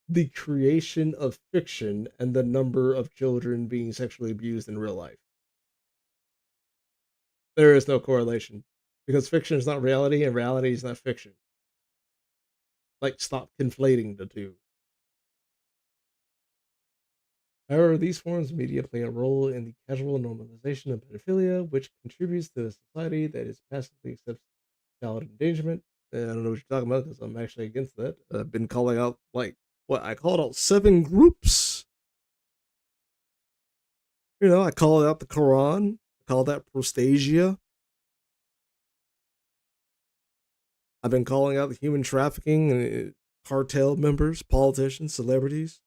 the creation of fiction and the number of children being sexually abused in real life. There is no correlation because fiction is not reality and reality is not fiction. Like, stop conflating the two. However, these forms of media play a role in the casual normalization of pedophilia, which contributes to a society that is passively accepts child endangerment. And I don't know what you're talking about because I'm actually against that. I've been calling out, like, what I called out 7 groups. I called out the Quran, I called out prostasia. I've been calling out the human trafficking and cartel members, politicians, celebrities,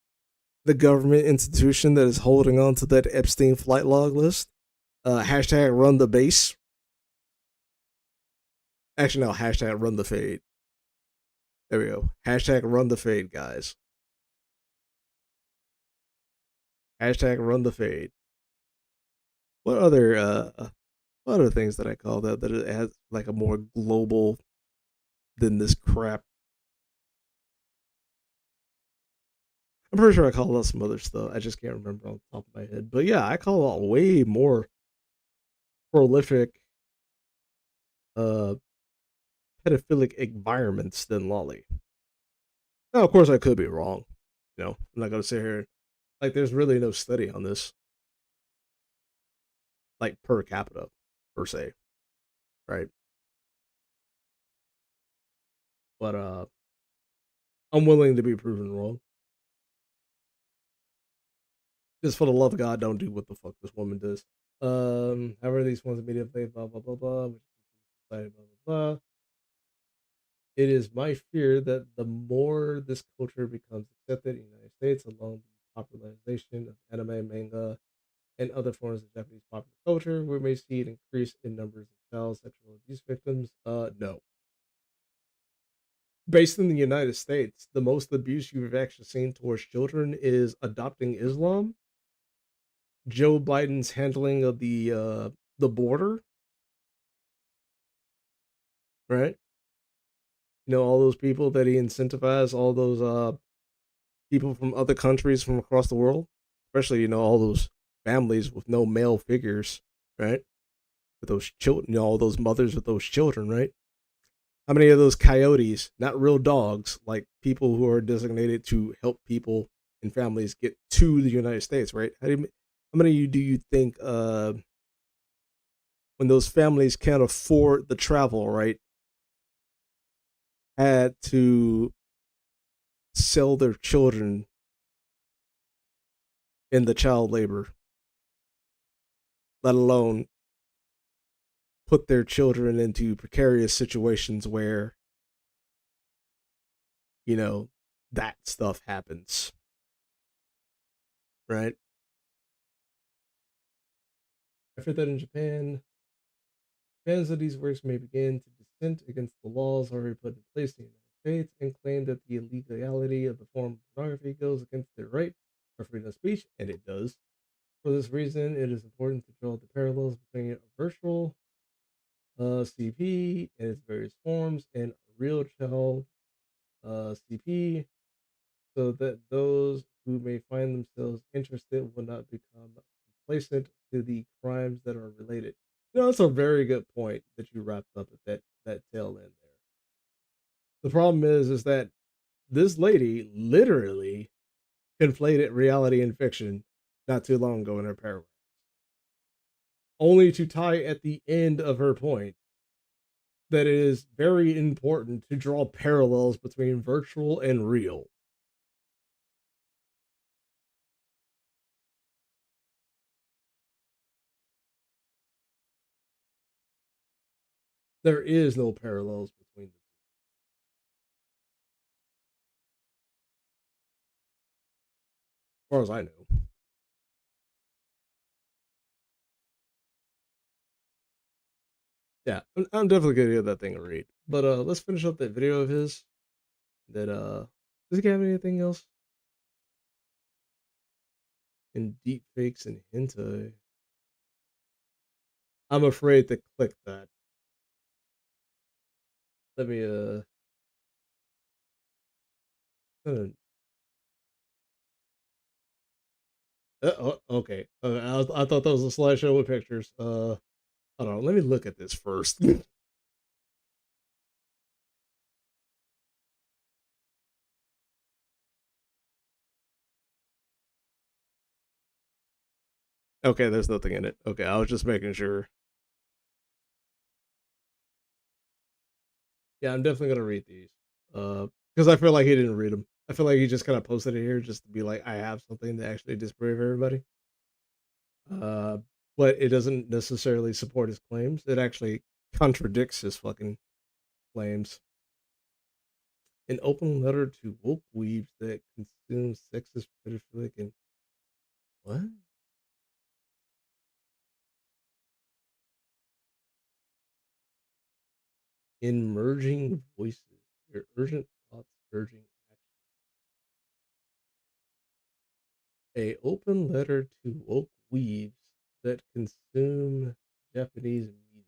the government institution that is holding on to that Epstein flight log list. Hashtag run the base. Actually, no, hashtag run the fade. There we go. Hashtag run the fade, guys. Hashtag run the fade. What other things that I call that it has like a more global than this crap? I'm pretty sure I call out some other stuff. I just can't remember on the top of my head. But yeah, I call out way more prolific uh pedophilic environments than Lolly. Now, of course, I could be wrong. I'm not gonna sit here like there's really no study on this, like per capita, per se, right? But I'm willing to be proven wrong. Just for the love of God, don't do what the fuck this woman does. However, these ones immediately blah blah blah blah, which blah blah blah. It is my fear that the more this culture becomes accepted in the United States, along with the popularization of anime, manga, and other forms of Japanese popular culture, we may see an increase in numbers of child sexual abuse victims. No. Based in the United States, the most abuse you've actually seen towards children is adopting Islam, Joe Biden's handling of the border, right? All those people that he incentivized, all those people from other countries from across the world, especially all those families with no male figures, right? With those children, all those mothers with those children, right? How many of those coyotes, not real dogs, like people who are designated to help people and families get to the United States, right? How many of you do you think when those families can't afford the travel, right, had to sell their children in the child labor, let alone put their children into precarious situations where, you know, that stuff happens, right? After that, in Japan, fans of these works may begin to dissent against the laws already put in place in the United States and claim that the illegality of the form of pornography goes against their right of freedom of speech, and it does. For this reason, it is important to draw the parallels between a virtual CP and its various forms and real child CP so that those who may find themselves interested will not become complacent to the crimes that are related. That's a very good point that you wrapped up at that tail end there. The problem is that this lady literally conflated reality and fiction not too long ago in her paragraph, only to tie at the end of her point that it is very important to draw parallels between virtual and real. There is no parallels between the two, as far as I know. Yeah, I'm definitely gonna give that thing a read. But let's finish up that video of his. That does he have anything else in deep fakes and hentai? I'm afraid to click that. Let me uh, okay. I thought that was a slideshow with pictures. Hold on. Let me look at this first. Okay, there's nothing in it. Okay, I was just making sure. Yeah, I'm definitely gonna read these. Because I feel like he didn't read them. I feel like he just kind of posted it here just to be like, I have something to actually disprove everybody. Uh, but it doesn't necessarily support his claims. It actually contradicts his fucking claims. An open letter to woke weebs that consume sexist, pedophilic, and what? Emerging voices. Your urgent thoughts, urging action. A open letter to woke weebs that consume Japanese media.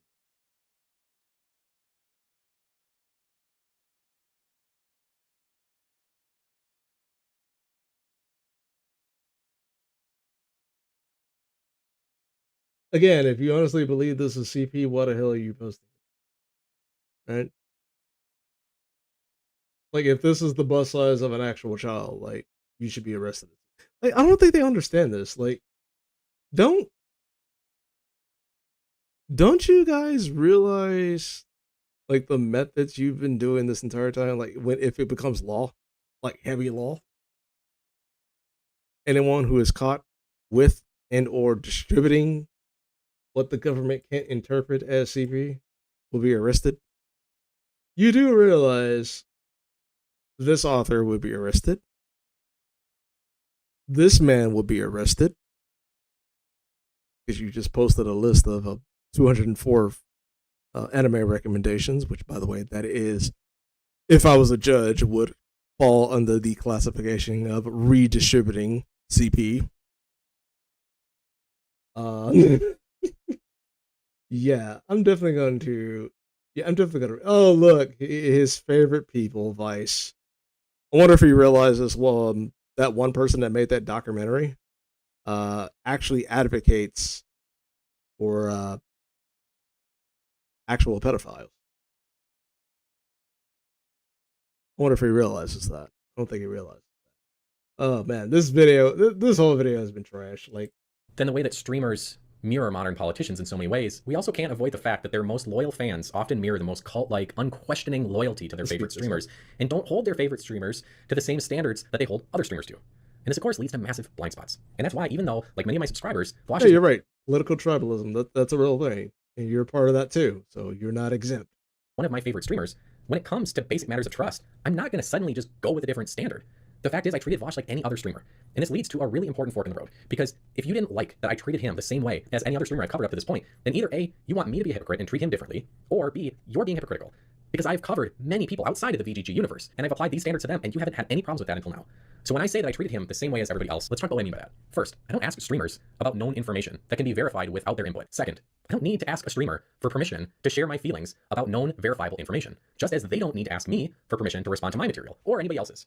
Again, if you honestly believe this is CP, what the hell are you posting? Right? Like, if this is the bust size of an actual child, like, you should be arrested. Like, I don't think they understand this. Like, don't don't you guys realize like the methods you've been doing this entire time? Like, when if it becomes law, like heavy law, anyone who is caught with and or distributing what the government can't interpret as CP will be arrested. You do realize this author would be arrested. This man will be arrested because you just posted a list of 204 anime recommendations, which, by the way, that is, if I was a judge, would fall under the classification of redistributing CP. Yeah, I'm definitely going to. Yeah, I'm definitely going to. Oh, look, his favorite people, Vice. I wonder if he realizes, well, that one person that made that documentary actually advocates for actual pedophiles. I wonder if he realizes that. I don't think he realizes that. Oh man, this whole video has been trash. Like, Then the way that streamers mirror modern politicians in so many ways, we also can't avoid the fact that their most loyal fans often mirror the most cult-like, unquestioning loyalty to their favorite streamers, and don't hold their favorite streamers to the same standards that they hold other streamers to. And this, of course, leads to massive blind spots. And that's why, even though, like many of my subscribers, yeah, you're right. Political tribalism, that's a real thing. And you're part of that too, so you're not exempt. One of my favorite streamers, when it comes to basic matters of trust, I'm not going to suddenly just go with a different standard. The fact is, I treated Vosh like any other streamer. And this leads to a really important fork in the road. Because if you didn't like that I treated him the same way as any other streamer I covered up to this point, then either A, you want me to be a hypocrite and treat him differently, or B, you're being hypocritical. Because I've covered many people outside of the VGG universe, and I've applied these standards to them, and you haven't had any problems with that until now. So when I say that I treated him the same way as everybody else, let's talk about what I mean by that. First, I don't ask streamers about known information that can be verified without their input. Second, I don't need to ask a streamer for permission to share my feelings about known verifiable information, just as they don't need to ask me for permission to respond to my material, or anybody else's.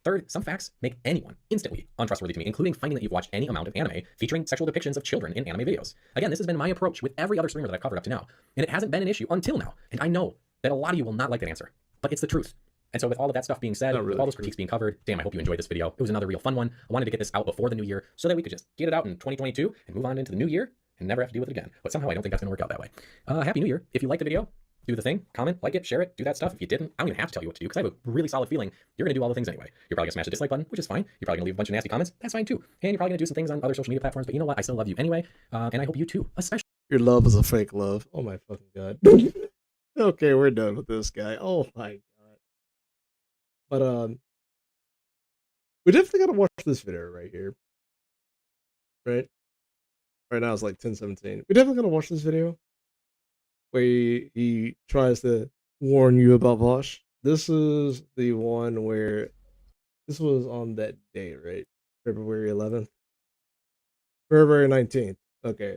Third, some facts make anyone instantly untrustworthy to me, including finding that you've watched any amount of anime featuring sexual depictions of children in anime videos. Again, this has been my approach with every other streamer that I've covered up to now, and it hasn't been an issue until now. And I know that a lot of you will not like that answer, but it's the truth. And so with all of that stuff being said, with all those critiques being covered, damn, I hope you enjoyed this video. It was another real fun one. I wanted to get this out before the new year so that we could just get it out in 2022 and move on into the new year and never have to deal with it again. But somehow I don't think that's going to work out that way. Happy New Year. If you liked the video, do the thing, comment, like it, share it, do that stuff. If you didn't, I don't even have to tell you what to do because I have a really solid feeling you're going to do all the things anyway. You're probably going to smash the dislike button, which is fine. You're probably going to leave a bunch of nasty comments. That's fine too. And you're probably going to do some things on other social media platforms, but you know what? I still love you anyway. And I hope you too, especially. Your love is a fake love. Oh my fucking god. Okay, we're done with this guy. Oh my god. But we definitely gotta watch this video right here. Right? Right now it's like 10:17. We definitely gotta watch this video where he tries to warn you about Vosh. This is the one where this was on that day, right? February 11th. February 19th. Okay.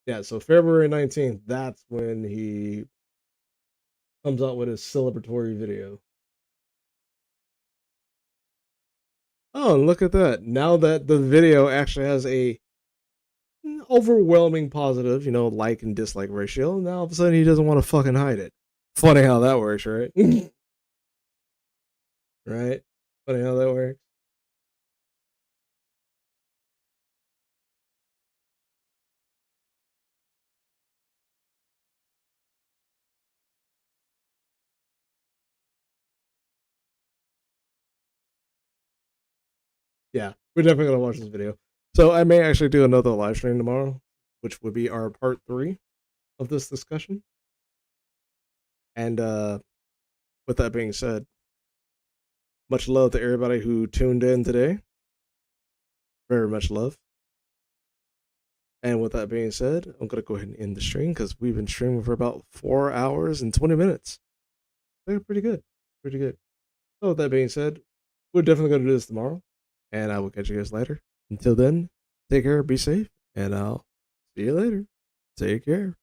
Yeah, so February 19th, that's when he comes out with his celebratory video. Oh, and look at that. Now that the video actually has a overwhelming positive, like and dislike ratio, now all of a sudden he doesn't want to fucking hide it. Funny how that works, right? Right? Funny how that works. Yeah, we're definitely gonna watch this video. So I may actually do another live stream tomorrow, which would be our part 3 of this discussion. And with that being said, much love to everybody who tuned in today. Very much love. And with that being said, I'm going to go ahead and end the stream because we've been streaming for about 4 hours and 20 minutes. They're pretty good. Pretty good. So with that being said, we're definitely going to do this tomorrow. And I will catch you guys later. Until then, take care, be safe, and I'll see you later. Take care.